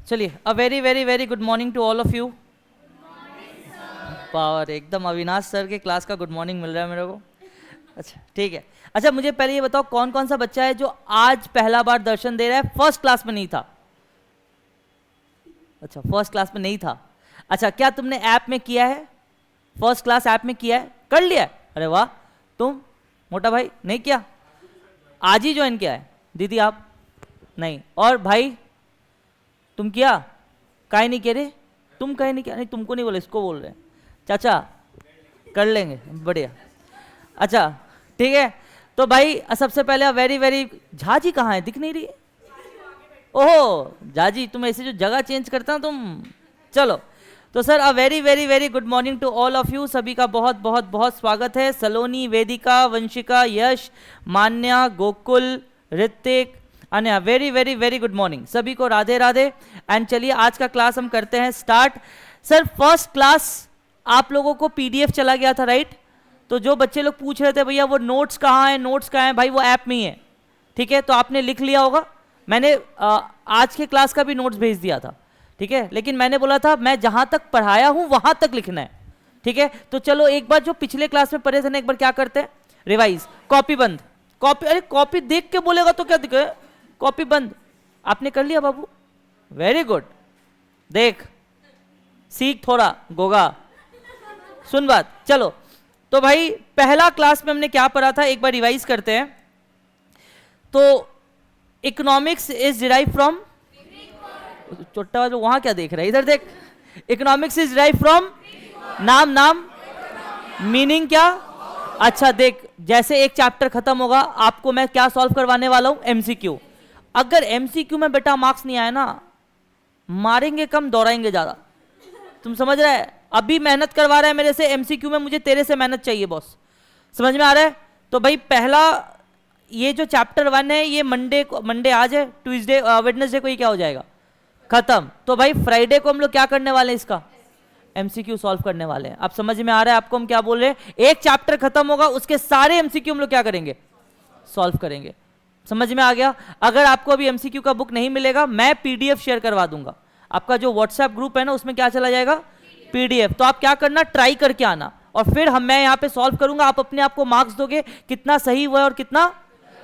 चलिए, a very very very good morning to all of you. Power एकदम Avinash sir के class का good morning मिल रहा है मेरे को। अच्छा ठीक है। अच्छा मुझे पहले ये बताओ, कौन कौन सा बच्चा है जो आज पहला बार दर्शन दे रहा है, फर्स्ट क्लास में नहीं था? अच्छा फर्स्ट क्लास में नहीं था। अच्छा क्या तुमने ऐप में किया है? फर्स्ट क्लास ऐप में किया है, कर लिया है? अरे वाह। तुम मोटा भाई नहीं किया, आज ही ज्वाइन किया है? दीदी आप नहीं, और भाई तुम किया? काहे नहीं किया रे? तुम काहे नहीं किया? नहीं तुमको नहीं बोले, इसको बोल रहे हैं। चाचा कर लेंगे, बढ़िया। अच्छा ठीक है, तो भाई सबसे पहले वेरी वेरी, झाजी कहाँ है, दिख नहीं रही है? ओहो झाजी, तुम ऐसे जो जगह चेंज करता हो तुम। चलो तो sir a very very very good morning to all of you. सभी का बहुत बहुत बहुत स्वागत है। सलोनी, वेदिका, वंशिका, यश, मान्या, गोकुल, ऋतिक, अनया, very very very good morning सभी को, राधे राधे। एंड चलिए आज का क्लास हम करते हैं स्टार्ट। सर फर्स्ट क्लास आप लोगों को पीडीएफ चला गया था राइट? तो जो बच्चे लोग पूछ रहे थे भैया वो नोट्स कहाँ है, नोट्स कहाँ है, भाई वो ऐप में ही है। ठीक है, तो आपने लिख लिया होगा। मैंने आज के क्लास का भी नोट्स भेज दिया था, ठीक है, लेकिन मैंने बोला था मैं जहां तक पढ़ाया हूं वहां तक लिखना है। ठीक है, तो चलो एक बार जो पिछले क्लास में पढ़े थे ना, एक बार क्या करते हैं, रिवाइज। कॉपी बंद, कॉपी, अरे कॉपी देख के बोलेगा तो क्या दिखे, कॉपी बंद। आपने कर लिया बाबू, वेरी गुड। देख सीख थोड़ा गोगा, सुन बात। चलो तो भाई पहला क्लास में हमने क्या पढ़ा था, एक बार रिवाइज करते हैं। तो इकोनॉमिक्स इज डिराइव फ्रॉम, छोटा जो वहां क्या देख रहा है, इधर देख। इकोनॉमिक्स इज डिराइव फ्रॉम, नाम नाम, मीनिंग क्या। अच्छा देख, जैसे एक चैप्टर खत्म होगा आपको मैं क्या सॉल्व करवाने वाला हूं, एमसीक्यू। अगर एमसीक्यू में बेटा मार्क्स नहीं आए ना, मारेंगे कम दौड़ाएंगे ज्यादा। तुम समझ रहे हैं? अभी मेहनत करवा रहा है मेरे से एमसीक्यू में, मुझे तेरे से मेहनत चाहिए बॉस। समझ में आ रहा है? तो भाई पहला ये जो चैप्टर 1 है ये मंडे आज है, ट्यूसडे वेडनेसडे को ये क्या हो जाएगा, खत्म। तो भाई फ्राइडे को हम लोग क्या करने वाले हैं, इसका एमसीक्यू सॉल्व करने वाले हैं। आप समझ में आ रहा है आपको हम क्या बोल रहे हैं? एक चैप्टर खत्म होगा उसके सारे एमसीक्यू हम लोग क्या करेंगे, सॉल्व करेंगे। समझ में आ गया? अगर आपको अभी एमसीक्यू का बुक नहीं मिलेगा, मैं पीडीएफ शेयर करवा दूंगा। आपका जो व्हाट्सएप ग्रुप है ना उसमें क्या चला जाएगा, पीडीएफ। तो आप क्या करना, ट्राई करके आना, और फिर मैं यहाँ पे सॉल्व करूंगा। आप अपने आप को मार्क्स दोगे कितना सही हुआ और कितना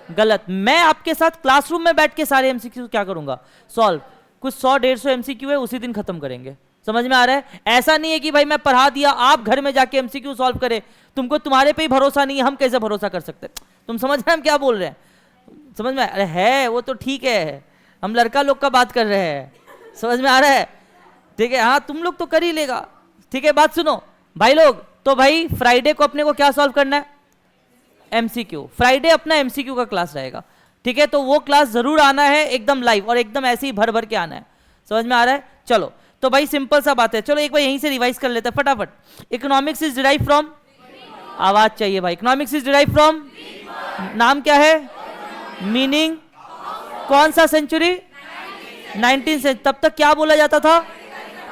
गलत। मैं आपके साथ क्लासरूम में बैठ के सारे एमसीक्यू क्या करूंगा, सॉल्व। कुछ 100-150 एमसीक्यू है, उसी दिन खत्म करेंगे। समझ में आ रहा है? ऐसा नहीं है कि भाई मैं पढ़ा दिया आप घर में जाके एमसीक्यू सॉल्व करें। तुमको तुम्हारे पे ही भरोसा नहीं है, हम कैसे भरोसा कर सकते? तुम समझ रहे हैं हम क्या बोल रहे हैं? समझ में? अरे है वो तो ठीक है, हम लड़का लोग का बात कर रहे हैं। समझ में आ रहा है? ठीक है, हाँ तुम लोग तो कर ही लेगा। ठीक है, बात सुनो भाई लोग। तो भाई फ्राइडे को अपने को क्या सॉल्व करना है, एमसीक्यू। फ्राइडे अपना एमसीक्यू का क्लास रहेगा। ठीक है, तो वो क्लास जरूर आना है, एकदम लाइव और एकदम ऐसे ही भर भर के आना है। समझ में आ रहा है? चलो तो भाई सिंपल सा बात है, चलो एक बार यहीं से रिवाइज कर लेते हैं फटाफट। इकोनॉमिक्स इज डिराइव फ्रॉम, आवाज चाहिए भाई। इकोनॉमिक्स इज डिराइव फ्रॉम, नाम क्या है, मीनिंग, कौन सा सेंचुरी, 19th सेंचुरी। तब तक क्या बोला जाता था,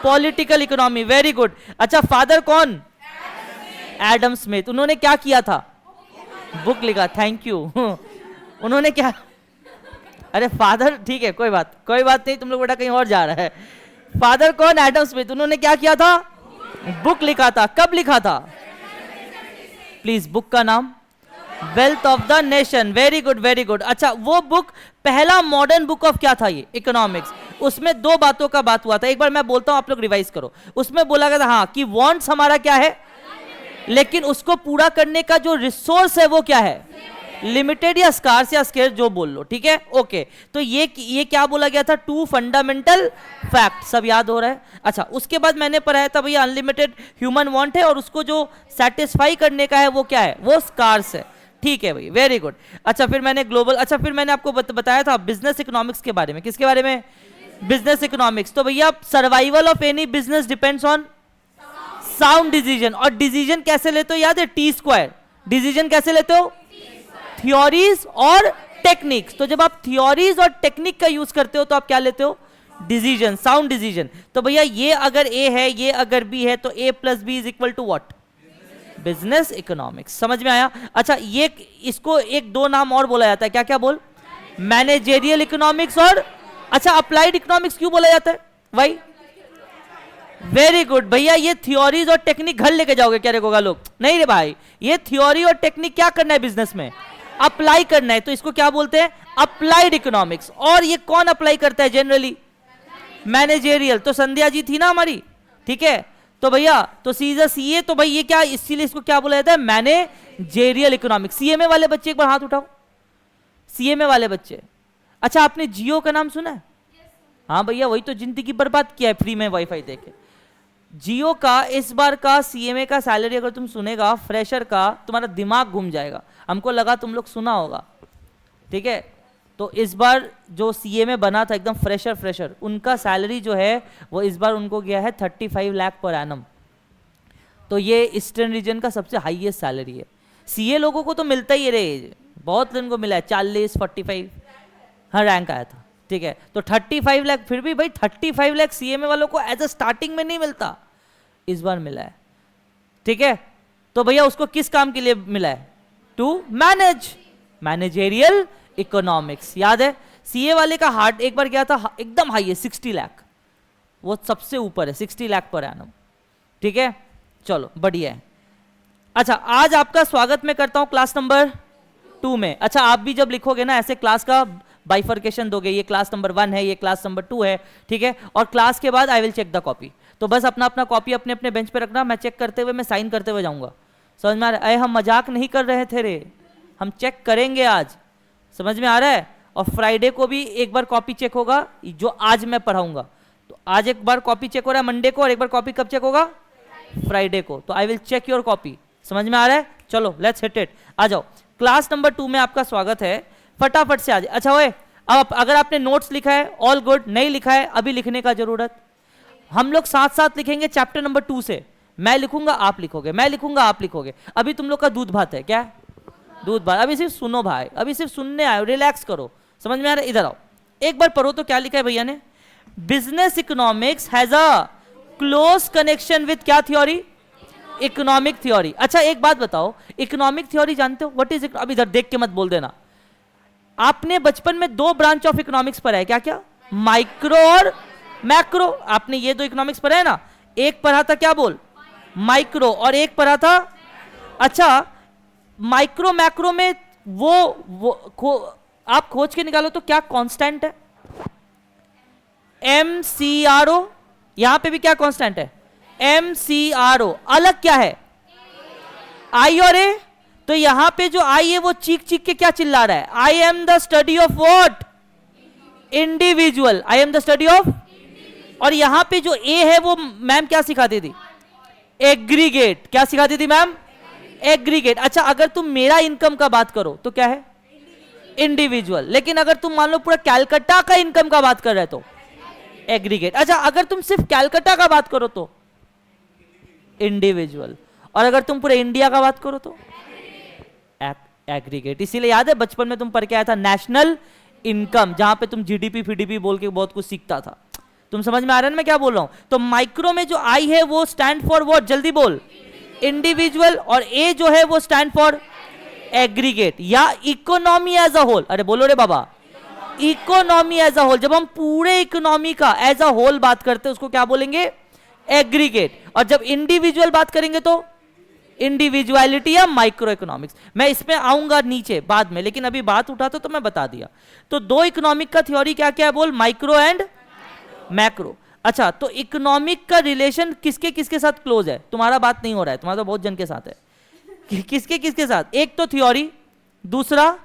पॉलिटिकल इकोनॉमी। Very good. अच्छा फादर कौन, एडम स्मिथ। उन्होंने क्या किया था, बुक लिखा। Thank you. उन्होंने क्या, अरे फादर ठीक है, कोई बात नहीं, तुम लोग बेटा कहीं और जा रहा है। फादर कौन, एडम स्मिथ। उन्होंने क्या किया था, बुक लिखा था। कब लिखा था, प्लीज बुक का नाम, wealth of the nation. Very good very good. अच्छा वो बुक पहला मॉडर्न बुक ऑफ क्या था, ये इकोनॉमिक्स। उसमें 2 बातों का बात हुआ था, एक बार मैं बोलता हूं आप लोग रिवाइज करो। उसमें बोला गया था हाँ कि वांट्स हमारा क्या है, लेकिन उसको पूरा करने का जो रिसोर्स है वो क्या है, लिमिटेड या स्कार्स या स्केर्स जो बोल लो। ठीक है, ओके। तो ये क्या बोला गया था, 2 फंडामेंटल फैक्ट। सब याद हो रहा है? अच्छा उसके बाद मैंने पढ़ाया था भैया अनलिमिटेड ह्यूमन वांट है और उसको जो सेटिस्फाई करने का है वो क्या है, वो स्कार्स है। ठीक है भाई, वेरी गुड। अच्छा फिर मैंने ग्लोबल, अच्छा फिर मैंने आपको बताया था बिजनेस इकोनॉमिक्स के बारे में। किसके बारे में, बिजनेस इकोनॉमिक्स। तो भैया survival of any business depends on sound decision. और डिसीजन कैसे लेते हो, याद है, T²। डिसीजन कैसे लेते हो, थियोरीज और टेक्निक्स। तो जब आप थियोरीज और टेक्निक का यूज करते हो तो आप क्या लेते हो, डिसीजन, साउंड डिसीजन। तो भैया ये अगर ए है, ये अगर बी है, तो A + B = what, business economics. समझ में आया? अच्छा ये इसको 1-2 नाम और बोला जाता है, क्या क्या बोल, मैनेजेरियल इकोनॉमिक्स और अच्छा अप्लाइड इकोनॉमिक्स क्यों बोला जाता है? भाई वेरी गुड भैया, ये थियोरीज और टेक्निक घर लेके जाओगे क्या? रेगोगा लोग नहीं रे भाई, ये थियोरी और टेक्निक क्या करना है बिजनेस में? अप्लाई करना है। तो इसको क्या बोलते हैं? Applied economics. और ये कौन अप्लाई करता है जनरली? मैनेजेरियल। तो संध्या जी थी ना हमारी, ठीक है, तो भैया तो सीधा सीए, तो भाई ये क्या, इसीलिए इसको क्या बोला जाता है? Managerial economics. सीएमए वाले बच्चे एक बार हाथ उठाओ, सीएमए वाले बच्चे। अच्छा, आपने जियो का नाम सुना है? हाँ भैया, वही तो जिंदगी बर्बाद किया है फ्री में वाईफाई देके। जियो का इस बार का सीएमए का सैलरी अगर तुम सुनेगा फ्रेशर का, तुम्हारा दिमाग घूम जाएगा। हमको लगा तुम लोग सुना होगा, ठीक है। तो इस बार जो सीएमए बना था एकदम फ्रेशर, उनका सैलरी जो है वो इस बार उनको गया है 35 लाख पर एनम। तो ये ईस्टर्न रीजन का सबसे हाईएस्ट सैलरी है। सीए लोगों को तो मिलता ही रे, बहुत दिन को मिला है 40, 45 हाँ रैंक आया था, ठीक है। तो 35 लाख, फिर भी भाई 35 लाख सीएमए वालों को एज अ स्टार्टिंग में नहीं मिलता, इस बार मिला है, ठीक है। तो भैया उसको किस काम के लिए मिला है? To manage, managerial economics. याद है सीए वाले का हार्ड एक बार गया था एकदम हाई है 60 लाख, वो सबसे ऊपर है 60 लाख पर एनम, ठीक है। चलो बढ़िया है। अच्छा, आज आपका स्वागत मैं करता हूं क्लास नंबर 2 में। अच्छा, आप भी जब लिखोगे ना ऐसे क्लास का बाइफर्केशन दोगे, ये क्लास नंबर 1 है, ये क्लास नंबर 2 है, ठीक है। और क्लास के बाद I will check the copy. तो बस अपना अपना कॉपी अपने अपने बेंच पे रखना, मैं चेक करते हुए, मैं साइन करते हुए जाऊंगा। समझ में आ रहा है? हम मजाक नहीं कर रहे थे रे, हम चेक करेंगे आज, समझ में आ रहा है? और फ्राइडे को भी एक बार कॉपी चेक होगा जो आज मैं पढ़ाऊंगा। तो आज एक बार कॉपी चेक हो रहा है मंडे को, और एक बार कॉपी कब चेक होगा? फ्राइडे को। तो I will check your copy. समझ में आ रहा है? चलो लेट्स हिट इट, आ जाओ। क्लास नंबर 2 में आपका स्वागत है। फटाफट से आ जाए। अच्छा ओए, अब अगर आपने नोट्स लिखा है ऑल गुड, नहीं लिखा है अभी लिखने का जरूरत। हम लोग साथ साथ लिखेंगे चैप्टर नंबर 2 से। मैं लिखूंगा आप लिखोगे, मैं लिखूंगा आप लिखोगे। अभी तुम लोग का दूध भात है क्या? दूध भात। अभी सिर्फ सुनो भाई, अभी सिर्फ सुनने आए, रिलैक्स करो। समझ में आ रहा है? इधर आओ, एक बार पढ़ो तो क्या लिखा है भैया ने? Business economics has a close connection with क्या थ्योरी? Economic theory. अच्छा एक बात बताओ, इकोनॉमिक थ्योरी जानते हो व्हाट इज? अब इधर देख के मत बोल देना। आपने बचपन में 2 ब्रांच ऑफ इकोनॉमिक्स पढ़ा है क्या? क्या? माइक्रो और मैक्रो। आपने ये 2 इकोनॉमिक्स पढ़ा है ना? एक पढ़ा था क्या बोल? माइक्रो, और एक पढ़ा था, अच्छा माइक्रो मैक्रो में आप खोज के निकालो तो क्या कांस्टेंट है? MCRO। यहां पे भी क्या कांस्टेंट है? MCRO। अलग क्या है? I और A। तो यहां पे जो I है वो चीख चीख के क्या चिल्ला रहा है? I am the study of what? Individual. I am the study of. और यहां पे जो A है वो मैम क्या सिखाती थी? एग्रीगेट। क्या सिखाती थी मैम? एग्रीगेट। अच्छा, अगर तुम मेरा इनकम का बात करो तो क्या है? इंडिविजुअल। लेकिन अगर तुम मान लो पूरा कैलकाटा का इनकम का बात कर रहे तो एग्रीगेट। अच्छा, अगर तुम सिर्फ कैलकाटा का बात करो तो इंडिविजुअल, और अगर तुम पूरे इंडिया का बात करो तो एग्रीगेट। इसीलिए याद है बचपन में तुम पढ़ के आया था नेशनल इनकम, जहां पे तुम जीडीपी फीडीपी बोल के बहुत कुछ सीखता था। तुम समझ में आ रहा है मैं क्या बोल रहा हूं? तो माइक्रो में जो आई है वो स्टैंड फॉर व्हाट? जल्दी बोल। इंडिविजुअल। और ए जो है वो स्टैंड फॉर एग्रीगेट या इकोनॉमी एज अ होल। अरे बोलो रे बाबा, इकोनॉमी एज अ होल। जब हम पूरे इकोनॉमी का एज अ होल बात करते हैं उसको क्या बोलेंगे? एग्रीगेट। और जब इंडिविजुअल बात करेंगे तो इंडिविजुअलिटी या माइक्रो इकोनॉमिक्स। मैं इसमें आऊंगा नीचे बाद में, लेकिन अभी बात उठा तो मैं बता दिया। तो 2 इकोनॉमिक का थ्योरी क्या क्या है बोल? Micro and macro. अच्छा, तो इकोनॉमिक का रिलेशन किसके किसके साथ क्लोज है? तुम्हारा बात नहीं हो रहा है, तुम्हारा तो बहुत जन के साथ है। किसके किसके साथ? एक तो थ्योरी, दूसरा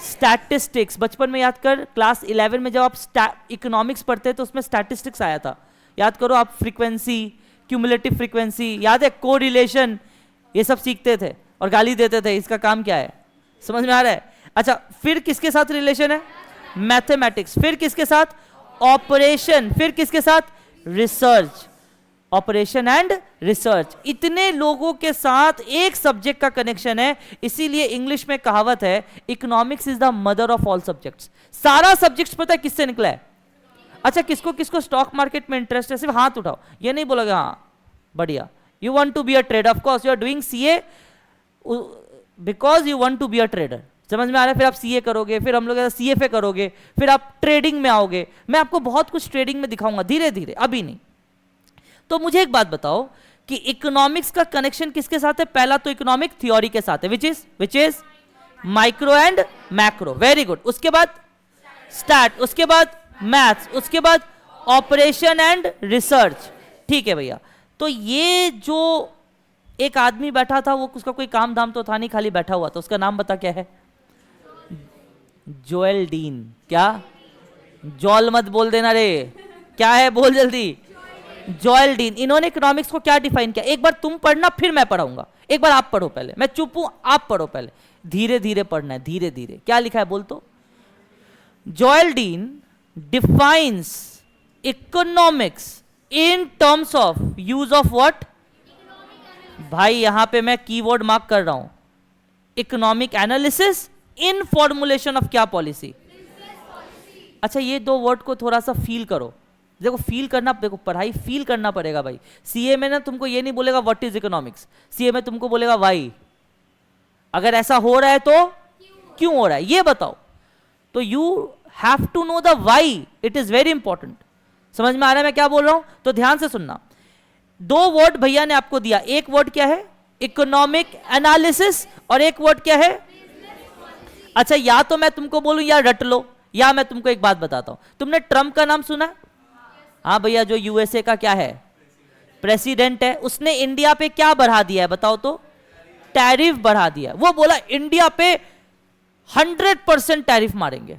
स्टैटिस्टिक्स। बचपन में याद कर, क्लास 11 में जब आप इकोनॉमिक्स पढ़ते तो उसमें स्टैटिस्टिक्स आया था। याद करो आप, फ्रीक्वेंसी, क्यूमुलेटिव फ्रीक्वेंसी, याद है, कोरिलेशन, ये सब सीखते थे और गाली देते थे इसका काम क्या है। समझ में आ रहा है? अच्छा, फिर किसके साथ रिलेशन है? मैथमेटिक्स। फिर किसके साथ? ऑपरेशन। फिर किसके साथ? रिसर्च। Operation and research. इतने लोगों के साथ एक सब्जेक्ट का कनेक्शन है। इसीलिए इंग्लिश में कहावत है, economics is the mother of all subjects. सारा सब्जेक्ट्स पता है किससे निकला है? अच्छा, किसको किसको स्टॉक मार्केट में इंटरेस्ट है? सिर्फ हाथ उठाओ, ये नहीं बोलोगे हाँ बढ़िया। You want to be a trader, of course you are doing CA because you want to be a trader. समझ में आ रहा है? फिर आप सीए करोगे, फिर हम लोग सीएफए करोगे, फिर आप ट्रेडिंग में आओगे। मैं आपको बहुत कुछ ट्रेडिंग में दिखाऊंगा धीरे धीरे, अभी नहीं। तो मुझे एक बात बताओ कि इकोनॉमिक्स का कनेक्शन किसके साथ है? पहला तो इकोनॉमिक थ्योरी के साथ है, which is micro and macro. Very good. उसके बाद स्टैट, उसके बाद मैथ्स, उसके बाद ऑपरेशन एंड रिसर्च। ठीक है भैया। तो ये जो एक आदमी बैठा था, वो उसका कोई काम धाम तो था नहीं, खाली बैठा हुआ था, उसका नाम बता क्या है? Joel dean. क्या? जॉल मत बोल देना रे, क्या है बोल जल्दी। Joel dean. इन्होंने इकोनॉमिक्स को क्या डिफाइन किया? एक बार तुम पढ़ना, फिर मैं पढ़ाऊंगा। एक बार आप पढ़ो पहले, मैं चुप हूं, आप पढ़ो पहले। धीरे धीरे पढ़ना है, धीरे धीरे। क्या लिखा है बोल तो? Joel dean defines economics in terms of use of what? भाई यहां पे मैं कीवर्ड मार्क कर रहा हूं, economic analysis in formulation of क्या? पॉलिसी। अच्छा, ये दो वर्ड को थोड़ा सा फील करो। देखो फील करना, देखो पढ़ाई फील करना पड़ेगा भाई। सीए में ना तुमको ये नहीं बोलेगा व्हाट इज इकोनॉमिक्स, सीए में तुमको बोलेगा वाई। अगर ऐसा हो रहा है तो क्यों हो रहा है ये बताओ। तो you have to know the why, it is very important. समझ में आ रहा है मैं क्या बोल रहा हूं? तो ध्यान से सुनना। दो वर्ड भैया ने आपको दिया, एक वर्ड क्या है? इकोनॉमिक एनालिसिस, और एक वर्ड क्या है? अच्छा, या तो मैं तुमको बोलूं या रट लो, या मैं तुमको एक बात बताता हूं। तुमने ट्रंप का नाम सुना? हाँ भैया, जो यूएसए का क्या है? प्रेसिडेंट है। उसने इंडिया पे क्या बढ़ा दिया है बताओ तो? टैरिफ बढ़ा दिया। वो बोला इंडिया पे 100% टैरिफ मारेंगे।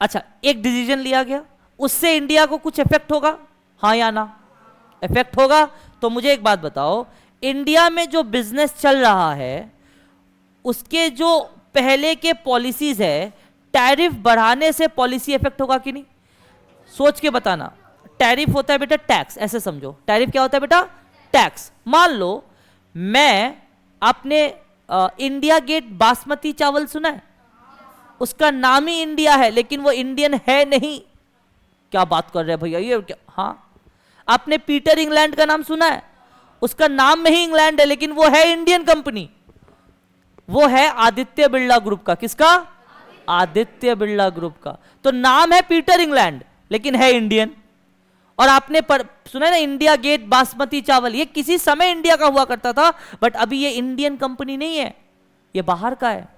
अच्छा, एक डिसीजन लिया गया, उससे इंडिया को कुछ इफेक्ट होगा? हाँ या ना? इफेक्ट होगा। तो मुझे एक बात बताओ, इंडिया में जो बिजनेस चल रहा है उसके जो पहले के पॉलिसीज है, टैरिफ बढ़ाने से पॉलिसी इफेक्ट होगा कि नहीं? सोच के बताना। टैरिफ होता है बेटा टैक्स, ऐसे समझो। टैरिफ क्या होता है बेटा? टैक्स। मान लो मैं आपने इंडिया गेट बासमती चावल सुना है? उसका नाम ही इंडिया है, लेकिन वो इंडियन है नहीं। क्या बात कर रहे हैं भैया, ये क्या? हाँ। आपने पीटर इंग्लैंड का नाम सुना है? उसका नाम में ही इंग्लैंड है, लेकिन वो है इंडियन कंपनी। वो है आदित्य बिरला ग्रुप का। किसका? आदित्य बिरला ग्रुप का। तो नाम है पीटर इंग्लैंड, लेकिन है इंडियन। और आपने सुना है ना इंडिया गेट बासमती चावल? ये किसी समय इंडिया का हुआ करता था, बट अभी ये इंडियन कंपनी नहीं है, ये बाहर का है,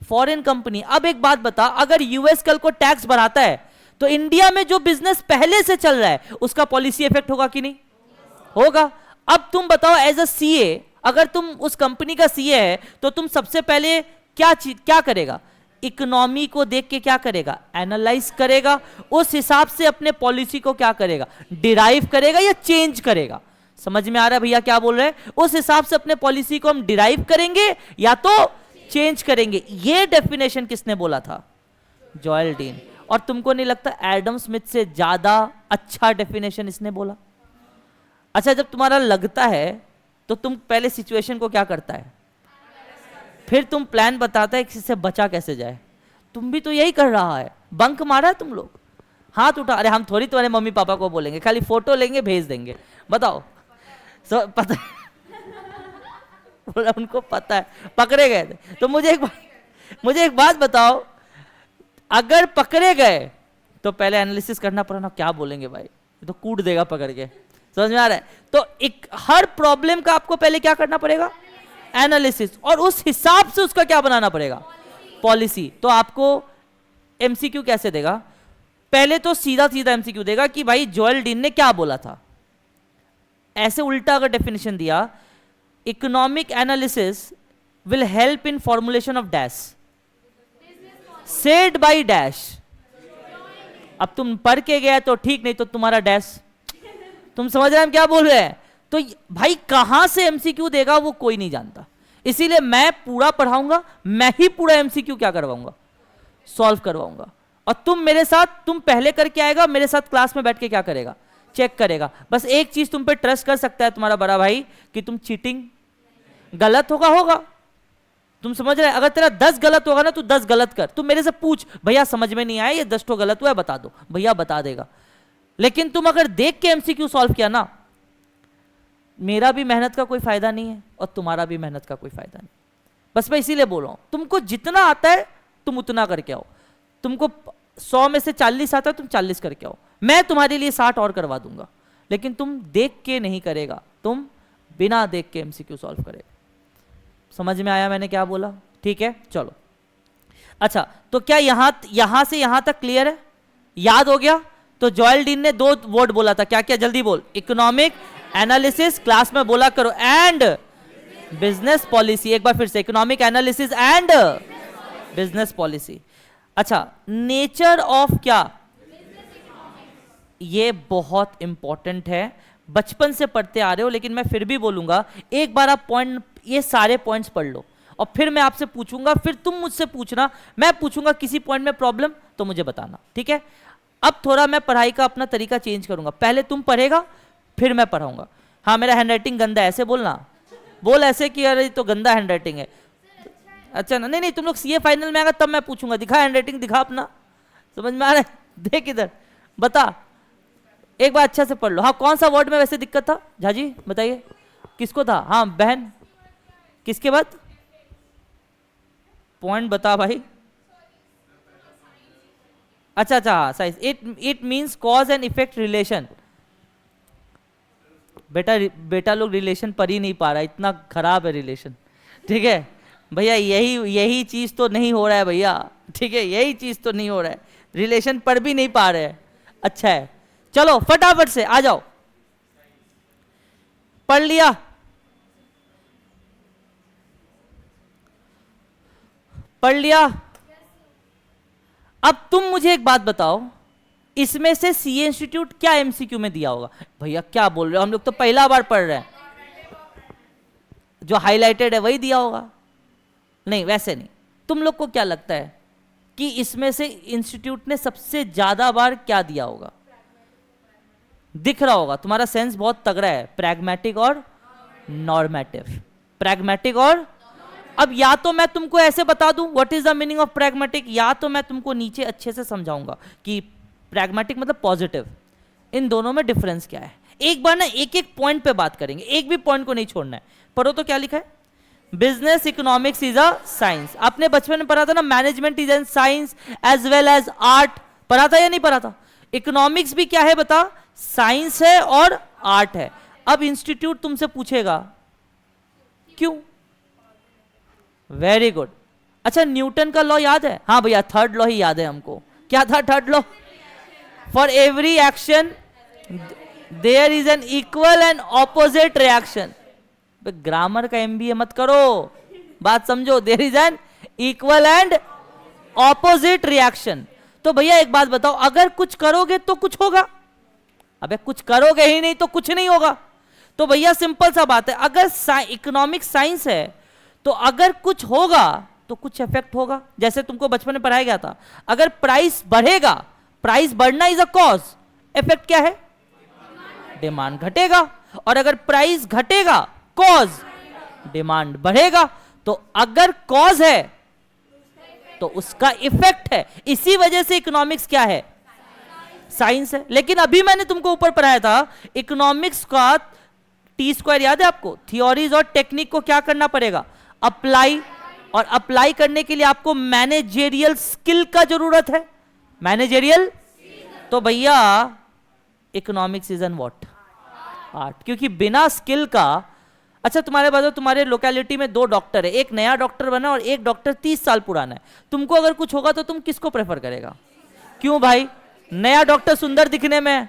फॉरेन कंपनी। अब एक बात बता, अगर यूएस कल को टैक्स बढ़ाता है तो इंडिया में जो बिजनेस पहले से चल रहा है उसका पॉलिसी इफेक्ट होगा कि नहीं? होगा। अब तुम बताओ, एज अ सीए, अगर तुम उस कंपनी का सीए है तो तुम सबसे पहले क्या करेगा? इकोनॉमी को देख के क्या करेगा? एनालाइज करेगा। उस हिसाब से अपने पॉलिसी को क्या करेगा? डिराइव करेगा या चेंज करेगा? समझ में आ रहा है भैया क्या बोल रहे हैं? उस हिसाब से अपने पॉलिसी को हम डिराइव करेंगे या तो चेंज करेंगे। ये डेफिनेशन किसने बोला था? Joel dean. और तुमको नहीं लगता एडम स्मिथ से ज्यादा अच्छा डेफिनेशन इसने बोला? अच्छा, जब तुम्हारा लगता है तो तुम पहले सिचुएशन को क्या करता है, फिर तुम प्लान बताता है कि इससे बचा कैसे जाए। तुम भी तो यही कर रहा है, बंक मारा है तुम लोग। हाथ उठा, अरे हम थोड़ी तुम्हारे मम्मी पापा को बोलेंगे, खाली फोटो लेंगे भेज देंगे। बताओ, पता बोला उनको पता है, पकड़े गए थे। तो मुझे एक बात बताओ, अगर पकड़े गए तो पहले एनालिसिस करना पड़ा ना, क्या बोलेंगे भाई, तो कूट देगा पकड़ के। समझ में आ रहा है? तो एक हर प्रॉब्लम का आपको पहले क्या करना पड़ेगा? एनालिसिस, और उस हिसाब से उसका क्या बनाना पड़ेगा? पॉलिसी। तो आपको एमसीक्यू कैसे देगा? पहले तो सीधा सीधा एमसीक्यू देगा कि भाई जोएल डीन ने क्या बोला था। ऐसे उल्टा अगर डेफिनेशन दिया, economic analysis will help in formulation of dash said by dash. अब तुम पढ़ के गए तो ठीक, नहीं तो तुम्हारा डैश। तुम समझ रहे हैं हम क्या बोल रहे हैं? तो भाई कहां से एमसीक्यू देगा वो कोई नहीं जानता, इसीलिए मैं पूरा पढ़ाऊंगा, मैं ही पूरा एमसीक्यू क्या करवाऊंगा? सॉल्व करवाऊंगा। और तुम मेरे साथ, तुम पहले करके आएगा, मेरे साथ क्लास में बैठ के क्या करेगा? चेक करेगा। बस एक चीज तुम पे ट्रस्ट कर सकता है तुम्हारा बड़ा भाई, कि तुम चीटिंग, गलत होगा। तुम समझ रहे हैं? अगर तेरा 10 गलत होगा ना, तू 10 गलत कर। तुम मेरे से पूछ, भैया समझ में नहीं आया, ये 10 तो गलत हुआ है, बता दो। भैया बता देगा। लेकिन तुम अगर देख के एमसीक्यू सॉल्व किया ना, मेरा भी मेहनत का कोई फायदा नहीं है और तुम्हारा भी मेहनत का कोई फायदा नहीं। बस मैं इसीलिए बोल रहा हूं, तुमको जितना आता है तुम उतना करके आओ। तुमको 100 में से 40 आता है, तुम 40 करके आओ, मैं तुम्हारे लिए 60 और करवा दूंगा। लेकिन तुम देख के नहीं करेगा, तुम बिना देख के एमसीक्यू सॉल्व करेगा। समझ में आया मैंने क्या बोला? ठीक है, चलो। अच्छा, तो क्या यहां से यहां तक क्लियर है? याद हो गया? तो जोएल डीन ने 2 वर्ड बोला था, क्या क्या? जल्दी बोल। इकोनॉमिक एनालिसिस, क्लास में बोला करो, एंड बिजनेस पॉलिसी। एक बार फिर से, economic analysis and business policy. अच्छा, नेचर ऑफ क्या? ये बहुत इंपॉर्टेंट है, बचपन से पढ़ते आ रहे हो, लेकिन मैं फिर भी बोलूंगा एक बार आप पॉइंट, ये सारे पॉइंट्स पढ़ लो, और फिर मैं आपसे पूछूंगा, फिर तुम मुझसे पूछना, मैं पूछूंगा किसी पॉइंट में प्रॉब्लम तो मुझे बताना, ठीक है? अब थोड़ा मैं पढ़ाई का अपना तरीका चेंज करूंगा, पहले तुम पढ़ेगा फिर मैं पढ़ाऊंगा। हाँ, मेरा हैंडराइटिंग गंदा है, ऐसे बोलना, बोल ऐसे कि अरे तो गंदा हैंडराइटिंग है। अच्छा ना, नहीं नहीं, तुम लोग सीए फाइनल में आएगा तब मैं पूछूंगा, दिखा हैंडराइटिंग, दिखा अपना। समझ में आ रहा है? देख इधर, बता एक बार अच्छा से पढ़ लो। हाँ, कौन सा वर्ड में वैसे दिक्कत था झाजी, बताइए किसको था? हाँ बहन, किसके बाद? पॉइंट बता भाई। अच्छा अच्छा, science. It means cause and effect relation. बेटा लोग रिलेशन पढ़ ही नहीं पा रहा, इतना खराब है रिलेशन, ठीक है भैया? यही चीज तो नहीं हो रहा है भैया, ठीक है? यही चीज तो नहीं हो रहा है, रिलेशन पढ़ भी नहीं पा रहे हैं। अच्छा है, चलो फटाफट से आ जाओ। पढ़ लिया? पढ़ लिया? अब तुम मुझे एक बात बताओ, इसमें से सीए इंस्टीट्यूट क्या एमसीक्यू में दिया होगा? भैया क्या बोल रहे हो, हम लोग तो पहला बार पढ़ रहे हैं। जो हाईलाइटेड है वही दिया होगा? नहीं, वैसे नहीं। तुम लोग को क्या लगता है कि इसमें से इंस्टीट्यूट ने सबसे ज्यादा बार क्या दिया होगा? दिख रहा होगा, तुम्हारा सेंस बहुत तगड़ा है, प्रैग्मेटिक और नॉर्मेटिव। प्रैग्मेटिक और, अब या तो मैं तुमको ऐसे बता दूं what is the meaning of pragmatic, या तो मैं तुमको नीचे अच्छे से समझाऊंगा कि प्रैग्मेटिक मतलब पॉजिटिव। इन दोनों में डिफरेंस क्या है? एक बार ना एक एक पॉइंट पे बात करेंगे, एक भी पॉइंट को नहीं छोड़ना है। पढ़ो तो क्या लिखा है? Business economics is a science. आपने बचपन में पढ़ा था ना, management is an science as well as art. पढ़ा था या नहीं पढ़ा था? इकोनॉमिक्स भी क्या है बता? साइंस है और आर्ट है। अब इंस्टीट्यूट तुमसे पूछेगा क्यों? Very good. अच्छा, न्यूटन का लॉ याद है? हाँ भैया, 3rd लॉ ही याद है हमको। क्या था 3rd law? For every action there is an equal and opposite reaction. Grammar का एमबीए मत करो, बात समझो। There is an equal and opposite reaction. तो भैया एक बात बताओ, अगर कुछ करोगे तो कुछ होगा? अबे कुछ करोगे ही नहीं तो कुछ नहीं होगा। तो भैया सिंपल सा बात है, अगर इकोनॉमिक साइंस है तो अगर कुछ होगा तो कुछ इफेक्ट होगा। जैसे तुमको बचपन में पढ़ाया गया था, अगर प्राइस बढ़ेगा, प्राइस बढ़ना इज अ कॉज, इफेक्ट क्या है? डिमांड घटेगा। और अगर प्राइस घटेगा, कॉज डिमांड बढ़ेगा। तो अगर कॉज है तो उसका इफेक्ट है। इसी वजह से इकोनॉमिक्स क्या है? साइंस है। लेकिन अभी मैंने तुमको ऊपर पढ़ाया था, इकोनॉमिक्स का T² याद है आपको? थियोरीज और टेक्निक को क्या करना पड़ेगा? अप्लाई। और अप्लाई करने के लिए आपको मैनेजेरियल स्किल का जरूरत है। मैनेजेरियल, तो भैया economics is N what? Art. क्योंकि बिना स्किल का, अच्छा तुम्हारे पास, तुम्हारे लोकेलिटी में 2 डॉक्टर है, एक नया डॉक्टर बना और एक डॉक्टर 30 साल पुराना है। तुमको अगर कुछ होगा तो तुम किसको प्रेफर करेगा? क्यों भाई? नया डॉक्टर सुंदर दिखने में।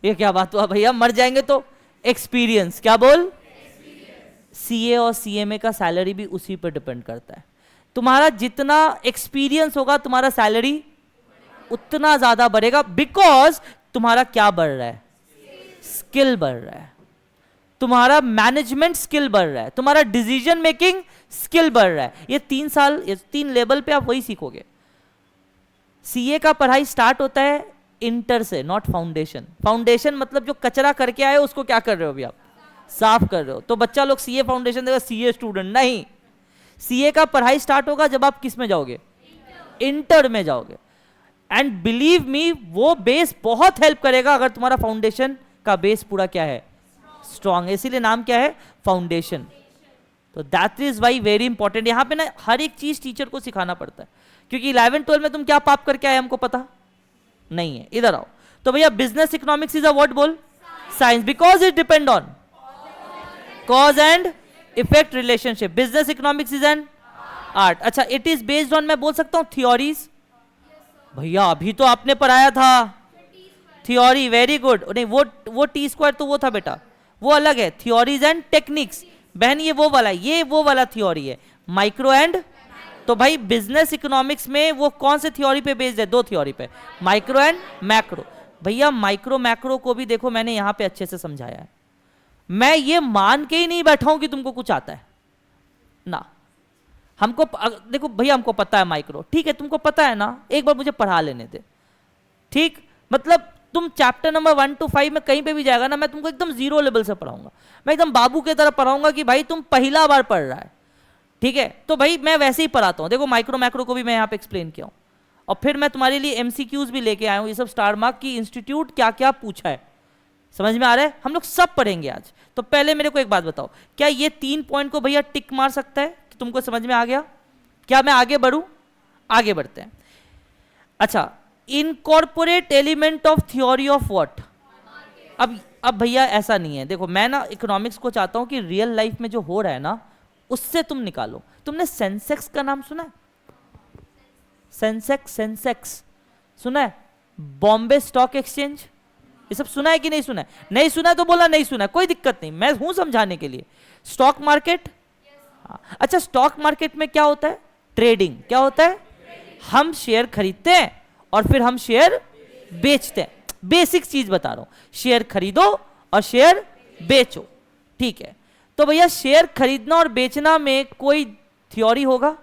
ये क्या बात हुआ भैया, मर जाएंगे तो। एक्सपीरियंस, क्या बोल? सीए और सीएमए का सैलरी भी उसी पर डिपेंड करता है। तुम्हारा जितना एक्सपीरियंस होगा तुम्हारा सैलरी उतना ज्यादा बढ़ेगा। बिकॉज तुम्हारा क्या बढ़ रहा है? स्किल बढ़ रहा है। तुम्हारा मैनेजमेंट स्किल बढ़ रहा है, तुम्हारा डिसीजन मेकिंग स्किल बढ़ रहा है। ये 3 साल, ये 3 लेवल पे आप वही सीखोगे। सीए का पढ़ाई स्टार्ट होता है इंटर से, नॉट फाउंडेशन। फाउंडेशन मतलब जो कचरा करके आए उसको क्या कर रहे हो अभी आप? साफ कर रहे हो। तो बच्चा लोग सीए फाउंडेशन देगा, सीए स्टूडेंट नहीं। सीए का पढ़ाई स्टार्ट होगा जब आप किस में जाओगे? इंटर में जाओगे। एंड बिलीव मी, वो बेस बहुत हेल्प करेगा अगर तुम्हारा फाउंडेशन का बेस पूरा क्या है? स्ट्रांग है। इसीलिए नाम क्या है? फाउंडेशन। तो that is why very important. यहाँ पे ना हर एक चीज टीचर को सिखाना पड़ता है, क्योंकि 11-12 में तुम क्या पाप करके आए हमको पता नहीं है। इधर आओ। तो भैया business economics is a what बोल? Science, because it depend on cause and effect relationship. Business economics is an art. अच्छा, इट इज बेस्ड ऑन, मैं बोल सकता हूं थियोरीज। भैया अभी तो आपने पढ़ाया था थियोरी, वेरी गुड। नहीं वो टी स्क्वायर तो वो था बेटा, वो अलग है। थियोरीज एंड टेक्निक्स बहन, ये वो वाला, ये वो वाला थियोरी है, माइक्रो एंड। तो भाई बिजनेस इकोनॉमिक्स में वो कौन से थियोरी पे बेस्ड है? दो थियोरी पे, माइक्रो एंड मैक्रो। भैया माइक्रो मैक्रो को भी देखो मैंने यहां पे अच्छे से समझाया है। मैं ये मान के ही नहीं बैठा हूं कि तुमको कुछ आता है ना। हमको देखो भैया, हमको पता है माइक्रो, ठीक है, तुमको पता है ना, एक बार मुझे पढ़ा लेने दे, ठीक। मतलब तुम चैप्टर नंबर 1 to 5 में कहीं पे भी जाएगा ना, मैं तुमको एकदम जीरो लेवल से पढ़ाऊंगा, मैं एकदम बाबू की तरह पढ़ाऊंगा कि भाई तुम पहला बार पढ़ रहा है, ठीक है। तो भाई मैं वैसे ही पढ़ाता हूँ। देखो माइक्रो मैक्रो को भी मैं यहाँ पे एक्सप्लेन किया हूँ, और फिर मैं तुम्हारे लिए एमसीक्यूज भी लेके आया हूँ, ये सब स्टार मार्क की इंस्टीट्यूट क्या क्या पूछा है, समझ में आ रहा है? हम लोग सब पढ़ेंगे आज। तो पहले मेरे को एक बात बताओ, क्या ये 3 पॉइंट को भैया टिक मार सकता है कि तुमको समझ में आ गया? क्या मैं आगे बढ़ूं? आगे बढ़ते हैं। अच्छा, incorporate element of theory of what? अब भैया ऐसा नहीं है, देखो मैं ना इकोनॉमिक्स को चाहता हूं कि रियल लाइफ में जो हो रहा है ना उससे तुम निकालो। तुमने सेंसेक्स का नाम सुना है? सेंसेक्स सुना है? बॉम्बे स्टॉक एक्सचेंज, ये सब सुना है कि नहीं सुना है? नहीं सुना है तो बोला नहीं सुना है, कोई दिक्कत नहीं, मैं हूं समझाने के लिए। स्टॉक मार्केट, अच्छा स्टॉक मार्केट में क्या होता है? ट्रेडिंग। क्या होता है? हम शेयर खरीदते हैं और फिर हम शेयर बेचते हैं। बेसिक चीज बता रहा हूं, शेयर खरीदो और शेयर बेचो, ठीक है। तो भैया शेयर खरीदना और बेचना में कोई थ्योरी होगा?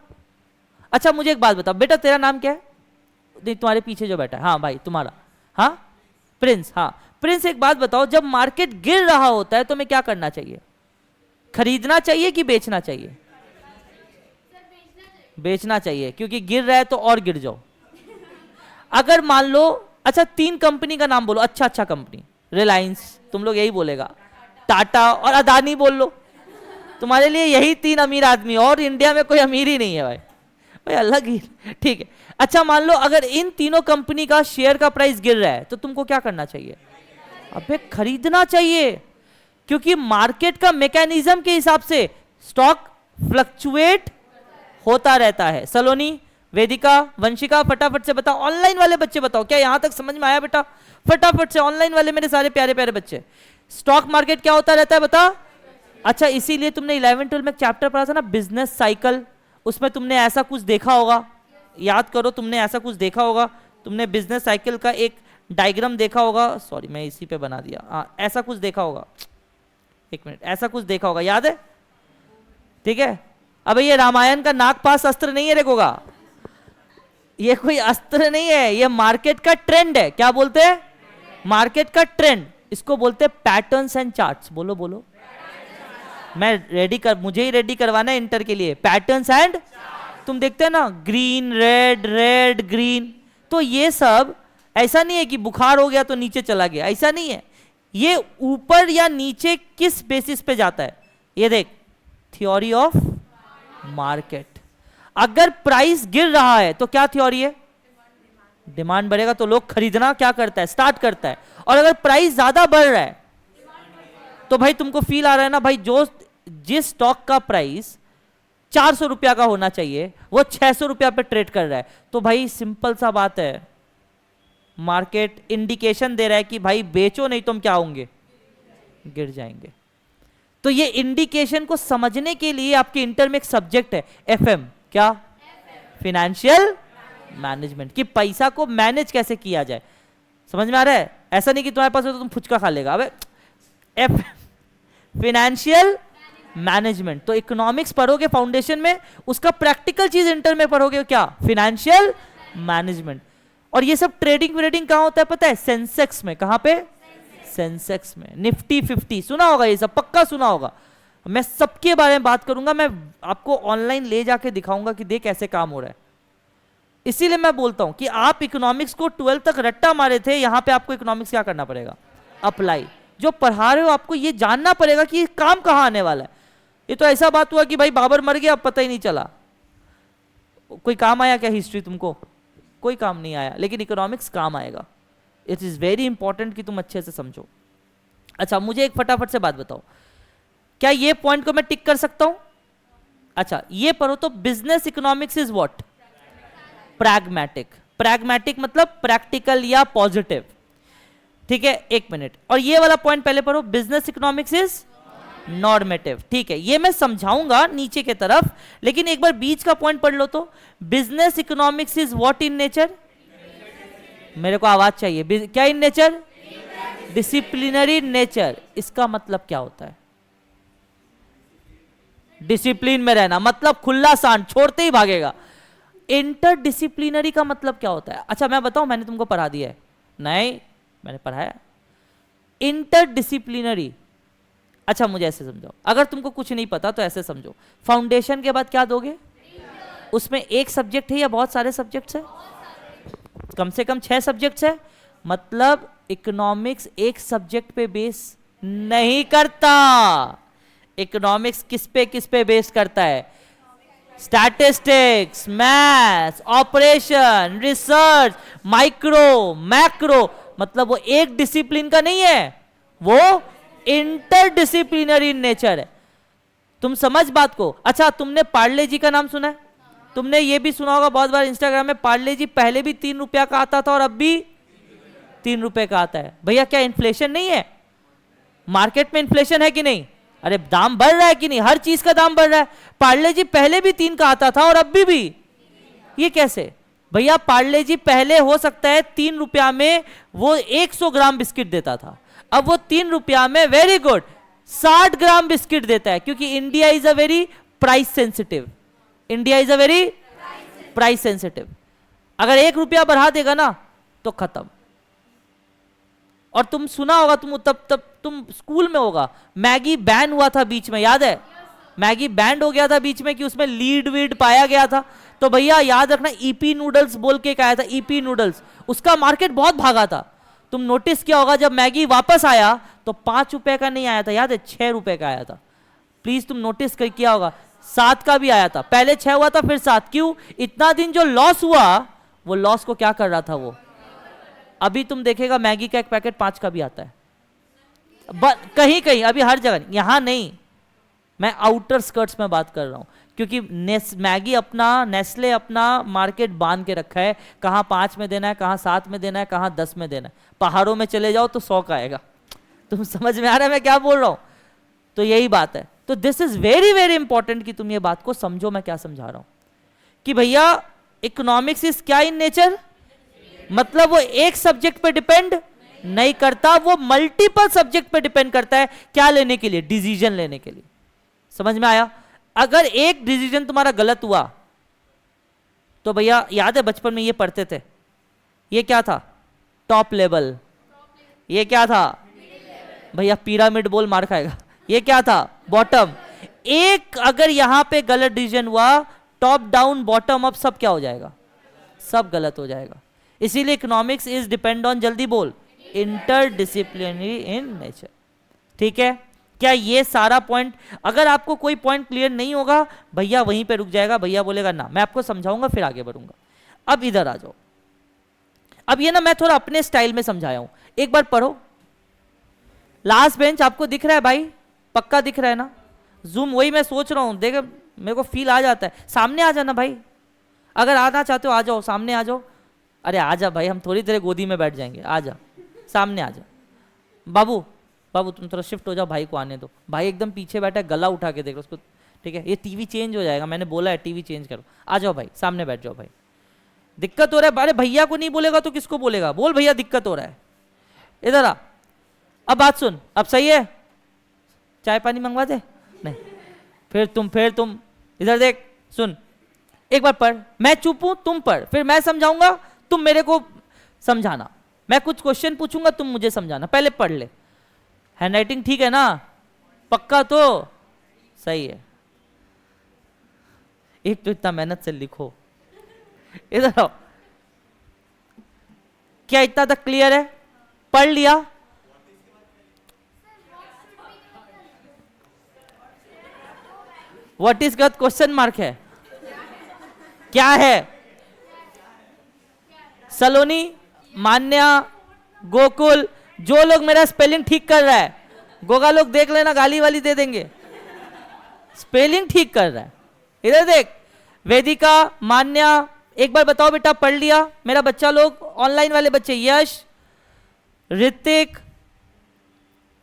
अच्छा मुझे एक बात बताओ बेटा, तेरा नाम क्या है? नहीं, तुम्हारे पीछे जो बैठा है, हाँ भाई तुम्हारा, हाँ प्रिंस। हाँ प्रिंस, एक बात बताओ, जब मार्केट गिर रहा होता है तो हमें क्या करना चाहिए? खरीदना चाहिए कि बेचना चाहिए? बेचना चाहिए, क्योंकि गिर रहा है तो और गिर जाओ। अगर मान लो, अच्छा 3 कंपनी का नाम बोलो, अच्छा कंपनी। रिलायंस, तुम लोग यही बोलेगा, टाटा और अदानी बोल लो, तुम्हारे लिए यही 3 अमीर आदमी, और इंडिया में कोई अमीर ही नहीं है भाई अलग ही, ठीक है। अच्छा मान लो अगर इन तीनों कंपनी का शेयर का प्राइस गिर रहा है तो तुमको क्या करना चाहिए? अबे खरीदना चाहिए, क्योंकि मार्केट का मैकेनिज्म के हिसाब से स्टॉक फ्लक्चुएट होता रहता है। सलोनी, वेदिका, वंशिका, फटाफट से बताओ। ऑनलाइन वाले बच्चे बताओ, क्या यहां तक समझ में आया बेटा? फटाफट से ऑनलाइन वाले मेरे सारे प्यारे प्यारे बच्चे, स्टॉक मार्केट क्या होता रहता है बता? अच्छा इसीलिए तुमने 11-12 में चैप्टर पढ़ा था ना, बिजनेस साइकिल, उसमें तुमने ऐसा कुछ देखा होगा, याद करो, तुमने ऐसा कुछ देखा होगा, तुमने बिजनेस साइकिल का एक डायग्राम देखा होगा। सॉरी मैं इसी पे बना दिया, हाँ ऐसा कुछ देखा होगा, एक मिनट, ऐसा कुछ देखा होगा, याद है? ठीक है। अब ये रामायण का नागपाश अस्त्र नहीं है, देखोगा ये कोई अस्त्र नहीं है, ये मार्केट का ट्रेंड है। क्या बोलते हैं? मार्केट का ट्रेंड, इसको बोलते हैं पैटर्न्स एंड चार्ट्स। बोलो बोलो, मैं मुझे ही रेडी करवाना है इंटर के लिए। पैटर्न्स एंड, तुम देखते हैं ना ग्रीन रेड, रेड ग्रीन, तो ये सब ऐसा नहीं है कि बुखार हो गया तो नीचे चला गया, ऐसा नहीं है। ये ऊपर या नीचे किस बेसिस पे जाता है? ये देख, थ्योरी ऑफ मार्केट। अगर प्राइस गिर रहा है तो क्या थ्योरी है? डिमांड बढ़ेगा तो लोग खरीदना क्या करता है? स्टार्ट करता है। और अगर प्राइस ज्यादा बढ़ रहा है तो भाई तुमको फील आ रहा है ना भाई, जिस स्टॉक का प्राइस 400 रुपया का होना चाहिए वो 600 रुपया पे ट्रेड कर रहा है, तो भाई सिंपल सा बात है, मार्केट इंडिकेशन दे रहा है कि भाई बेचो, नहीं तुम क्या होंगे? गिर जाएंगे। तो ये इंडिकेशन को समझने के लिए आपके इंटर में एक सब्जेक्ट है एफएम, क्या? फिनेंशियल मैनेजमेंट, कि पैसा को मैनेज कैसे किया जाए। समझ में आ रहा है? ऐसा नहीं कि तुम्हारे पास हो तो तुम फुचका खा लेगा। अबे एफ फिनेंशियल मैनेजमेंट, तो इकोनॉमिक्स पढ़ोगे फाउंडेशन में, उसका प्रैक्टिकल चीज इंटर में पढ़ोगे, क्या? Financial management. और ये सब ट्रेडिंग व्रेडिंग कहां होता है पता है? सेंसेक्स में। कहां पे? सेंसेक्स में। निफ्टी 50 सुना होगा, ये सब पक्का सुना होगा। मैं सबके बारे में बात करूंगा, मैं आपको ऑनलाइन ले जाके दिखाऊंगा कि देख कैसे काम हो रहा है। इसीलिए मैं बोलता हूं कि आप इकोनॉमिक्स को 12 तक रट्टा मारे थे, यहां पे आपको इकोनॉमिक्स क्या करना पड़ेगा? अप्लाई। जो पढ़ा रहे हो आपको ये जानना पड़ेगा कि काम कहां आने वाला है। ये तो ऐसा बात हुआ कि भाई बाबर मर गया, अब पता ही नहीं चला। कोई काम आया क्या हिस्ट्री तुमको? कोई काम नहीं आया, लेकिन इकोनॉमिक्स काम आएगा। इट इज वेरी इंपॉर्टेंट कि तुम अच्छे से समझो। अच्छा, मुझे एक फटाफट से बात बताओ, क्या ये पॉइंट को मैं टिक कर सकता हूं? अच्छा, ये पढ़ो तो, business economics is what? Pragmatic. Pragmatic मतलब प्रैक्टिकल या पॉजिटिव, ठीक है। एक मिनट, और ये वाला पॉइंट पहले पढ़ो, बिजनेस इकोनॉमिक्स इज नॉर्मेटिव, ठीक है। ये मैं समझाऊंगा नीचे के तरफ, लेकिन एक बार बीच का पॉइंट पढ़ लो तो, business economics is what in nature? मेरे को आवाज चाहिए, क्या इन नेचर? Disciplinary nature. इसका मतलब क्या होता है? डिसिप्लिन में रहना, मतलब खुला सांड, छोड़ते ही भागेगा। इंटरडिसिप्लिनरी का मतलब क्या होता है? अच्छा मैं बताऊं, मैंने तुमको पढ़ा दिया है? नहीं, मैंने पढ़ाया। इंटरडिसिप्लिनरी, अच्छा मुझे ऐसे समझाओ, अगर तुमको कुछ नहीं पता तो ऐसे समझो, फाउंडेशन के बाद क्या दोगे? उसमें एक सब्जेक्ट है या बहुत सारे सब्जेक्ट्स है? कम से कम 6 सब्जेक्ट्स है। मतलब इकोनॉमिक्स एक सब्जेक्ट पे बेस नहीं करता। इकोनॉमिक्स किस पे बेस करता है? Statistics, maths, operation, research, micro, macro. मतलब वो एक डिसिप्लिन का नहीं है, वो इंटरडिसिप्लिनरी नेचर है। तुम समझ बात को? अच्छा, तुमने पार्ले जी का नाम सुना है? तुमने ये भी सुना होगा बहुत बार इंस्टाग्राम में, पार्ले जी पहले भी 3 रुपया का आता था और अब भी 3 रुपए का आता है। भैया क्या इन्फ्लेशन नहीं है? मार्केट में इन्फ्लेशन है कि नहीं? अरे दाम बढ़ रहा है कि नहीं? हर चीज का दाम बढ़ रहा है। पार्ले जी पहले भी 3 का आता था और अब भी। ये कैसे? भैया पार्ले जी पहले हो सकता है 3 रुपया में वो 100 ग्राम बिस्किट देता था, अब वो 3 रुपया में वेरी गुड 60 ग्राम बिस्किट देता है, क्योंकि India is a very price sensitive. India is a very price sensitive. अगर 1 रुपया बढ़ा देगा ना तो खत्म। और तुम सुना होगा, तब तुम स्कूल में होगा, मैगी बैन हुआ था बीच में, याद है? मैगी बैंड हो गया था बीच में कि उसमें लीड वीड पाया गया था। तो भैया याद रखना, ईपी नूडल्स बोल के आया था, ईपी नूडल्स, उसका मार्केट बहुत भागा था। तुम नोटिस किया होगा, जब मैगी वापस आया तो 5 रुपए का नहीं आया था, याद है? 6 रुपए का आया था। प्लीज तुम नोटिस किया होगा, 7 का भी आया था, पहले 6 हुआ था फिर 7। क्यों? इतना दिन जो लॉस हुआ, वो लॉस को क्या कर रहा था वो? अभी तुम देखेगा मैगी का एक पैकेट 5 का भी आता है, कहीं कहीं, अभी हर जगह, यहां नहीं। मैं आउटर स्कर्ट्स में बात कर रहा हूं, क्योंकि मैगी अपना, नेस्ले अपना मार्केट बांध के रखा है, कहां 5 में देना है, कहां 7 में देना है, कहां 10 में देना है। पहाड़ों में चले जाओ तो 100 का आएगा। तुम समझ में आ रहा है मैं क्या बोल रहा हूं? तो यही बात है। तो this is very very important कि तुम ये बात को समझो मैं क्या समझा रहा हूं, कि भैया इकोनॉमिक्स इज क्या इन नेचर? मतलब वो एक सब्जेक्ट पे डिपेंड नहीं करता, वो मल्टीपल सब्जेक्ट पे डिपेंड करता है। क्या लेने के लिए? डिसीजन लेने के लिए। समझ में आया? अगर एक डिसीजन तुम्हारा गलत हुआ तो भैया याद है बचपन में ये पढ़ते थे, ये क्या था? Top level. ये क्या था? भैया पिरामिड बोल, मार खाएगा। ये क्या था? बॉटम। एक अगर यहां पे गलत डिसीजन हुआ, टॉप डाउन बॉटम अप सब क्या हो जाएगा? सब गलत हो जाएगा। इसीलिए इकोनॉमिक्स इज डिपेंड ऑन, जल्दी बोल, इंटरडिसिप्लिनरी इन नेचर। ठीक है? क्या ये सारा पॉइंट, अगर आपको कोई पॉइंट क्लियर नहीं होगा, भैया वहीं पे रुक जाएगा, भैया बोलेगा ना मैं आपको समझाऊंगा फिर आगे बढ़ूंगा। अब इधर आ जाओ। अब ये ना मैं थोड़ा अपने स्टाइल में समझाया हूं, एक बार पढ़ो। लास्ट बेंच आपको दिख रहा है भाई? पक्का दिख रहा है ना? जूम, वही मैं सोच रहा हूं, देख मेरे को फील आ जाता है। सामने आ जाना भाई, अगर आना चाहते हो आ जाओ, सामने आ जाओ। अरे आ जा भाई, हम थोड़ी देर गोदी में बैठ जाएंगे, आ जा सामने आ जा। बाबू बाबू तुम थोड़ा शिफ्ट हो जाओ, भाई को आने दो। भाई एकदम पीछे बैठा है, गला उठा के देख लो उसको। ठीक है, ये टीवी चेंज हो जाएगा, मैंने बोला है टीवी चेंज करो। आ जाओ भाई, सामने बैठ जाओ भाई। दिक्कत हो रहा है? अरे भैया को नहीं बोलेगा तो किसको बोलेगा? बोल भैया दिक्कत हो रहा है। इधर आ, अब बात सुन, अब सही है? चाय पानी मंगवा दे? नहीं, फिर तुम इधर देख, सुन एक बार पढ़, मैं चुप हूं तुम पढ़, फिर मैं समझाऊंगा तुम मेरे को समझाना। मैं कुछ क्वेश्चन पूछूंगा तुम मुझे समझाना। पहले पढ़ ले। हैंडराइटिंग ठीक है ना? पक्का तो? सही है। एक तो इतना मेहनत से लिखो। इधर आओ। क्या इतना तक क्लियर है? पढ़ लिया? व्हाट इज का क्वेश्चन मार्क है, क्या है? सलोनी, मान्या, गोकुल, जो लोग मेरा स्पेलिंग ठीक कर रहा है, गोगा लोग देख लेना, गाली वाली दे देंगे। स्पेलिंग ठीक कर रहा है, इधर देख। वेदिका, मान्या, एक बार बताओ बेटा, पढ़ लिया मेरा बच्चा लोग, ऑनलाइन वाले बच्चे, यश, ऋतिक,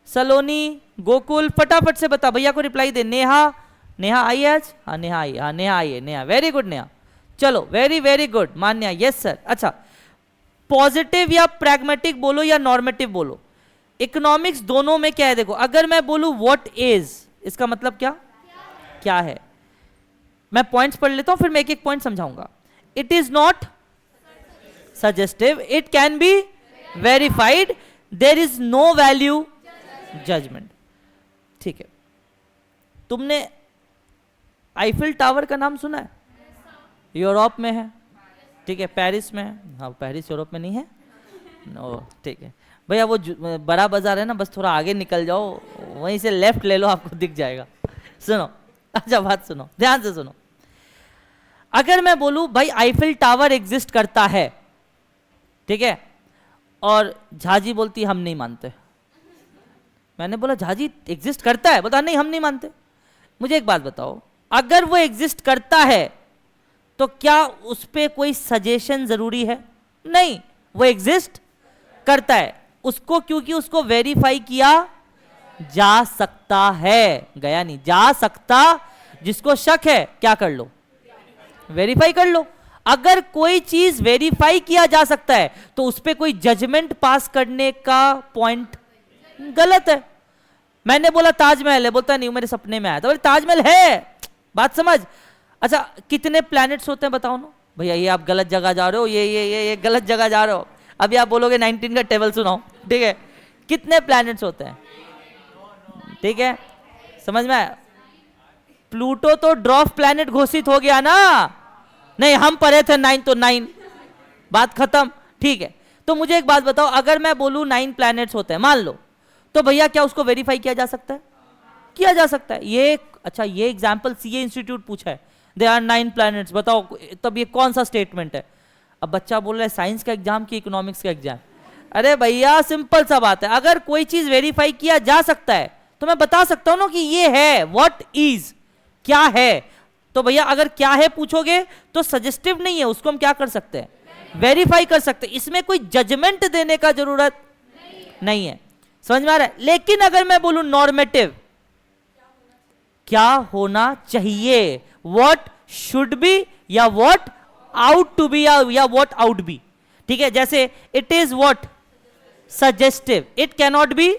सलोनी, गोकुल, फटाफट से बता, भैया को रिप्लाई दे। नेहा, नेहा आई आज? हाँ नेहा आई, हाँ नेहा आई है, नेहा, वेरी गुड नेहा, चलो वेरी वेरी गुड। मान्या, यस सर। अच्छा, पॉजिटिव या प्रैग्मेटिक बोलो या नॉर्मेटिव बोलो, इकोनॉमिक्स दोनों में क्या है देखो। अगर मैं बोलूं व्हाट इज, इसका मतलब क्या क्या है? मैं पॉइंट्स पढ़ लेता हूं, फिर मैं एक एक पॉइंट समझाऊंगा। It is not suggestive, it can be verified, there is no value judgement. ठीक है, तुमने आईफिल टावर का नाम सुना है? यूरोप में है, ठीक है, पेरिस में है। हाँ, पेरिस यूरोप में नहीं है, नो ठीक है भैया। वो बड़ा बाजार है ना, बस थोड़ा आगे निकल जाओ, वहीं से लेफ्ट ले लो, आपको दिख जाएगा। सुनो, अच्छा बात सुनो, ध्यान से सुनो। अगर मैं बोलूं भाई आईफिल टावर एग्जिस्ट करता है, ठीक है, और झाजी बोलती हम नहीं मानते। मैंने बोला झाजी एग्जिस्ट करता है, बोलता नहीं हम नहीं मानते। मुझे एक बात बताओ, अगर वो एग्जिस्ट करता है तो क्या उस पे कोई सजेशन जरूरी है? नहीं, वो एग्जिस्ट करता है उसको, क्योंकि उसको वेरीफाई किया जा सकता है। गया नहीं, जा सकता। जिसको शक है क्या कर लो, वेरीफाई कर लो। अगर कोई चीज वेरीफाई किया जा सकता है तो उस पर कोई जजमेंट पास करने का पॉइंट गलत है। मैंने बोला ताजमहल है, बोलता नहीं मेरे सपने में आया था। बोले ताजमहल है, बात समझ। अच्छा, कितने प्लैनेट्स होते हैं बताओ ना? भैया ये आप गलत जगह जा रहे हो, ये गलत जगह जा रहे हो। अभी आप बोलोगे 19 का टेबल सुनाओ, ठीक है? कितने प्लैनेट्स होते हैं? ठीक है, समझ में आया? प्लूटो तो ड्वार्फ प्लैनेट घोषित हो गया ना। नहीं, हम पढ़े थे 9 तो 9, बात खत्म। ठीक है, तो मुझे एक बात बताओ, अगर मैं बोलूं 9 प्लैनेट्स होते हैं मान लो, तो भैया क्या उसको वेरीफाई किया जा सकता है? किया जा सकता है। ये अच्छा, ये एग्जाम्पल सीए इंस्टीट्यूट पूछा है, दे आर 9 प्लैनेट्स, बताओ तब ये कौन सा स्टेटमेंट है? अब बच्चा बोल रहा है साइंस का एग्जाम की इकोनॉमिक्स का एग्जाम। अरे भैया सिंपल सा बात है, अगर कोई चीज वेरीफाई किया जा सकता है तो मैं बता सकता हूं ना कि ये है, व्हाट इज, क्या है। तो भैया अगर क्या है पूछोगे तो सजेस्टिव नहीं है, उसको हम क्या कर सकते हैं? वेरीफाई कर सकते हैं। इसमें कोई जजमेंट देने का जरूरत नहीं है। समझ में आ रहा है? लेकिन अगर मैं बोलूं नॉर्मेटिव, क्या होना चाहिए, व्हाट शुड बी या व्हाट आउट टू बी या व्हाट आउट बी। ठीक है, जैसे it is what suggestive, it cannot be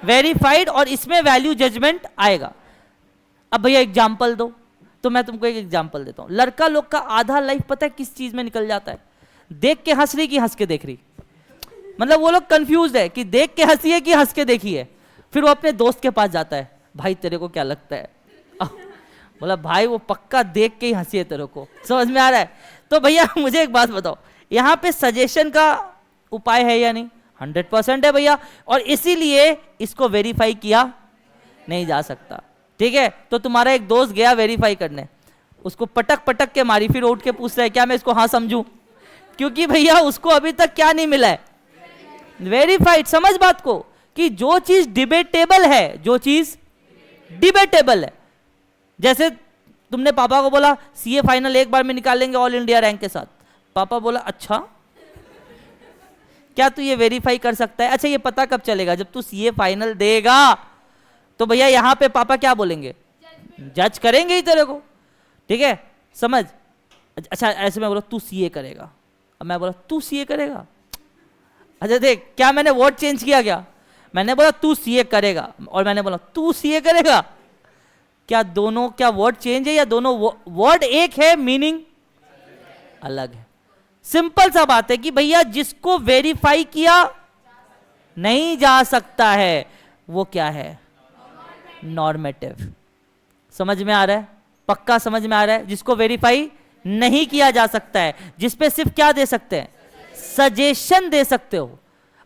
verified, और इसमें वैल्यू जजमेंट आएगा। अब भैया एग्जाम्पल दो, तो मैं तुमको एक एग्जाम्पल देता हूं। लड़का लोग का आधा लाइफ पता है किस चीज में निकल जाता है? देख के हंस रही कि हंस के देख रही। मतलब वो लोग कंफ्यूज है कि देख के हंसी है कि हंस के देखी है। फिर वो अपने दोस्त के पास जाता है, भाई तेरे को क्या लगता है? बोला भाई वो पक्का देख के ही हंसी है तेरे को। समझ में आ रहा है? तो भैया मुझे एक बात बताओ, यहाँ पे सजेशन का उपाय है या नहीं? 100% है भैया, और इसीलिए इसको वेरीफाई किया नहीं जा सकता। ठीक है, तो तुम्हारा एक दोस्त गया वेरीफाई करने, उसको पटक पटक के मारी, फिर उठ के पूछ रहा है क्या मैं इसको हाँ समझूं? क्योंकि भैया उसको अभी तक क्या नहीं मिला है? वेरीफाइड। समझ बात को, कि जो चीज डिबेटेबल है, जो चीज डिबेटेबल है, जैसे तुमने पापा को बोला सीए फाइनल एक बार में निकालेंगे ऑल इंडिया रैंक के साथ, पापा बोला अच्छा, क्या तू ये वेरीफाई कर सकता है? अच्छा ये पता कब चलेगा? जब तू सीए फाइनल देगा। तो भैया यहां पे पापा क्या बोलेंगे? जज करेंगे ही तेरे को। ठीक है, समझ। अच्छा ऐसे मैं बोला तू सीए करेगा, अब मैं बोला तू सीए करेगा। अच्छा देख, क्या मैंने वर्ड चेंज किया? क्या मैंने बोला तू सीए करेगा, और मैंने बोला तू सीए करेगा। क्या दोनों, क्या वर्ड चेंज है या दोनों वर्ड एक है, मीनिंग अलग है? सिंपल सा बात है कि भैया जिसको वेरीफाई किया नहीं जा सकता है वो क्या है? नॉर्मेटिव। समझ में आ रहा है? पक्का समझ में आ रहा है? जिसको वेरीफाई नहीं किया जा सकता है, जिसपे सिर्फ क्या दे सकते हैं? सजेशन दे सकते हो।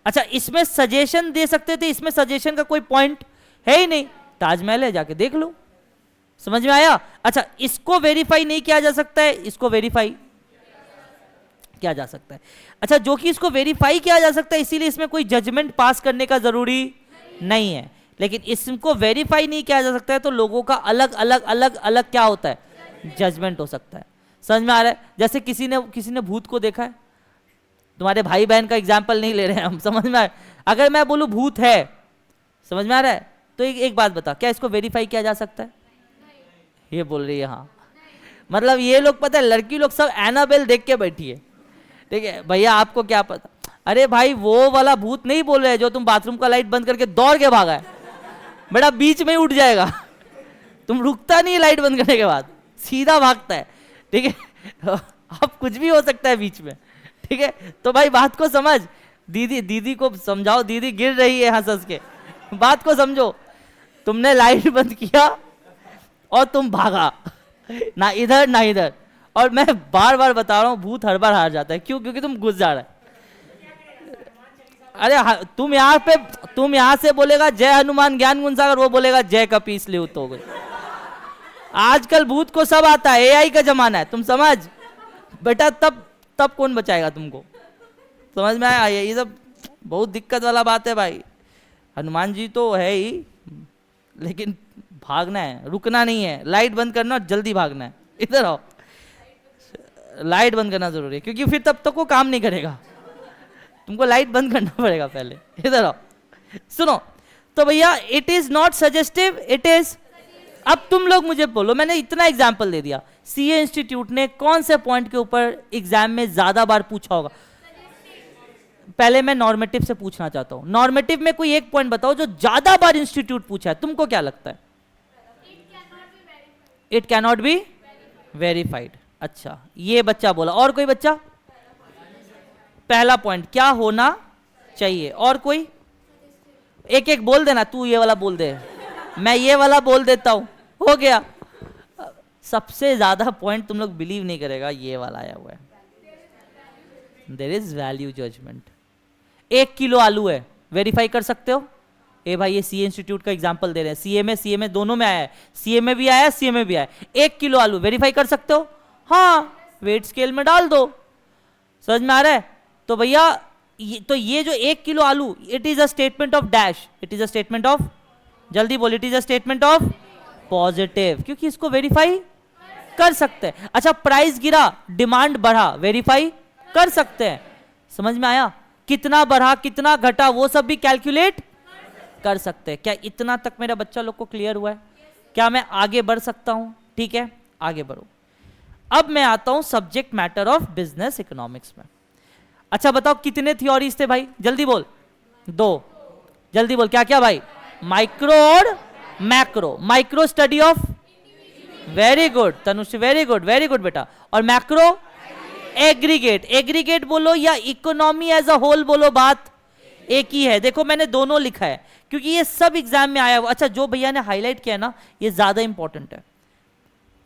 अच्छा इसमें सजेशन दे सकते थे, इसमें सजेशन का कोई पॉइंट है ही नहीं। ताजमहल है, जाके देख लो। समझ में आया? अच्छा, इसको वेरीफाई नहीं किया जा सकता है, इसको वेरीफाई किया जा सकता है। अच्छा, जो कि इसको वेरीफाई किया जा सकता है, इसीलिए इसमें कोई जजमेंट पास करने का जरूरी नहीं है। लेकिन इसको वेरीफाई नहीं किया जा सकता है तो लोगों का अलग अलग अलग अलग क्या होता है, जजमेंट हो सकता है। समझ में आ रहा है? जैसे किसी ने भूत को देखा है, तुम्हारे भाई बहन का एग्जाम्पल नहीं ले रहे हैं हम, समझ में आ रहा है? अगर मैं बोलूं भूत है, समझ में आ रहा है, तो एक बात बता, क्या इसको वेरीफाई किया जा सकता है? ये बोल रही है हाँ। मतलब ये लोग, पता है, लड़की लोग सब एनाबेल देख के बैठी है, ठीक है भैया, आपको क्या पता। अरे भाई, वो वाला भूत नहीं बोल रहे हैं जो तुम बाथरूम का लाइट बंद करके दौड़ के भागा है, बेटा बीच में ही उठ जाएगा। तुम रुकता नहीं लाइट बंद करने के बाद, सीधा भागता है, ठीक है। अब कुछ भी हो सकता है बीच में, ठीक है। तो भाई बात को समझ, दीदी को समझाओ, दीदी गिर रही है हंस हंस के, बात को समझो। तुमने लाइट बंद किया और तुम भागा, ना इधर ना इधर। और मैं बार बार बता रहा हूं, भूत हर बार हार जाता है। क्यों? क्योंकि तुम घुस जा रहा है। अरे तुम यहां से बोलेगा जय हनुमान ज्ञान गुण सागर, वो बोलेगा जय कपीस ले तो गई। आजकल भूत को सब आता है, एआई का जमाना है, तुम समझ बेटा। तब कौन बचाएगा तुमको? समझ में आया? ये सब बहुत दिक्कत वाला बात है भाई। हनुमान जी तो है ही, लेकिन भागना है, रुकना नहीं है। लाइट बंद करना और जल्दी भागना है। इधर आओ, लाइट बंद करना जरूरी है, क्योंकि फिर तब तक वो काम नहीं करेगा। तुमको लाइट बंद करना पड़ेगा पहले। इधर आओ, सुनो। तो भैया, it is not suggestive, it is. अब तुम लोग मुझे बोलो, मैंने इतना एग्जाम्पल दे दिया, सीए इंस्टीट्यूट ने कौन से पॉइंट के ऊपर एग्जाम में ज्यादा बार पूछा होगा? पहले मैं नॉर्मेटिव से पूछना चाहता हूं। नॉर्मेटिव में कोई एक पॉइंट बताओ जो ज्यादा बार इंस्टीट्यूट पूछा है, तुमको क्या लगता है? It cannot be verified. अच्छा, ये बच्चा बोला। और कोई बच्चा? पहला पॉइंट क्या होना चाहिए? और कोई? एक एक बोल देना। तू ये वाला बोल दे, मैं ये वाला बोल देता हूं, हो गया। सबसे ज्यादा पॉइंट तुम लोग बिलीव नहीं करेगा, ये वाला आया हुआ है, there is value judgement. 1 kilo आलू है, वेरीफाई कर सकते हो? ए भाई, ये सीए इंस्टीट्यूट का एग्जांपल दे रहे हैं, सीए में दोनों में आया है, सीए में भी आया है, सीए में भी आया है। 1 किलो आलू वेरीफाई कर सकते हो? हाँ, वेट स्केल में डाल दो। समझ में आ रहा है? तो भैया, ये जो 1 किलो आलू, it is a statement of dash, it is a statement of, जल्दी बोल, it is a statement of positive, क्योंकि इसको वेरीफाई कर सकते हैं। अच्छा, प्राइस गिरा, डिमांड बढ़ा, वेरीफाई कर सकते हैं। समझ में आया? कितना बढ़ा, कितना घटा, वो सब भी कैलकुलेट कर सकते हैं। क्या इतना तक मेरा बच्चा लोग को क्लियर हुआ है? क्या मैं आगे बढ़ सकता हूं? ठीक है, आगे बढ़ो। अब मैं आता हूं subject matter of business economics में। अच्छा बताओ, कितने थ्योरीज थे भाई? जल्दी बोल। 2। जल्दी बोल, क्या क्या भाई? माइक्रो और macro. Micro study of, very good Tanushree, very good, very good बेटा। और मैक्रो एग्रीगेट। एग्रीगेट बोलो या इकोनॉमी एज अ होल बोलो, बात एक ही है। देखो मैंने दोनों लिखा है क्योंकि ये सब एग्जाम में आया हुआ। अच्छा, जो भैया ने हाईलाइट किया ना, ये ज्यादा इंपॉर्टेंट है,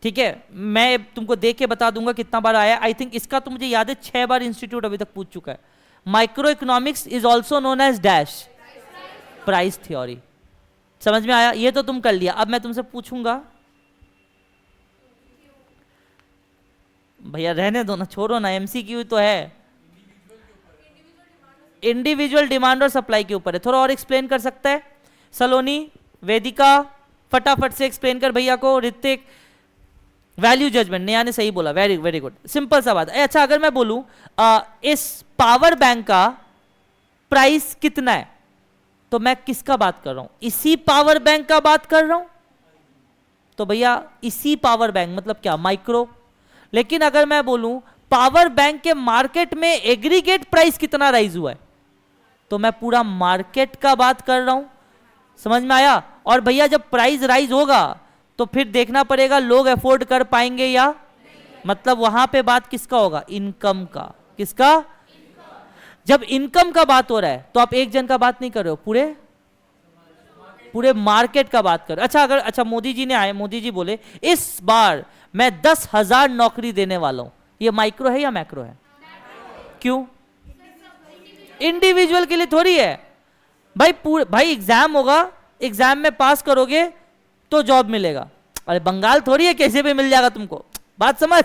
ठीक है। मैं तुमको देख के बता दूंगा कितना बार आया। आई थिंक इसका तो मुझे याद है 6 बार इंस्टीट्यूट अभी तक पूछ चुका है। Microeconomics is also known as dash, price theory. समझ में आया? ये तो तुम कर लिया। अब मैं तुमसे पूछूंगा, भैया रहने दो ना, छोड़ो ना, एमसीक्यू तो है। इंडिविजुअल डिमांड और सप्लाई के ऊपर है। थोड़ा और एक्सप्लेन कर सकता है सलोनी, वेदिका, फटाफट से एक्सप्लेन कर भैया को। ऋतिक, वैल्यू जजमेंट, नेहा ने सही बोला, वेरी वेरी गुड, सिंपल सा बात है। अच्छा, अगर मैं बोलूं इस पावर बैंक का प्राइस कितना है, तो मैं किसका बात कर रहा हूं? इसी पावर बैंक का बात कर रहा हूं। तो भैया इसी पावर बैंक मतलब क्या? माइक्रो। लेकिन अगर मैं बोलूं पावर बैंक के मार्केट में एग्रीगेट प्राइस कितना राइज हुआ है, तो मैं पूरा मार्केट का बात कर रहा हूं। समझ में आया? और भैया जब प्राइस राइज होगा तो फिर देखना पड़ेगा लोग अफोर्ड कर पाएंगे या, मतलब वहां पे बात किसका होगा? इनकम का। किसका? जब इनकम का बात हो रहा है तो आप एक जन का बात नहीं कर रहे हो, पूरे मार्केट का बात कर रहे हो। अच्छा, अगर अच्छा मोदी जी ने आए, मोदी जी बोले इस बार मैं 10,000 नौकरी देने वाला हूं, ये माइक्रो है या मैक्रो है? क्यों? इंडिविजुअल के लिए थोड़ी है भाई। भाई एग्जाम होगा, एग्जाम में पास करोगे तो जॉब मिलेगा। अरे बंगाल थोड़ी है कैसे भी मिल जाएगा तुमको, बात समझ।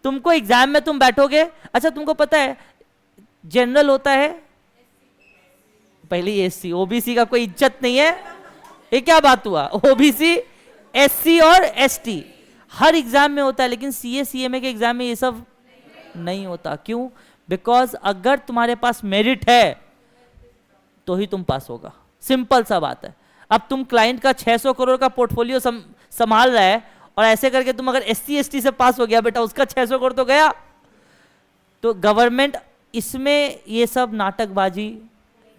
तुमको एग्जाम में तुम बैठोगे, अच्छा तुमको पता है जनरल होता है पहले एससी, ओबीसी का कोई इज्जत नहीं है, ये क्या बात हुआ, ओबीसी एससी और एसटी हर एग्जाम में होता है, लेकिन सीए सीएमए के एग्जाम में ये सब नहीं होता। क्यों? बिकॉज अगर तुम्हारे पास मेरिट है तो ही तुम पास होगा, सिंपल सा बात है। अब तुम क्लाइंट का 600 करोड़ का पोर्टफोलियो संभाल रहा है और ऐसे करके तुम अगर एससी एसटी से पास हो गया बेटा, उसका 600 करोड़ तो गया। तो गवर्नमेंट इसमें ये सब नाटकबाजी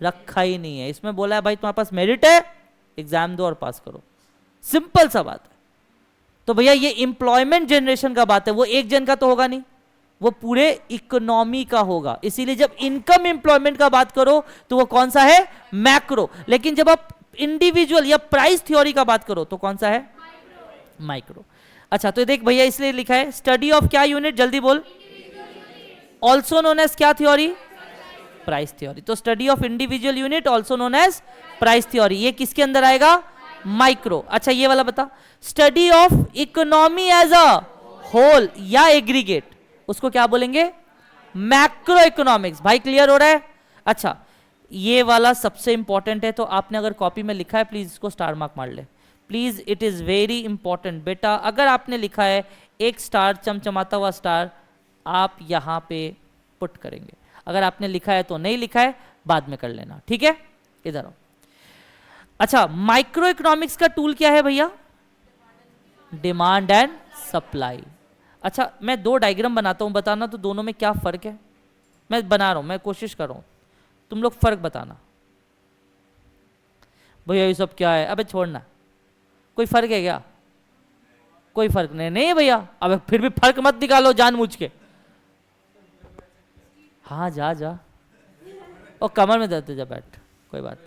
रखा ही नहीं है, इसमें बोला है भाई तुम्हारे पास मेरिट है, एग्जाम दो और पास करो, सिंपल सा बात है। तो भैया ये एम्प्लॉयमेंट जनरेशन का बात है, वो एक जन का तो होगा नहीं, वो पूरे इकोनॉमी का होगा। इसीलिए जब इनकम एम्प्लॉयमेंट का बात करो तो वो कौन सा है, मैक्रो। लेकिन जब आप इंडिविजुअल या प्राइस थ्योरी का बात करो तो कौन सा है, माइक्रो। अच्छा तो देख भैया इसलिए लिखा है स्टडी ऑफ क्या यूनिट, जल्दी बोल, ऑल्सो नोन एज क्या थ्योरी, प्राइस थ्योरी। तो study of individual unit also known as price theory, ये किसके अंदर आएगा, माइक्रो। अच्छा ये वाला बता, study of economy as a whole या एग्रीगेट, उसको क्या बोलेंगे, मैक्रो इकोनॉमिक्स। भाई क्लियर हो रहा है? अच्छा ये वाला सबसे इंपॉर्टेंट है, तो आपने अगर कॉपी में लिखा है प्लीज इसको स्टार मार्क मार ले, please, it is very important बेटा। अगर आपने लिखा है एक स्टार, चमचमाता हुआ स्टार, आप यहां पे पुट करेंगे। अगर आपने लिखा है तो नहीं लिखा है बाद में कर लेना, ठीक है। इधर आओ। अच्छा माइक्रो इकोनॉमिक्स का टूल क्या है भैया, डिमांड एंड सप्लाई। अच्छा मैं दो डायग्राम बनाता हूं, बताना तो दोनों में क्या फर्क है। मैं बना रहा हूं, मैं कोशिश कर रहा हूं, तुम लोग फर्क बताना। भैया ये सब क्या है, अबे छोड़ना, कोई फर्क है क्या, कोई फर्क नहीं, नहीं भैया, अब फिर भी फर्क मत निकालो जानबूझ के। हाँ जा जा, और कमर में दर्द है, जा बैठ, कोई बात,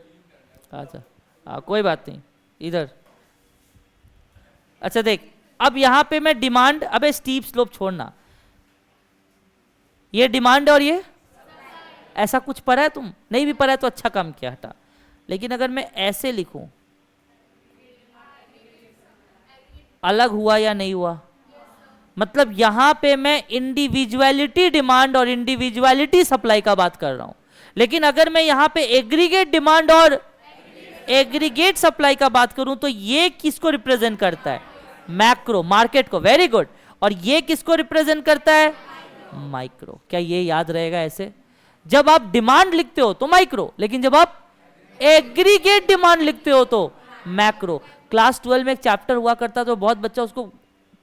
अच्छा हाँ कोई बात नहीं, इधर। अच्छा देख अब यहां पे मैं डिमांड, अबे स्टीप स्लोप छोड़ना, ये डिमांड और ये ऐसा कुछ पढ़ा है तुम, नहीं भी पढ़ा है तो अच्छा काम किया, हटा। लेकिन अगर मैं ऐसे लिखूं, अलग हुआ या नहीं हुआ, मतलब यहां पे मैं इंडिविजुअलिटी डिमांड और इंडिविजुअलिटी सप्लाई का बात कर रहा हूं। लेकिन अगर मैं यहां पे एग्रीगेट डिमांड और एग्रीगेट सप्लाई का बात करूं तो ये किसको रिप्रेजेंट करता है, मैक्रो, मार्केट को, वेरी गुड। और ये किसको रिप्रेजेंट करता है, माइक्रो। क्या ये याद रहेगा ऐसे, जब आप डिमांड लिखते हो तो माइक्रो, लेकिन जब आप एग्रीगेट डिमांड लिखते हो तो मैक्रो। क्लास 12 में एक चैप्टर हुआ करता तो बहुत बच्चा उसको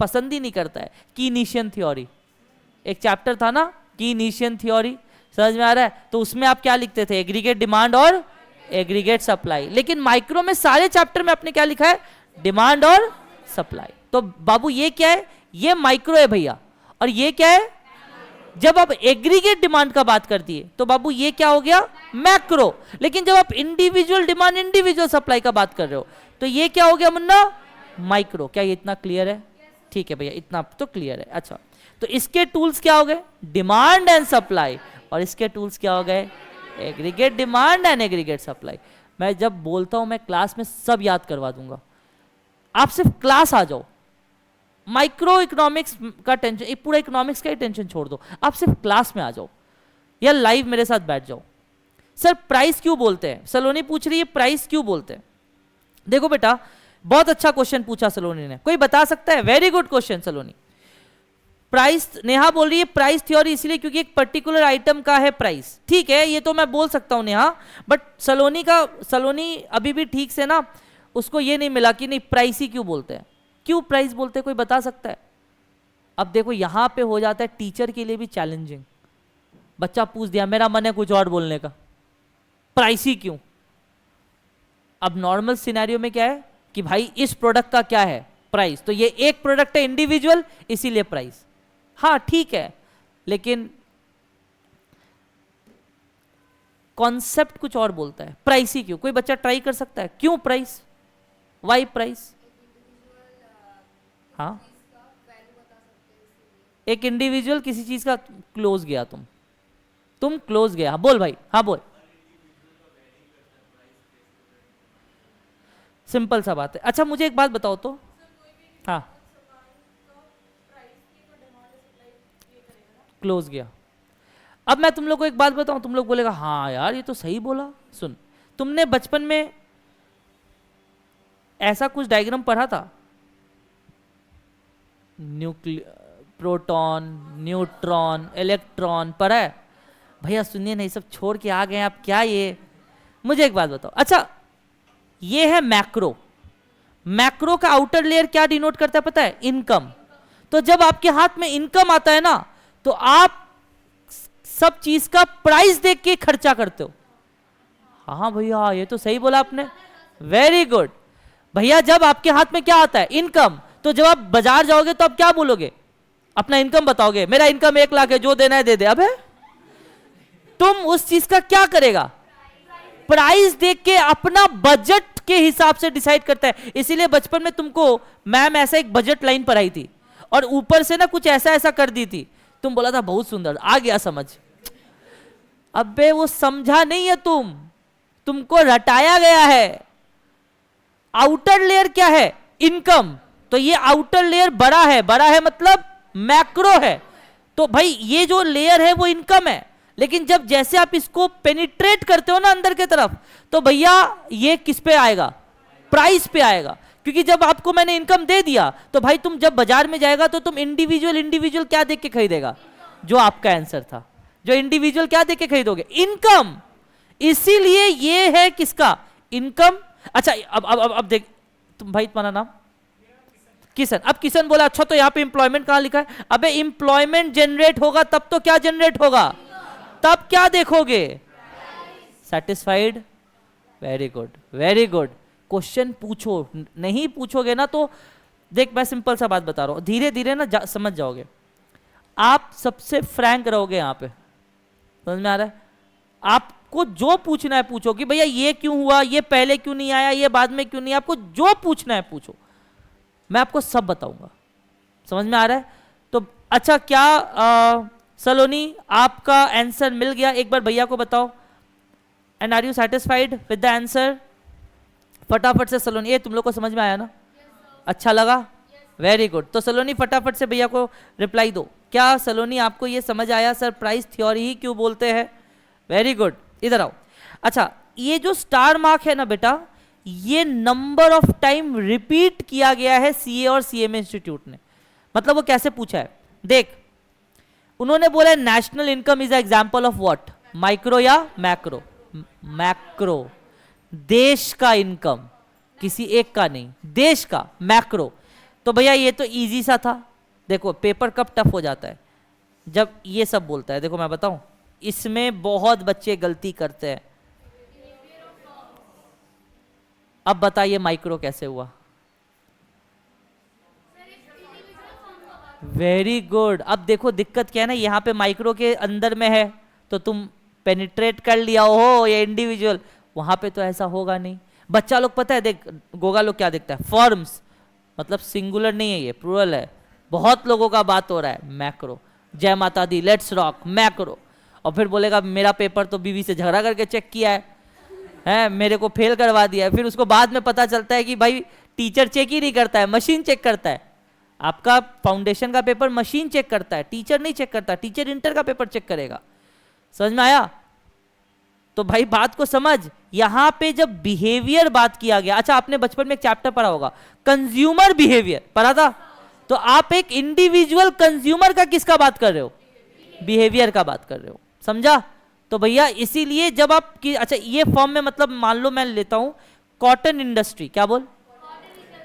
पसंद ही नहीं करता है, कीनीशियन थ्योरी, एक चैप्टर था ना कीनीशियन थ्योरी, समझ में आ रहा है। तो उसमें आप क्या लिखते थे, एग्रीगेट डिमांड और एग्रीगेट सप्लाई। लेकिन माइक्रो में सारे चैप्टर में आपने क्या लिखा है, डिमांड और सप्लाई। तो बाबू ये क्या है, ये माइक्रो है भैया, और ये क्या है, जब आप एग्रीगेट डिमांड का बात करती है तो बाबू ये क्या हो गया, मैक्रो। लेकिन जब आप इंडिविजुअल डिमांड इंडिविजुअल सप्लाई का बात कर रहे हो तो ये क्या हो गया मुन्ना, माइक्रो। क्या ये इतना क्लियर है, ठीक है भैया इतना तो क्लियर है। अच्छा तो इसके टूल्स क्या हो गए, डिमांड एंड सप्लाई, और इसके टूल्स क्या हो गए, aggregate demand and aggregate supply. मैं जब बोलता हूं मैं क्लास में सब याद करवा दूंगा, आप सिर्फ क्लास आ जाओ, माइक्रो इकोनॉमिक्स का टेंशन, पूरा इकोनॉमिक्स का ही टेंशन छोड़ दो, आप सिर्फ क्लास में आ जाओ या लाइव मेरे साथ बैठ जाओ। सर प्राइस क्यों बोलते हैं, सलोनी पूछ रही है प्राइस क्यों बोलते हैं। देखो बेटा बहुत अच्छा क्वेश्चन पूछा सलोनी ने, कोई बता सकता है, वेरी गुड क्वेश्चन सलोनी। प्राइस, नेहा बोल रही है प्राइस थ्योरी इसलिए क्योंकि एक पर्टिकुलर आइटम का है प्राइस, ठीक है ये तो मैं बोल सकता हूं नेहा, बट सलोनी अभी भी ठीक से ना उसको ये नहीं मिला कि नहीं प्राइस ही क्यों बोलते हैं, क्यों प्राइस बोलते हैं, कोई बता सकता है। अब देखो यहां पे हो जाता है टीचर के लिए भी चैलेंजिंग, बच्चा पूछ दिया मेरा मन है कुछ और बोलने का, प्राइस ही क्यों। अब नॉर्मल सिनेरियो में क्या है कि भाई इस प्रोडक्ट का क्या है प्राइस, तो ये एक प्रोडक्ट है इंडिविजुअल इसीलिए प्राइस, हाँ ठीक है, लेकिन कॉन्सेप्ट कुछ और बोलता है, प्राइस ही क्यों। कोई बच्चा ट्राई कर सकता है, क्यों प्राइस, वाई प्राइस। हाँ एक इंडिविजुअल किसी चीज का क्लोज गया, तुम क्लोज गया, हाँ बोल भाई, हाँ बोल। सिंपल सा बात है। अच्छा मुझे एक बात बताओ तो, हाँ क्लोज गया। अब मैं तुम लोग को एक बात बताऊं, तुम लोग बोलेगा हाँ यार ये तो सही बोला। सुन, तुमने बचपन में ऐसा कुछ डायग्राम पढ़ा था, प्रोटॉन, न्यूट्रॉन, इलेक्ट्रॉन पढ़ा है? भैया सुनिए नहीं, सब छोड़ के आ गए आप क्या? ये मुझे एक बात बताओ, अच्छा ये है मैक्रो, मैक्रो का आउटर लेयर क्या डिनोट करता है पता है? इनकम। तो जब आपके हाथ में इनकम आता है ना, तो आप सब चीज का प्राइस देख के खर्चा करते हो। हाँ भैया ये तो सही बोला आपने, वेरी गुड। भैया जब आपके हाथ में क्या आता है? इनकम। तो जब आप बाजार जाओगे तो आप क्या बोलोगे? अपना इनकम बताओगे, मेरा इनकम 1 लाख है, जो देना है दे दे। अबे तुम उस चीज का क्या करेगा? प्राइस देख के अपना बजट के हिसाब से डिसाइड करता है। इसीलिए बचपन में तुमको मैम ऐसा एक बजट लाइन पढ़ाई थी और ऊपर से ना कुछ ऐसा ऐसा कर दी थी, तुम बोला था बहुत सुंदर, आ गया समझ। अबे वो समझा नहीं है तुमको रटाया गया है। आउटर लेयर क्या है? इनकम। तो ये आउटर लेयर बड़ा है मतलब मैक्रो है। तो भाई ये जो लेयर है वो इनकम है, लेकिन जब जैसे आप इसको पेनिट्रेट करते हो ना अंदर के तरफ, तो भैया ये किस पे आएगा? प्राइस पे आएगा। क्योंकि जब आपको मैंने इनकम दे दिया, तो भाई तुम जब बाजार में जाएगा तो तुम इंडिविजुअल क्या देख के खरीदेगा? जो आपका आंसर था, जो इंडिविजुअल क्या देख के खरीदोगे? इनकम। इसीलिए ये है किसका? इनकम। अच्छा अब देख तुम, भाई तुम्हारा नाम किशन। अब किशन बोला अच्छा तो यहाँ पे एम्प्लॉयमेंट कहाँ लिखा है? अबे एम्प्लॉयमेंट जनरेट होगा तब तो क्या जनरेट होगा? तब क्या देखोगे? Satisfied. Very good very good. Question पूछो, नहीं पूछोगे ना तो देख मैं सिंपल सा बात बता रहा हूं, धीरे धीरे ना समझ जाओगे। आप सबसे फ्रैंक रहोगे यहाँ पे, समझ में आ रहा है? आपको जो पूछना है पूछो कि भैया ये क्यों हुआ, ये पहले क्यों नहीं आया, ये बाद में क्यों नहीं, आपको जो पूछना है पूछो, मैं आपको सब बताऊंगा। समझ में आ रहा है? तो अच्छा क्या सलोनी आपका आंसर मिल गया? एक बार भैया को बताओ, and are you satisfied with the answer? फटाफट से सलोनी, ये तुम लोग को समझ में आया ना? अच्छा लगा? Very good. तो सलोनी फटाफट से भैया को रिप्लाई दो। क्या सलोनी आपको ये समझ आया सर प्राइस थ्योरी ही क्यों बोलते हैं? वेरी गुड, इधर आओ। अच्छा ये जो स्टार मार्क है ना बेटा, ये नंबर ऑफ टाइम रिपीट किया गया है सीए और सीएमए इंस्टीट्यूट ने। मतलब वो कैसे पूछा है देख, उन्होंने बोला national income is example of what? Micro या मैक्रो? मैक्रो। देश का इनकम, किसी एक का नहीं, देश का, मैक्रो। तो भैया ये तो इजी सा था। देखो पेपर कब टफ हो जाता है? जब ये सब बोलता है। देखो मैं बताऊं, इसमें बहुत बच्चे गलती करते हैं। अब बताइए माइक्रो कैसे हुआ? Very good. अब देखो दिक्कत क्या है ना, यहाँ पे माइक्रो के अंदर में है तो तुम पेनिट्रेट कर लिया हो ये इंडिविजुअल, वहां पे तो ऐसा होगा नहीं। बच्चा लोग पता है देख, गोगा लोग क्या देखता है? फॉर्म्स, मतलब सिंगुलर नहीं है ये, प्लूरल है। बहुत लोगों का बात हो रहा है मैक्रो, जय माता दी, लेट्स रॉक, मैक्रो। और फिर बोलेगा मेरा पेपर तो बीवी से झगड़ा करके चेक किया है, मेरे को फेल करवा दिया है। फिर उसको बाद में पता चलता है कि भाई टीचर चेक ही नहीं करता है, मशीन चेक करता है। आपका फाउंडेशन का पेपर मशीन चेक करता है, टीचर नहीं चेक करता। टीचर इंटर का पेपर चेक करेगा। समझ में आया? तो भाई बात को समझ। यहां पे जब बिहेवियर बात किया गया, अच्छा आपने बचपन में एक चैप्टर पढ़ा होगा कंज्यूमर बिहेवियर, पढ़ा था? तो आप एक इंडिविजुअल कंज्यूमर का किसका बात कर रहे हो? बिहेवियर का बात कर रहे हो। समझा? तो भैया इसीलिए जब आप की, अच्छा ये फॉर्म में मतलब मान लो मैं लेता हूं कॉटन इंडस्ट्री, क्या बोल?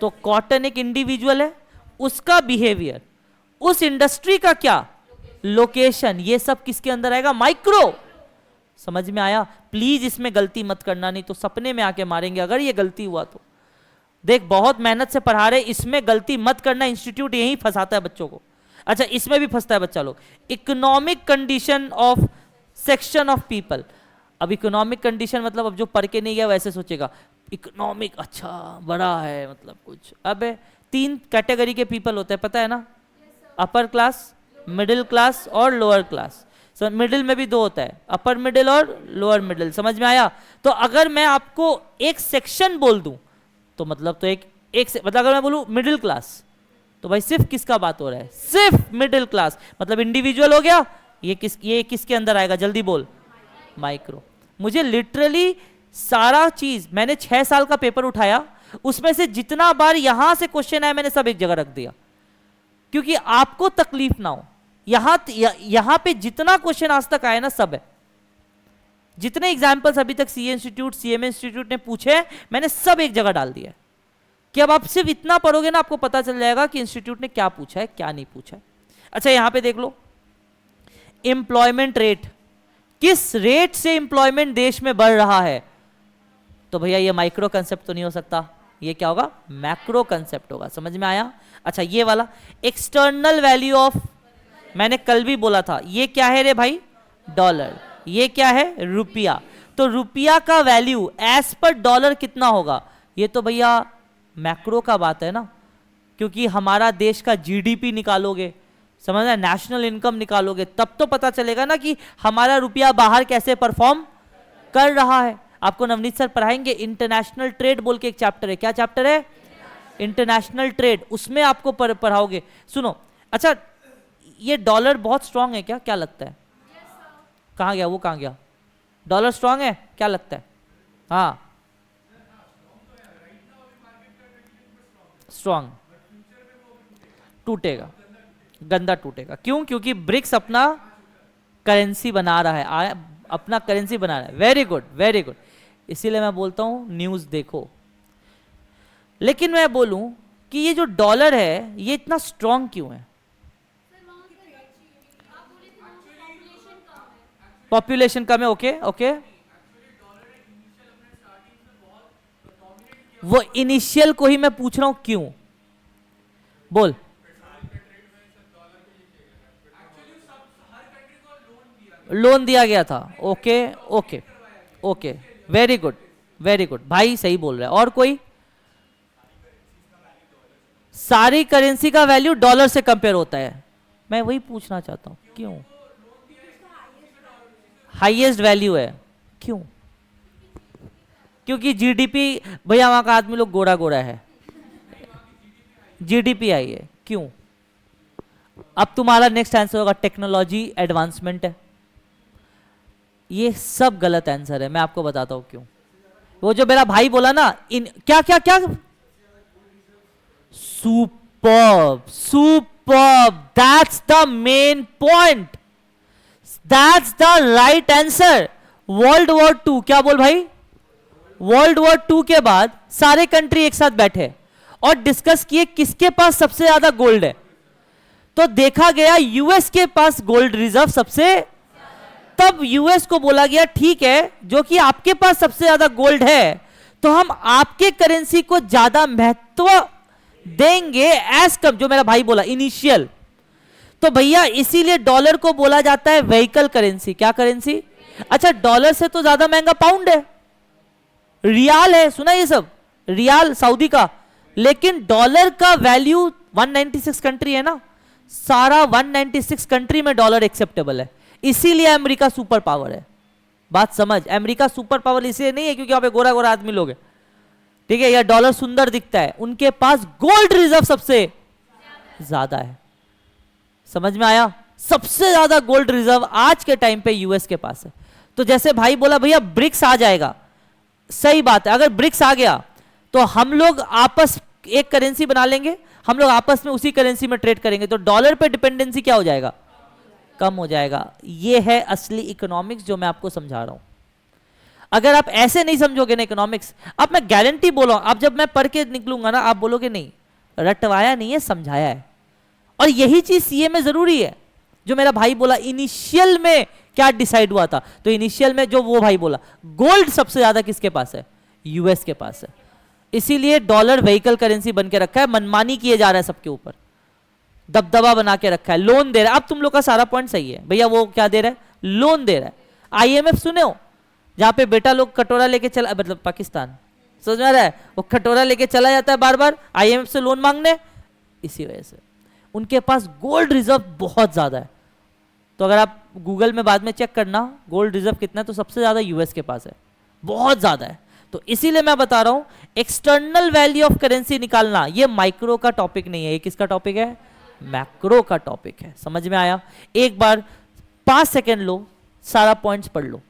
तो कॉटन एक इंडिविजुअल है, उसका बिहेवियर, उस इंडस्ट्री का क्या? लोकेशन, ये सब किसके अंदर आएगा? माइक्रो। समझ में आया? प्लीज इसमें गलती मत करना, नहीं तो सपने में आके मारेंगे अगर ये गलती हुआ तो। देख बहुत मेहनत से पढ़ा रहे, इसमें गलती मत करना, इंस्टीट्यूट यही फंसाता है बच्चों को। अच्छा इसमें भी फंसता है बच्चा लोग, economic condition of section of people. अब इकोनॉमिक कंडीशन मतलब अब जो पढ़ के नहीं गया वैसे सोचेगा इकोनॉमिक अच्छा बड़ा है मतलब कुछ। अब 3 कैटेगरी के पीपल होते हैं पता है ना? अपर क्लास, मिडिल क्लास और लोअर क्लास। मिडिल में भी 2 होता है, अपर मिडिल और लोअर मिडिल। समझ में आया? तो अगर मैं आपको एक सेक्शन बोल दूं तो मतलब तो एक मतलब अगर मैं बोलूं मिडिल क्लास, तो भाई सिर्फ किसका बात हो रहा है? सिर्फ मिडिल क्लास। मतलब इंडिविजुअल हो गया, ये किसके अंदर आएगा, जल्दी बोल, माइक्रो। मुझे लिटरली सारा चीज, मैंने 6 साल का पेपर उठाया, उसमें से जितना बार यहां से क्वेश्चन आया मैंने सब एक जगह रख दिया, क्योंकि आपको तकलीफ ना हो। यहां पे जितना क्वेश्चन आज तक आया ना सब है, जितने एग्जाम्पल्स अभी तक सीए इंस्टीट्यूट, सीएमए इंस्टीट्यूट ने पूछे मैंने सब एक जगह डाल दिया, कि अब आप सिर्फ इतना पढ़ोगे ना आपको पता चल जाएगा कि इंस्टीट्यूट ने क्या पूछा है क्या नहीं पूछा है। अच्छा यहां पे देख लो, एम्प्लॉयमेंट रेट, किस रेट से एम्प्लॉयमेंट देश में बढ़ रहा है, तो भैया ये माइक्रो कंसेप्ट तो नहीं हो सकता, ये क्या होगा, मैक्रो कंसेप्ट होगा। समझ में आया? अच्छा ये वाला एक्सटर्नल वैल्यू ऑफ, मैंने कल भी बोला था, ये क्या है रे भाई, डॉलर, ये क्या है, रुपया। तो रुपया का वैल्यू एज पर डॉलर कितना होगा, ये तो भैया मैक्रो का बात है ना, क्योंकि हमारा देश का जीडीपी निकालोगे, समझ रहे, नेशनल इनकम निकालोगे, तब तो पता चलेगा ना कि हमारा रुपया बाहर कैसे परफॉर्म कर रहा है। आपको नवनीत सर पढ़ाएंगे, इंटरनेशनल ट्रेड बोल के एक चैप्टर है, क्या चैप्टर है, इंटरनेशनल ट्रेड, उसमें आपको पढ़ाओगे। सुनो, अच्छा ये डॉलर बहुत स्ट्रांग है क्या, क्या लगता है, कहाँ गया वो, कहाँ गया, डॉलर स्ट्रांग है क्या लगता है, हाँ स्ट्रांग, टूटेगा, गंदा टूटेगा, क्यों, क्योंकि ब्रिक्स अपना करेंसी बना रहा है, अपना करेंसी बना रहा है। वेरी गुड वेरी गुड, इसीलिए मैं बोलता हूं न्यूज देखो। लेकिन मैं बोलूं कि ये जो डॉलर है ये इतना स्ट्रांग क्यों है, पॉपुलेशन कम है, ओके ओके, वो इनिशियल को ही मैं पूछ रहा हूं क्यों, बोल, लोन दिया गया था, okay okay okay, very good very good, भाई सही बोल रहा है। और कोई, सारी करेंसी का वैल्यू डॉलर से कंपेयर होता है, मैं वही पूछना चाहता हूं क्यों, हाईएस्ट वैल्यू है क्यों, क्योंकि जीडीपी, भैया वहां का आदमी लोग गोरा गोरा है, जीडीपी आई है, क्यों। अब तुम्हारा नेक्स्ट आंसर होगा टेक्नोलॉजी एडवांसमेंट है, ये सब गलत आंसर है, मैं आपको बताता हूं क्यों। वो जो मेरा भाई बोला ना, इन क्या क्या क्या, superb superb, that's the main point, that's the right answer. World war 2, क्या बोल भाई, वर्ल्ड वॉर 2 के बाद सारे कंट्री एक साथ बैठे और डिस्कस किए किसके पास सबसे ज्यादा गोल्ड है, तो देखा गया यूएस के पास गोल्ड रिजर्व सबसे, तब यूएस को बोला गया ठीक है, जो कि आपके पास सबसे ज्यादा गोल्ड है तो हम आपके करेंसी को ज्यादा महत्व देंगे एज कम, जो मेरा भाई बोला इनिशियल। तो भैया इसीलिए डॉलर को बोला जाता है व्हीकल करेंसी, क्या करेंसी, अच्छा डॉलर से तो ज्यादा महंगा पाउंड है, रियाल है, सुना ये सब, रियाल सऊदी का, लेकिन डॉलर का वैल्यू 196 कंट्री है ना, सारा 196 कंट्री में डॉलर एक्सेप्टेबल है, इसीलिए अमेरिका सुपर पावर है। बात समझ, अमेरिका सुपर पावर इसलिए नहीं है क्योंकि वहां पे गोरा गोरा आदमी लोग हैं, ठीक है, या डॉलर सुंदर दिखता है, उनके पास गोल्ड रिजर्व सबसे ज्यादा है। समझ में आया, सबसे ज्यादा गोल्ड रिजर्व आज के टाइम पे यूएस के पास है। तो जैसे भाई बोला भैया ब्रिक्स आ जाएगा, सही बात है, अगर ब्रिक्स आ गया तो हम लोग आपस एक करेंसी बना लेंगे, हम लोग आपस में उसी करेंसी में ट्रेड करेंगे, तो डॉलर पे डिपेंडेंसी क्या हो जाएगा, कम हो जाएगा। ये है असली इकोनॉमिक्स जो मैं आपको समझा रहा हूं। अगर आप ऐसे नहीं समझोगे ना इकोनॉमिक्स, अब मैं गारंटी बोल रहा हूं, अब जब मैं पढ़ के निकलूंगा ना आप बोलोगे नहीं रटवाया नहीं है, समझाया है। और यही चीज सीए में जरूरी है, जो मेरा भाई बोला इनिशियल में क्या डिसाइड हुआ था, तो इनिशियल में जो वो भाई बोला गोल्ड सबसे ज्यादा किसके पास है, यूएस के पास है, इसीलिए डॉलर व्हीकल करेंसी बन के रखा है, मनमानी किए जा रहा है सबके ऊपर, दबदबा बना के रखा है, लोन दे रहा है। अब तुम लोग का सारा पॉइंट सही है भैया, वो क्या दे रहा है, लोन दे रहा है। आईएमएफ सुने हो, जहां पे बेटा लोग कटोरा लेके चला, मतलब पाकिस्तान, समझ में आ रहा है, वो कटोरा लेके चला जाता है बार बार आईएमएफ से लोन मांगने, इसी वजह से उनके पास गोल्ड रिजर्व बहुत ज्यादा है। तो अगर आप गूगल में बाद में चेक करना गोल्ड रिजर्व कितना है, तो सबसे ज्यादा यूएस के पास है, बहुत ज्यादा है। तो इसीलिए मैं बता रहा हूं एक्सटर्नल वैल्यू ऑफ करेंसी निकालना ये माइक्रो का टॉपिक नहीं है, ये किसका टॉपिक है, मैक्रो का टॉपिक है। समझ में आया, एक बार 5 सेकेंड लो, सारा पॉइंट्स पढ़ लो,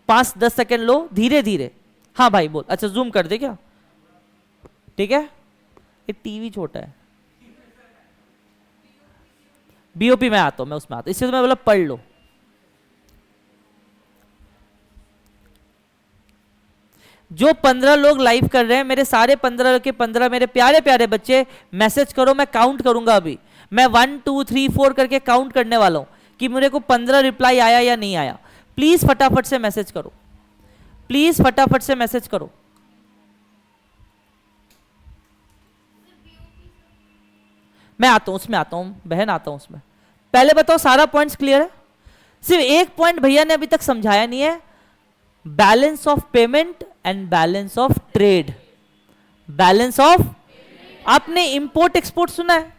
5-10 सेकेंड लो धीरे धीरे। हाँ भाई बोल। अच्छा जूम कर दे क्या? ठीक है, ये टीवी छोटा है। बीओपी में आता हूं, मैं उसमें आता हूं, इससे तो मैं बोला पढ़ लो। जो 15 लोग लाइव कर रहे हैं, मेरे सारे 15 के 15 मेरे प्यारे प्यारे बच्चे मैसेज करो, मैं काउंट करूंगा अभी। मैं 1 2 3 4 करके काउंट करने वाला हूं कि मेरे को 15 रिप्लाई आया या नहीं आया। प्लीज फटाफट से मैसेज करो, प्लीज फटाफट से मैसेज करो। मैं आता हूं उसमें, आता हूं बहन, आता हूं उसमें। पहले बताओ सारा पॉइंट्स क्लियर है? सिर्फ एक पॉइंट भैया ने अभी तक समझाया नहीं है, balance of payment and balance of trade. Balance of, आपने इंपोर्ट एक्सपोर्ट सुना है?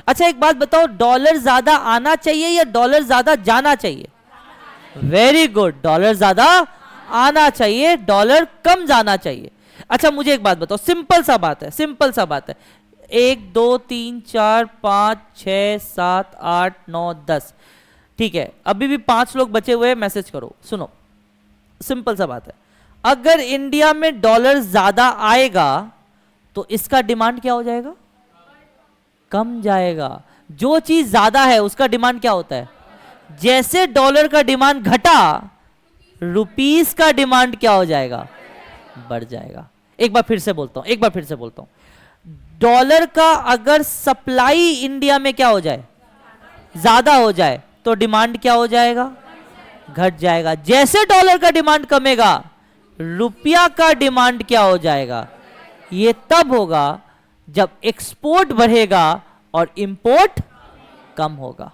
अच्छा एक बात बताओ, डॉलर ज्यादा आना चाहिए या डॉलर ज्यादा जाना चाहिए? वेरी गुड, डॉलर ज्यादा आना चाहिए, डॉलर कम जाना चाहिए। अच्छा मुझे एक बात बताओ, सिंपल सा बात है, सिंपल सा बात है। 1 2 3 4 5 6 7 8 9 10, ठीक है, अभी भी 5 लोग बचे हुए हैं, मैसेज करो। सुनो सिंपल सा बात है, अगर इंडिया में डॉलर ज्यादा आएगा तो इसका डिमांड क्या हो जाएगा? कम जाएगा। जो चीज ज्यादा है उसका डिमांड क्या होता है? जैसे डॉलर का डिमांड घटा, रुपीस का डिमांड क्या हो जाएगा? बढ़ जाएगा। एक बार फिर से बोलता हूं, एक बार फिर से बोलता हूं, डॉलर का अगर सप्लाई इंडिया में क्या हो जाए? ज्यादा हो जाए, तो डिमांड क्या हो जाएगा? घट जाएगा। जैसे डॉलर का डिमांड कमेगा, रुपया का डिमांड क्या हो जाएगा? ये तब होगा जब एक्सपोर्ट बढ़ेगा और इंपोर्ट कम होगा।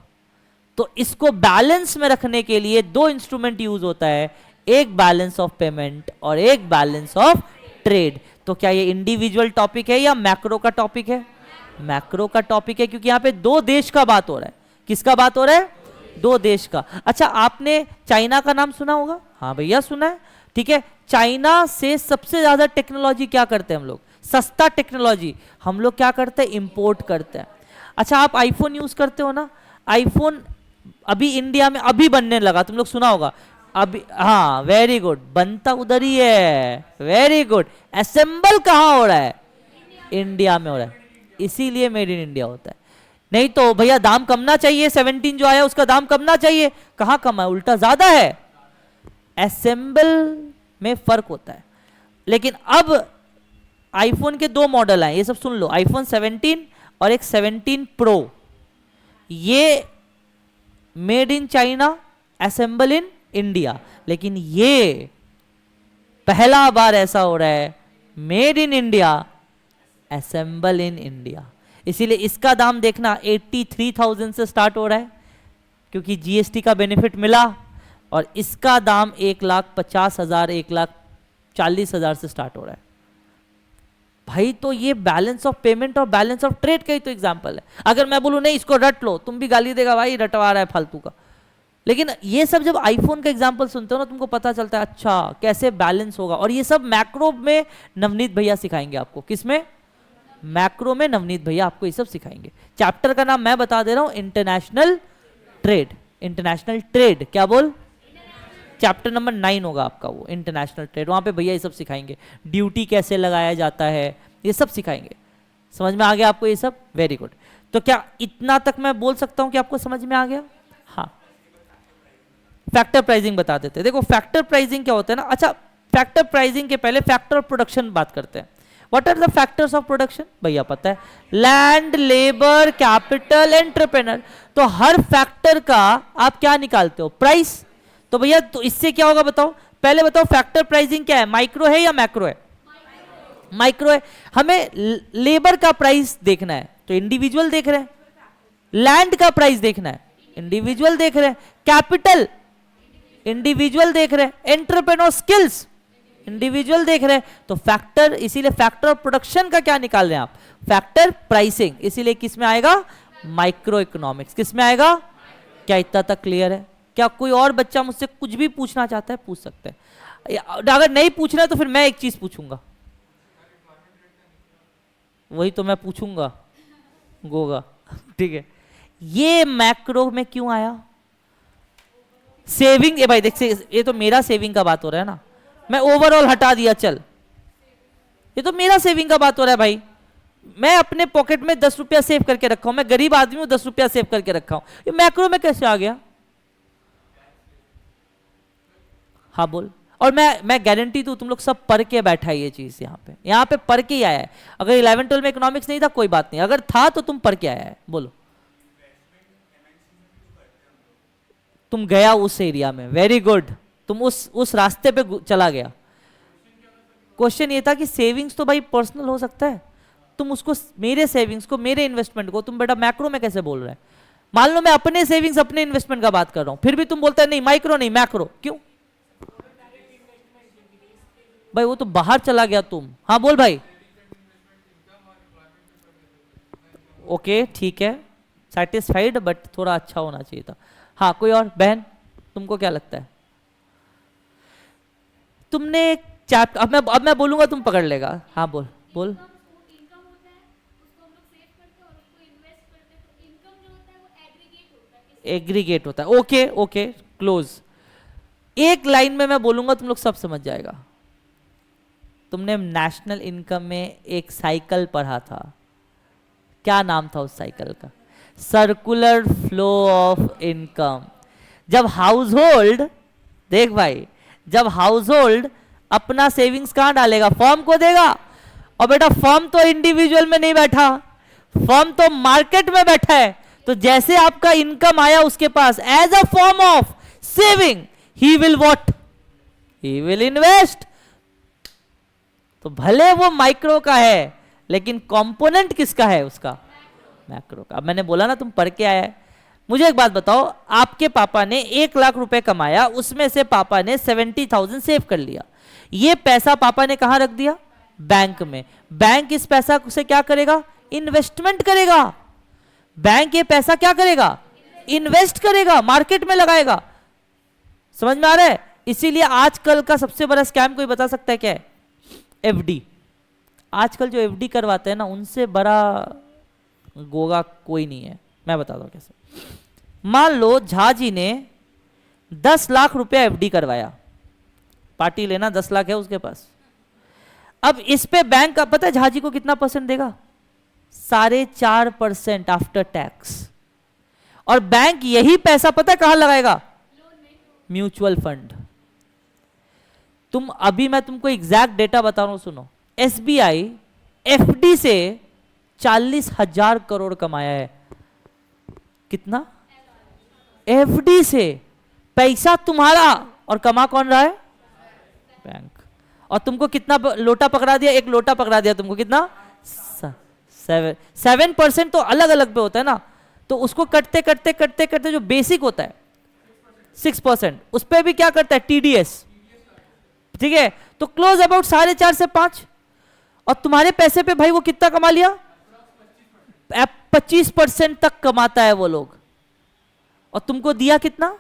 तो इसको बैलेंस में रखने के लिए 2 इंस्ट्रूमेंट यूज होता है, एक बैलेंस ऑफ पेमेंट और एक बैलेंस ऑफ ट्रेड। तो क्या ये इंडिविजुअल टॉपिक है या मैक्रो का टॉपिक है? मैक्रो का टॉपिक है, क्योंकि यहां पे 2 देश का बात हो रहा है। किसका बात हो रहा है? 2 देश का। अच्छा आपने चाइना का नाम सुना होगा? हाँ भैया सुना है, ठीक है। चाइना से सबसे ज्यादा टेक्नोलॉजी क्या करते हैं हम लोग? सस्ता टेक्नोलॉजी हम लोग क्या करते हैं? इंपोर्ट करते हैं। अच्छा आप आईफोन यूज करते हो ना? आईफोन अभी इंडिया में अभी बनने लगा, तुम लोग सुना होगा अभी। हाँ वेरी गुड, बनता उधर ही है, वेरी गुड। असेंबल कहां हो रहा है? इंडिया में हो रहा है, इसीलिए मेड इन इंडिया होता है। नहीं तो भैया दाम कमना चाहिए, 17 जो आया उसका दाम कमना चाहिए, कहां कम है? उल्टा ज्यादा है। असेंबल में फर्क होता है। लेकिन अब आईफोन के 2 मॉडल आए, ये सब सुन लो, आईफोन 17 और एक 17 प्रो। ये made in China, assemble in India. लेकिन ये पहला बार ऐसा हो रहा है, made in India, assemble in India. इसीलिए इसका दाम देखना 83,000 से स्टार्ट हो रहा है, क्योंकि जीएसटी का बेनिफिट मिला। और इसका दाम 1,50,000 1,40,000 से स्टार्ट हो रहा है भाई। तो ये बैलेंस ऑफ पेमेंट और बैलेंस ऑफ ट्रेड का ही तो एग्जांपल है। अगर मैं बोलूं नहीं इसको रट लो, तुम भी गाली देगा भाई रटवा रहा है फालतू का। लेकिन ये सब जब आईफोन का एग्जांपल सुनते हो ना, तुमको पता चलता है अच्छा कैसे बैलेंस होगा। और ये सब मैक्रो में नवनीत भैया सिखाएंगे आपको। किसमें? मैक्रो में नवनीत भैया आपको ये सब सिखाएंगे। चैप्टर का नाम मैं बता दे रहा हूं, इंटरनेशनल ट्रेड। इंटरनेशनल ट्रेड क्या बोल? चैप्टर नंबर 9 होगा आपका वो, इंटरनेशनल ट्रेड। वहां पे भैया ये सब सिखाएंगे, ड्यूटी कैसे लगाया जाता है, ये सब सिखाएंगे। समझ में आ गया आपको ये सब? Very good. तो क्या इतना तक मैं बोल सकता हूं कि आपको समझ में आ गया? हाँ, फैक्टर प्राइसिंग बता देते हैं। देखो फैक्टर प्राइसिंग क्या होता है ना। अच्छा फैक्टर प्राइसिंग के पहले फैक्टर ऑफ प्रोडक्शन बात करते हैं। What are the factors of production? भैया पता है, लैंड, लेबर, कैपिटल, एंटरप्रेनर। तो हर फैक्टर का आप क्या निकालते हो? प्राइस। तो भैया तो इससे क्या होगा बताओ? पहले बताओ फैक्टर प्राइसिंग क्या है, माइक्रो है या मैक्रो है? माइक्रो है। हमें लेबर का प्राइस देखना है तो इंडिविजुअल देख रहे हैं, लैंड का प्राइस देखना है इंडिविजुअल देख रहे हैं, कैपिटल इंडिविजुअल देख रहे हैं, एंटरप्रेन्योर स्किल्स इंडिविजुअल देख रहे हैं। तो फैक्टर, इसीलिए फैक्टर ऑफ प्रोडक्शन का क्या निकाल रहे हैं आप? Factor pricing. इसीलिए किस में आएगा? Micro economics. किस में आएगा? क्या इतना तक क्लियर है? क्या कोई और बच्चा मुझसे कुछ भी पूछना चाहता है? पूछ सकते हैं। अगर नहीं पूछना है तो फिर मैं एक चीज पूछूंगा, वही तो मैं पूछूंगा गोगा, ठीक है। ये मैक्रो में क्यों आया? सेविंग, ये भाई देख, ये तो मेरा सेविंग का बात हो रहा है ना, मैं ओवरऑल हटा दिया, चल ये तो मेरा सेविंग का बात हो रहा है भाई, मैं अपने पॉकेट में 10 रुपया सेव करके रखा हूं, मैं गरीब आदमी हूं, 10 रुपया सेव करके रखा हूं, ये मैक्रो में कैसे आ गया? हाँ बोल। और मैं गारंटी दूं, तुम लोग सब पढ़ के बैठा है ये चीज, यहाँ पे पढ़ के ही आया है। अगर 11-12 में इकोनॉमिक्स नहीं था कोई बात नहीं, अगर था तो तुम पढ़ के आया है। बोलो, तुम गया उस एरिया में, वेरी गुड, तुम उस रास्ते पे चला गया। क्वेश्चन ये था कि सेविंग्स तो भाई पर्सनल हो सकता है, तुम उसको, मेरे सेविंग्स को, मेरे इन्वेस्टमेंट को तुम बेटा मैक्रो में कैसे बोल रहे हैं? मान लो मैं अपने सेविंग्स, अपने इन्वेस्टमेंट का बात कर रहा हूं, फिर भी तुम बोलते हैं नहीं माइक्रो नहीं मैक्रो, क्यों भाई? वो तो बाहर चला गया तुम। हाँ बोल भाई। ओके ठीक है, सेटिस्फाइड, बट थोड़ा अच्छा होना चाहिए था। हाँ कोई और बहन, तुमको क्या लगता है? तुमने चैप्टर, अब मैं बोलूंगा तुम पकड़ लेगा। हाँ बोल बोल। एग्रीगेट होता है, ओके ओके क्लोज। एक लाइन में मैं बोलूंगा तुम लोग सब समझ जाएगा। तुमने नेशनल इनकम में एक साइकिल पढ़ा था, क्या नाम था उस साइकिल का? Circular flow of income. जब हाउस होल्ड, देख भाई, जब हाउस होल्ड अपना सेविंग्स कहां डालेगा? फर्म को देगा। और बेटा फर्म तो इंडिविजुअल में नहीं बैठा, फर्म तो मार्केट में बैठा है। तो जैसे आपका इनकम आया उसके पास, as a form of saving, he will what? He will invest. तो भले वो माइक्रो का है, लेकिन कंपोनेंट किसका है उसका? मैक्रो का। अब मैंने बोला ना तुम पढ़ के आया है। मुझे एक बात बताओ, आपके पापा ने 1 लाख रुपए कमाया, उसमें से पापा ने 70,000 सेव कर लिया। ये पैसा पापा ने कहां रख दिया? बैंक में। बैंक इस पैसा से क्या करेगा? इन्वेस्टमेंट करेगा। बैंक ये पैसा क्या करेगा? इन्वेस्ट करेगा, मार्केट में लगाएगा। समझ में आ रहा है? इसीलिए आजकल का सबसे बड़ा स्कैम कोई बता सकता है क्या है? एफडी। आजकल जो एफडी करवाते हैं ना, उनसे बड़ा गोगा कोई नहीं है। मैं बता दूं कैसे। मान लो झा जी ने 10 लाख रुपया एफडी करवाया, पार्टी लेना 10 लाख है उसके पास। अब इस पे बैंक का पता है झा जी को कितना परसेंट देगा? 4.5% आफ्टर टैक्स। और बैंक यही पैसा पता है कहां लगाएगा? Mutual fund. तुम अभी, मैं तुमको एग्जैक्ट डेटा बता रहा हूं, सुनो। एसबीआई एफडी से 40,000 करोड़ कमाया है। कितना? एफडी से। पैसा तुम्हारा, और कमा कौन रहा है? बैंक। और तुमको कितना लोटा पकड़ा दिया? 1 लोटा पकड़ा दिया तुमको। कितना? 7% तो अलग अलग पे होता है ना, तो उसको कटते कटते कटते कटते जो बेसिक होता है 6%, उस पर भी क्या करता है? टीडीएस। ठीक है, तो क्लोज अबाउट 4.5 से 5। और तुम्हारे पैसे पे भाई वो कितना कमा लिया? 25% तक कमाता है वो लोग। और तुमको दिया कितना?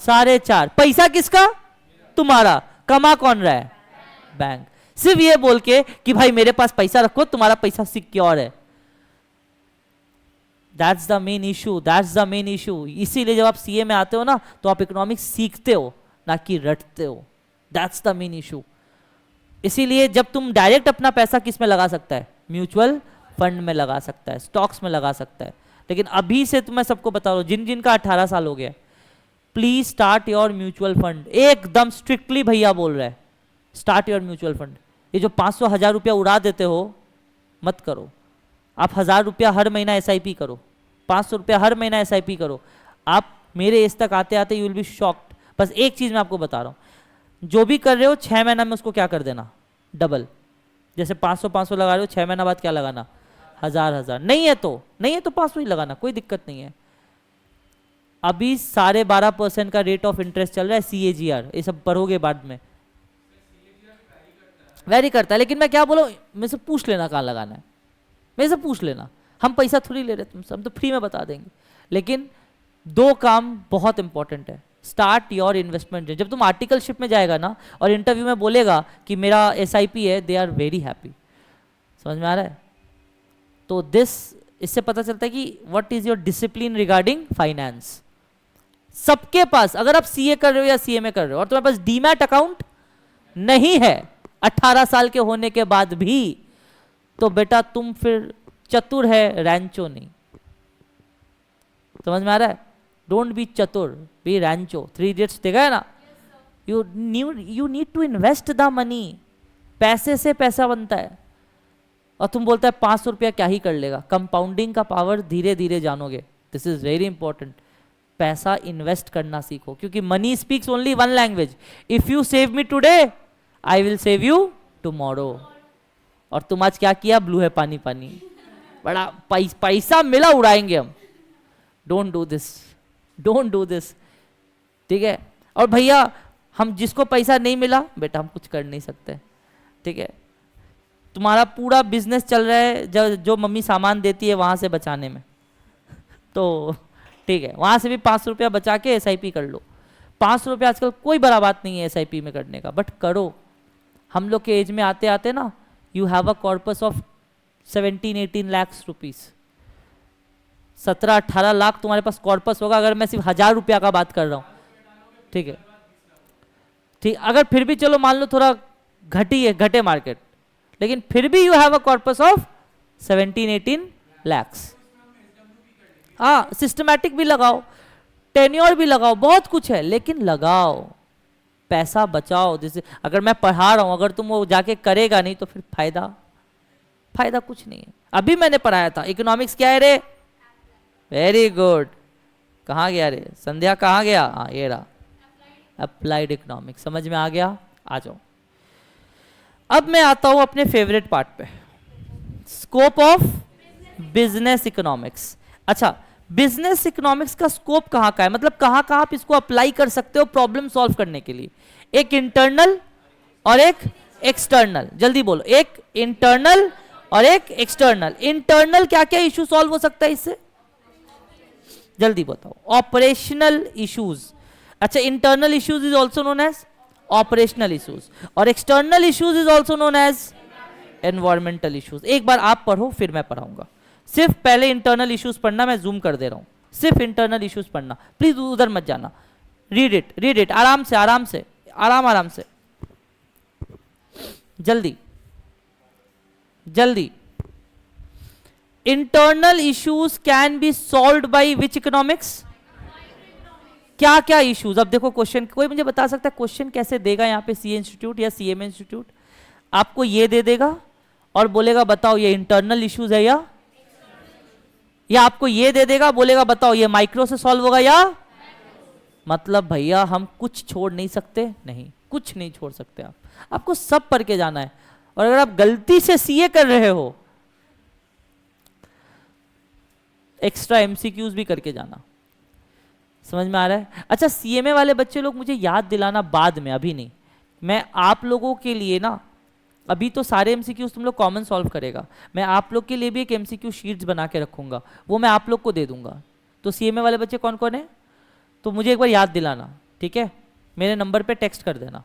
4.5। पैसा किसका? तुम्हारा। कमा कौन रहा है? बैंक। सिर्फ ये बोल के कि भाई मेरे पास पैसा रखो, तुम्हारा पैसा सिक्योर है। That's the main issue, that's the main issue. इसीलिए जब आप सीए में आते हो ना, तो आप इकोनॉमिक्स सीखते हो, ना कि रटते हो। That's the main issue. इसीलिए जब तुम डायरेक्ट अपना पैसा किस में लगा सकता है? म्यूचुअल फंड में लगा सकता है, स्टॉक्स में लगा सकता है। लेकिन अभी से तो मैं सबको बता रहा हूं, जिन जिन का 18 साल हो गया, please start your mutual fund. एकदम स्ट्रिक्टली भैया बोल रहे हैं, स्टार्ट योर म्यूचुअल फंड। ये जो 500-1000 रुपया उड़ा देते हो, मत करो। आप 1000 रुपया हर महीना एसआईपी करो, 500 रुपया हर महीना एसआईपी करो। आप मेरे एज तक आते आते यू विल बी शॉक्ड। बस एक चीज मैं आपको बता रहा हूं, जो भी कर रहे हो 6 महीना में उसको क्या कर देना? डबल। जैसे 500 लगा रहे हो, 6 महीना बाद क्या लगाना? 1000। नहीं है तो 500 ही लगाना, कोई दिक्कत नहीं है। अभी 12.5% का रेट ऑफ इंटरेस्ट चल रहा है, CAGR। ये सब पढ़ोगे बाद में। वेरी करता है, लेकिन मैं क्या बोलूं, मेरे से पूछ लेना कहाँ लगाना है, मेरे से पूछ लेना। हम पैसा थोड़ी ले रहे तुमसे, हम तो फ्री में बता देंगे। लेकिन 2 काम बहुत इंपॉर्टेंट है। Start your investment. जब तुम आर्टिकलशिप में जाएगा ना, और इंटरव्यू में बोलेगा कि मेरा SIP है, दे आर वेरी हैप्पी। समझ में आ रहा है? तो दिस इससे पता चलता है कि what is your discipline regarding finance. सबके पास, अगर आप सीए कर रहे हो या सीएमए कर रहे हो और तुम्हारे पास डीमैट अकाउंट नहीं है 18 साल के होने के बाद भी, तो बेटा तुम फिर चतुर है, रैंचो नहीं। समझ में आ रहा है? Don't be Chatur, be Rancho. 3 idiots देखा है ना? You need to invest the money. पैसे से पैसा बनता है। और तुम बोलता है 500 रुपया क्या ही कर लेगा। कंपाउंडिंग का पावर धीरे धीरे जानोगे। This is very important. पैसा इन्वेस्ट करना सीखो, क्योंकि money speaks only one language. If you save me today I will save you tomorrow. और तुम आज क्या किया? ब्लू है पानी पानी। बड़ा पैसा मिला उड़ाएंगे हम। Don't do this, don't do this, ठीक है? और भैया हम जिसको पैसा नहीं मिला, बेटा हम कुछ कर नहीं सकते, ठीक है? तुम्हारा पूरा बिजनेस चल रहा है जो मम्मी सामान देती है वहां से बचाने में, तो ठीक है, वहां से भी 500 रुपया बचा के एसआईपी कर लो। 500 रुपया आजकल कोई बड़ा बात नहीं है एसआईपी में करने का, बट करो। हम लोग के एज में आते आते ना, you have a corpus of 17-18 lakh rupees. 17-18 lakh तुम्हारे पास कॉर्पस होगा, अगर मैं सिर्फ 1000 रुपया का बात कर रहा हूँ, ठीक है? ठीक, अगर फिर भी चलो मान लो थोड़ा घटे मार्केट, लेकिन फिर भी you have a corpus of 17-18 lakhs. हाँ, सिस्टमैटिक भी लगाओ, टेन्योर भी लगाओ, बहुत कुछ है, लेकिन लगाओ, पैसा बचाओ। जैसे अगर मैं पढ़ा रहा हूं, अगर तुम वो जाके करेगा नहीं तो फिर फायदा कुछ नहीं है। अभी मैंने पढ़ाया था इकोनॉमिक्स क्या है रे? Very good. कहाँ गया रे? संध्या कहाँ गया? हाँ ये रहा, अप्लाइड इकोनॉमिक्स। समझ में आ गया? आ जाओ। अब मैं आता हूं अपने फेवरेट पार्ट पे, स्कोप ऑफ बिजनेस इकोनॉमिक्स। अच्छा, बिजनेस इकोनॉमिक्स का स्कोप कहाँ का है, मतलब कहाँ कहाँ आप इसको अप्लाई कर सकते हो प्रॉब्लम सॉल्व करने के लिए? एक इंटरनल और एक एक्सटर्नल। जल्दी बोलो, एक इंटरनल और एक एक्सटर्नल। इंटरनल क्या क्या इशू सॉल्व हो सकता है इससे? जल्दी बताओ। Operational issues. अच्छा, internal issues is also known as operational issues, और external issues is also known as environmental issues. एक बार आप पढ़ो फिर मैं पढ़ाऊंगा। सिर्फ पहले इंटरनल इश्यूज पढ़ना, मैं जूम कर दे रहा हूं, सिर्फ इंटरनल इश्यूज पढ़ना, प्लीज उधर मत जाना। रीड इट आराम से, आराम से, जल्दी। Internal issues can be solved by which economics? क्या क्या इश्यूज? अब देखो क्वेश्चन, कोई मुझे बता सकता है क्वेश्चन कैसे देगा यहाँ पे सीए इंस्टीट्यूट या सीएमए इंस्टीट्यूट? आपको ये दे देगा और बोलेगा बताओ ये इंटरनल इश्यूज है या आपको ये दे देगा, बोलेगा बताओ ये माइक्रो से सॉल्व होगा या? मतलब भैया हम कुछ छोड़ नहीं सकते, नहीं कुछ नहीं छोड़ सकते। आपको सब पढ़ के जाना है। और अगर आप गलती से सीए कर रहे हो, एक्स्ट्रा एमसीक्यूज भी करके जाना। समझ में आ रहा है? अच्छा, सीएमए वाले बच्चे लोग मुझे याद दिलाना बाद में, अभी नहीं। मैं आप लोगों के लिए ना, अभी तो सारे एमसीक्यूज तुम लोग कॉमन सॉल्व करेगा, मैं आप लोग के लिए भी एक एमसीक्यू शीट्स बना के रखूंगा, वो मैं आप लोग को दे दूंगा। तो सीएमए वाले बच्चे कौन कौन है, तो मुझे एक बार याद दिलाना, ठीक है? मेरे नंबर पे टेक्स्ट कर देना,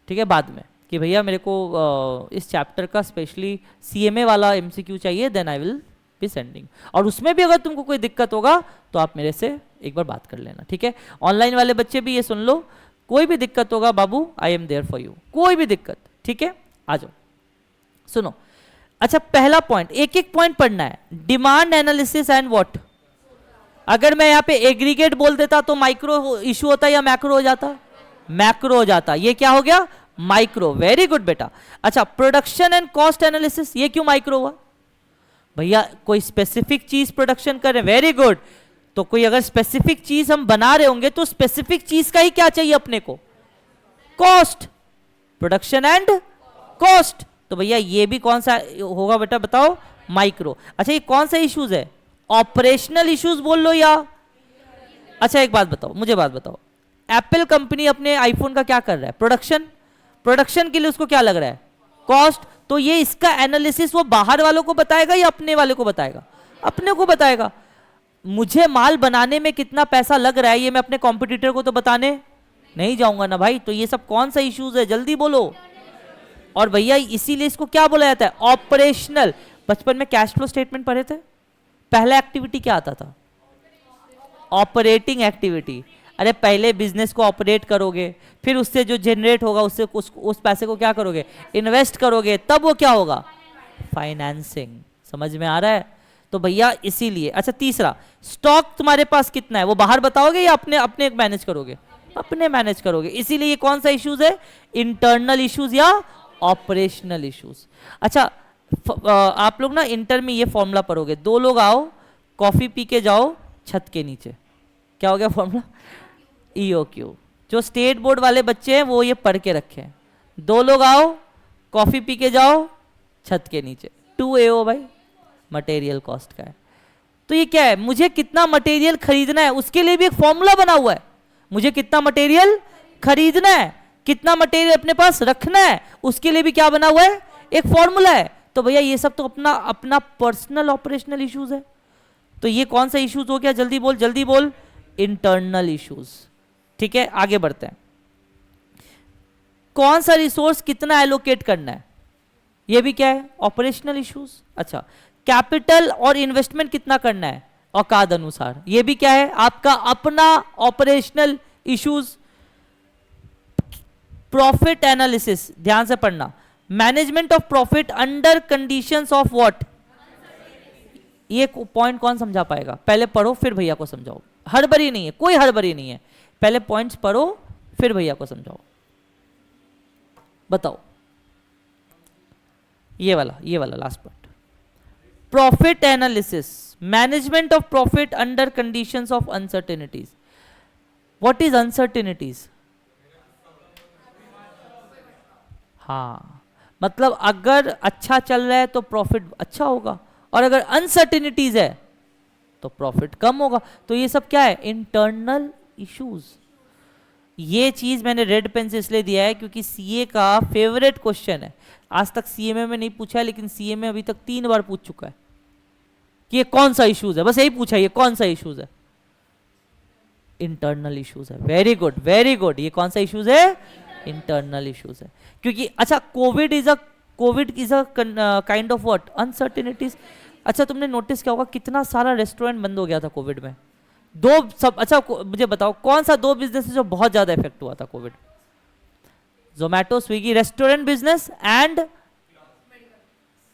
ठीक है, बाद में, कि भैया मेरे को इस चैप्टर का स्पेशली सीएमए वाला एमसीक्यू चाहिए, then I will be sending. और उसमें भी अगर तुमको कोई दिक्कत होगा तो आप मेरे से एक बार बात कर लेना, ठीक है? ऑनलाइन वाले बच्चे भी ये सुन लो, कोई भी दिक्कत होगा बाबू, I am there for you, कोई भी दिक्कत, ठीक है? आ जाओ, सुनो। अच्छा, पहला पॉइंट, एक एक पॉइंट पढ़ना है। Demand analysis and what? अगर मैं यहाँ पे एग्रीगेट बोल देता तो माइक्रो इशू होता या मैक्रो हो जाता? मैक्रो हो जाता। ये क्या हो गया? माइक्रो। वेरी गुड बेटा। अच्छा, प्रोडक्शन एंड कॉस्ट एनालिसिस, ये क्यों माइक्रो हुआ? भैया कोई स्पेसिफिक चीज प्रोडक्शन कर रहे हैं, वेरी गुड। तो कोई अगर स्पेसिफिक चीज हम बना रहे होंगे तो स्पेसिफिक चीज का ही क्या चाहिए अपने को? कॉस्ट। Production and cost. तो भैया ये भी कौन सा होगा बेटा, बताओ? माइक्रो। अच्छा, ये कौन सा इश्यूज है? ऑपरेशनल इश्यूज बोल लो या? अच्छा एक बात बताओ, मुझे बात बताओ, एप्पल कंपनी अपने आईफोन का क्या कर रहा है? प्रोडक्शन के लिए उसको क्या लग रहा है? कॉस्ट। तो ये इसका एनालिसिस वो बाहर वालों को बताएगा या अपने वाले को बताएगा? अपने को बताएगा। मुझे माल बनाने में कितना पैसा लग रहा है ये मैं अपने कॉम्पिटिटर को तो बताने नहीं जाऊंगा ना भाई। तो ये सब कौन सा इश्यूज है, जल्दी बोलो। और भैया इसीलिए इसको क्या बोला जाता है? ऑपरेशनल। बचपन में कैश फ्लो स्टेटमेंट पढ़े थे, पहला एक्टिविटी क्या आता था? Operating activity. अरे पहले बिजनेस को ऑपरेट करोगे, फिर उससे जो जनरेट होगा उससे उस पैसे को क्या करोगे? इन्वेस्ट करोगे, तब वो क्या होगा? फाइनेंसिंग। समझ में आ रहा है? तो भैया इसीलिए। अच्छा तीसरा, स्टॉक तुम्हारे पास कितना है वो बाहर बताओगे या अपने अपने मैनेज करोगे? अपने मैनेज करोगे। इसीलिए ये कौन सा इश्यूज है? इंटरनल इश्यूज या ऑपरेशनल इश्यूज। अच्छा आप लोग ना इंटर में ये फॉर्मूला पढ़ोगे, दो लोग आओ कॉफी पी के जाओ छत के नीचे। क्या हो गया फॉर्मूला? EOQ। जो स्टेट बोर्ड वाले बच्चे हैं वो ये पढ़ के रखे हैं। दो लोग आओ कॉफी पी के जाओ छत के नीचे। 2AO भाई मटेरियल कॉस्ट का है। तो ये क्या है? मुझे कितना मटेरियल खरीदना है उसके लिए भी एक फॉर्मूला बना हुआ है। मुझे कितना मटेरियल खरीदना है, कितना मटेरियल अपने पास रखना है, उसके लिए भी क्या बना हुआ है? एक फॉर्मूला है। तो भैया ये सब तो अपना अपना पर्सनल ऑपरेशनल इश्यूज है। तो ये कौन सा इश्यूज हो गया? जल्दी बोल जल्दी बोल। Internal issues. ठीक है आगे बढ़ते हैं। कौन सा रिसोर्स कितना एलोकेट करना है, ये भी क्या है? Operational issues. अच्छा कैपिटल और इन्वेस्टमेंट कितना करना है औकात अनुसार, ये भी क्या है? आपका अपना ऑपरेशनल इश्यूज। प्रॉफिट एनालिसिस ध्यान से पढ़ना। Management of profit under conditions of what? ये पॉइंट कौन समझा पाएगा? पहले पढ़ो फिर भैया को समझाओ। हड़बड़ी नहीं है, कोई हड़बड़ी नहीं है। पहले पॉइंट्स पढ़ो फिर भैया को समझाओ। बताओ ये वाला last point. Profit analysis, management of profit under conditions of uncertainties. What is uncertainties? हाँ मतलब अगर अच्छा चल रहा है तो प्रॉफिट अच्छा होगा, और अगर अनसर्टेनिटीज है तो प्रॉफिट कम होगा। तो ये सब क्या है? Internal issues. ये चीज मैंने रेड पेन से इसलिए दिया है क्योंकि सीए का फेवरेट क्वेश्चन है। आज तक सीएमए में नहीं पूछा है, लेकिन सीए में अभी तक 3 बार पूछ चुका है कि ये कौन सा इश्यूज है। बस यही पूछा, ये कौन सा इश्यूज है? इंटरनल इश्यूज है। Very good very good. ये कौन सा इश्यूज है? इंटरनल इश्यूज है। क्योंकि अच्छा Covid is a kind of what? Uncertainties. अच्छा तुमने नोटिस किया होगा कितना सारा रेस्टोरेंट बंद हो गया था कोविड में। अच्छा मुझे बताओ कौन सा 2 बिजनेस जो बहुत ज्यादा इफेक्ट हुआ था Covid? Zomato Swiggy. Restaurant business and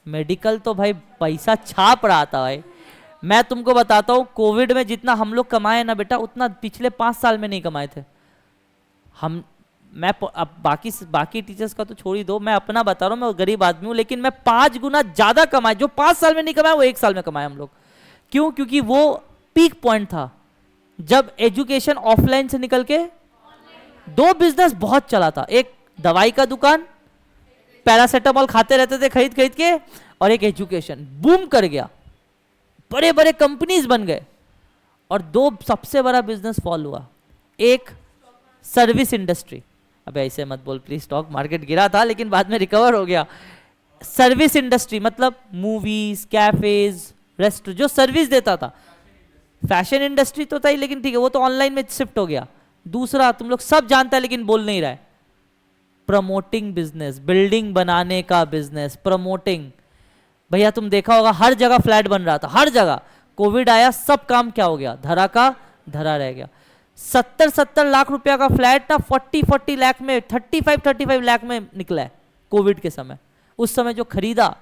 medical तो भाई पैसा छाप रहा था भाई। मैं तुमको बताता हूं कोविड में जितना हम लोग कमाए ना बेटा, उतना पिछले 5 साल में नहीं कमाए थे हम। अब बाकी टीचर्स का तो छोड़ ही दो, मैं अपना बता रहा हूं। मैं गरीब आदमी हूं, लेकिन मैं 5 गुना ज्यादा कमाए। जो 5 साल में नहीं कमाए वो 1 साल में कमाए हम लोग। क्यों? क्योंकि वो पीक पॉइंट था जब एजुकेशन ऑफलाइन से निकल के 2 बिजनेस बहुत चला था। एक दवाई का दुकान, पैरासिटामोल खाते रहते थे खरीद खरीद के, और एक एजुकेशन बूम कर गया, बड़े बड़े कंपनीज बन गए। और 2 सबसे बड़ा बिजनेस फॉल हुआ। एक सर्विस इंडस्ट्री। अब ऐसे मत बोल प्लीज, स्टॉक मार्केट गिरा था लेकिन बाद में रिकवर हो गया। सर्विस इंडस्ट्री मतलब मूवीज, कैफेज, रेस्टोरेंट, जो सर्विस देता था। फैशन इंडस्ट्री तो था ही, लेकिन ठीक है वो तो ऑनलाइन में शिफ्ट हो गया। दूसरा तुम लोग सब जानता है लेकिन बोल नहीं रहा है, प्रमोटिंग बिजनेस, बिल्डिंग बनाने का बिजनेस, प्रमोटिंग। भैया तुम देखा होगा हर जगह फ्लैट बन रहा था, हर जगह। कोविड आया, सब काम क्या हो गया? धरा का धरा रह गया। 70 लाख रुपया का फ्लैट ना 40 लाख में, 35 लाख में निकला है कोविड के समय। उस समय जो खरीदा,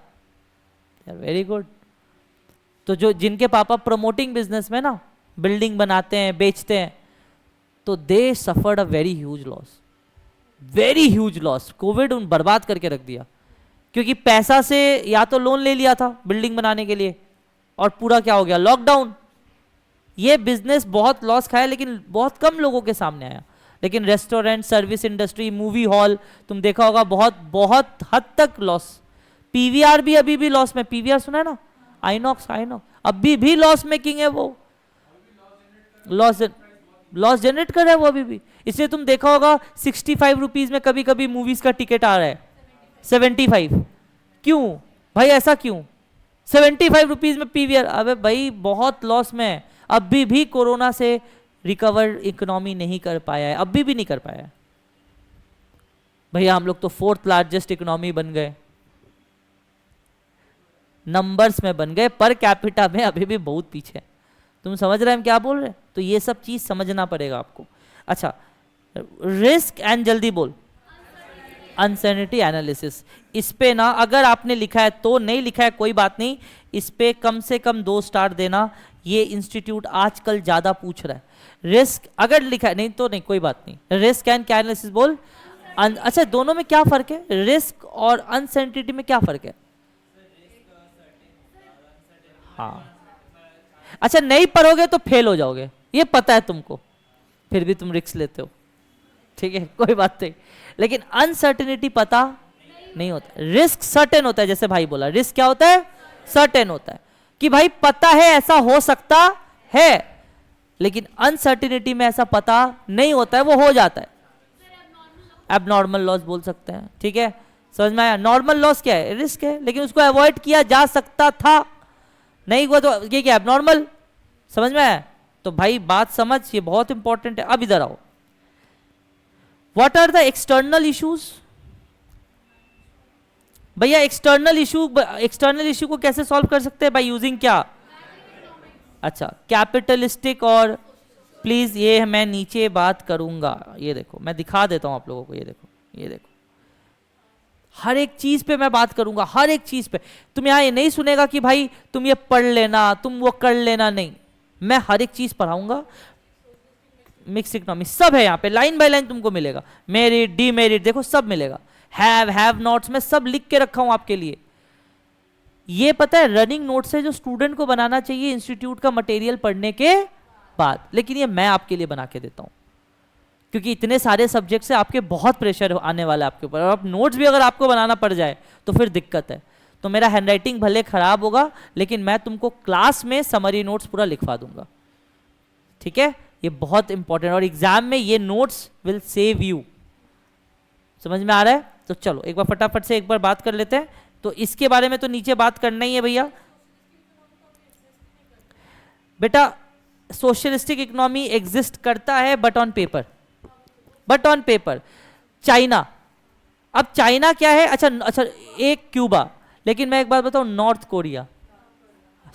वेरी गुड। तो जो जिनके पापा प्रमोटिंग बिजनेस में ना बिल्डिंग बनाते हैं, बेचते हैं, तो they suffered a very huge loss, very huge loss. Covid उन बर्बाद करके रख दिया, क्योंकि पैसा से या तो लोन ले लिया था बिल्डिंग बनाने के लिए, और पूरा क्या हो गया? लॉकडाउन। ये बिजनेस बहुत लॉस खाया, लेकिन बहुत कम लोगों के सामने आया। लेकिन restaurant, service industry, movie hall, तुम देखा होगा बहुत बहुत हद तक लॉस। पीवीआर भी अभी भी लॉस में। पीवीआर सुना है ना? आइनॉक्स अभी भी लॉस मेकिंग है वो, लॉस जनरेट कर रहा है वो अभी भी। इसलिए तुम देखा होगा 65 रुपीज में कभी कभी मूवीज का टिकट आ रहा है 75। क्यों भाई, ऐसा क्यों? 75 रुपीज में पीवीआर। अबे भाई बहुत लॉस में है। अभी भी कोरोना से रिकवर इकोनॉमी नहीं कर पाया है, अभी भी नहीं कर पाया है भैया। हम लोग तो 4th लार्जेस्ट इकोनॉमी बन गए। नंबर्स में बन गए, पर कैपिटा में अभी भी बहुत पीछे है। तुम समझ रहे हैं हम क्या बोल रहे हैं? तो ये सब चीज समझना पड़ेगा आपको। अच्छा, रिस्क एंड जल्दी बोल, अनसर्टेनिटी एनालिसिस। इस पे ना अगर आपने लिखा है तो, नहीं लिखा है कोई बात नहीं, इस पे कम से कम 2 स्टार देना। ये इंस्टीट्यूट आजकल ज्यादा पूछ रहा है। रिस्क अगर लिखा है, नहीं तो नहीं कोई बात नहीं। रिस्क एंड क्या एनालिसिस बोल। अच्छा, दोनों में क्या फर्क है? रिस्क और अनसर्टेनिटी में क्या फर्क है? हाँ, अच्छा नहीं पढ़ोगे तो फेल हो जाओगे, ये पता है तुमको, फिर भी तुम रिस्क लेते हो, ठीक है कोई बात नहीं। लेकिन अनसर्टेनिटी पता नहीं होता, रिस्क सर्टेन होता है। जैसे भाई बोला, रिस्क क्या होता है? सर्टेन होता है कि भाई पता है ऐसा हो सकता है, लेकिन अनसर्टेनिटी में ऐसा पता नहीं होता है, वो हो जाता है। एबनॉर्मल लॉस बोल सकते हैं, ठीक है, समझ में आया? नॉर्मल लॉस क्या है? रिस्क है, लेकिन उसको अवॉइड किया जा सकता था, नहीं हुआ तो ये क्या? एबनॉर्मल। समझ में आया? तो भाई बात समझ, ये बहुत इंपॉर्टेंट है। अब इधर आओ, what are the external issues? भैया एक्सटर्नल इशू को कैसे सॉल्व कर सकते हैं? बाय यूजिंग क्या? अच्छा, कैपिटलिस्टिक। और प्लीज ये मैं नीचे बात करूंगा, ये देखो मैं दिखा देता हूं आप लोगों को, ये देखो, ये देखो, हर एक चीज पे मैं बात करूंगा, हर एक चीज पे। तुम यहां ये नहीं सुनेगा कि भाई तुम ये पढ़ लेना, तुम वो कर लेना, नहीं, मैं हर एक चीज पढ़ाऊंगा। मिक्स इकोनॉमी सब है यहाँ पे, लाइन बाय लाइन तुमको मिलेगा। मेरिट, डीमेरिट, देखो सब मिलेगा। हैव नॉट्स में सब लिख के रखा हूं आपके लिए। ये पता है रनिंग नोट्स है जो स्टूडेंट को बनाना चाहिए इंस्टीट्यूट का मटेरियल पढ़ने के बाद, लेकिन ये मैं आपके लिए बना के देता हूं, क्योंकि इतने सारे सब्जेक्ट से आपके बहुत प्रेशर आने वाला है आपके ऊपर, और अब नोट्स भी अगर आपको बनाना पड़ जाए तो फिर दिक्कत है। तो मेरा हैंडराइटिंग भले खराब होगा, लेकिन मैं तुमको क्लास में समरी नोट्स पूरा लिखवा दूंगा, ठीक है? ये बहुत इंपॉर्टेंट, और एग्जाम में ये नोट्स विल सेव यू। समझ में आ रहा है? तो चलो एक बार फटाफट से एक बार बात कर लेते हैं। तो इसके बारे में तो नीचे बात करना ही है भैया। बेटा सोशलिस्टिक इकोनॉमी एग्जिस्ट करता है but on paper, but on paper. China, अब चाइना क्या है? अच्छा एक क्यूबा, लेकिन मैं एक बात बताऊं, नॉर्थ कोरिया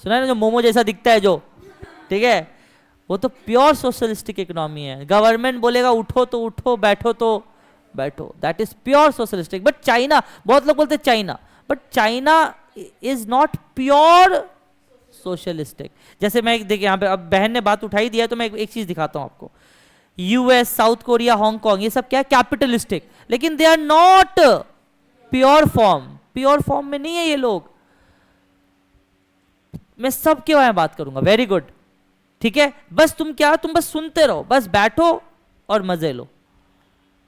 सुना है ना, जो मोमो जैसा दिखता है जो, ठीक है, वो तो प्योर सोशलिस्टिक इकोनॉमी है। गवर्नमेंट बोलेगा उठो तो उठो, बैठो तो बैठो, that is pure socialistic. But China, बहुत लोग बोलते हैं China, but China is not pure socialistic. जैसे मैं देखिए यहाँ पे, अब बहन ने बात उठाई दिया तो मैं एक चीज दिखाता हूं आपको। यूएस, साउथ कोरिया, हांगकांग, ये सब क्या है? कैपिटलिस्टिक, लेकिन they are not pure form. Pure form में नहीं है ये लोग। मैं सबके बारे में बात करूंगा, वेरी गुड, ठीक है? बस तुम क्या, तुम बस सुनते रहो, बस बैठो और मजे लो,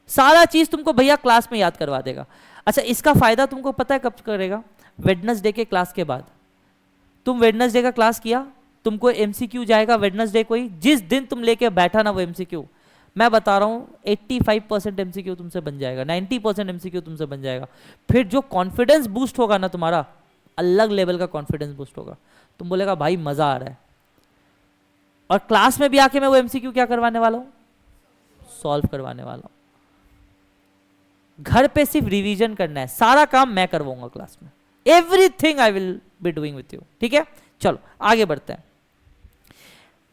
सारा चीज तुमको भैया क्लास में याद करवा देगा। अच्छा, इसका फायदा तुमको पता है कब करेगा? वेडनेसडे के क्लास के बाद। तुम वेडनेसडे का क्लास किया, तुमको एमसीक्यू जाएगा वेडनेसडे को ही, जिस दिन तुम लेके बैठा ना वो एमसीक्यू, मैं बता रहा हूं 85% एमसीक्यू तुमसे बन जाएगा, 90% एमसीक्यू तुमसे बन जाएगा। फिर जो कॉन्फिडेंस बूस्ट होगा ना तुम्हारा, अलग लेवल का कॉन्फिडेंस बूस्ट होगा। तुम बोलेगा भाई मजा आ रहा है। और क्लास में भी आके मैं वो एमसीक्यू क्या करवाने वाला हूं? सॉल्व करवाने वाला हूं। घर पे सिर्फ रिवीजन करना है, सारा काम मैं करवाऊंगा क्लास में। Everything I will be doing with you, ठीक है? चलो आगे बढ़ते हैं।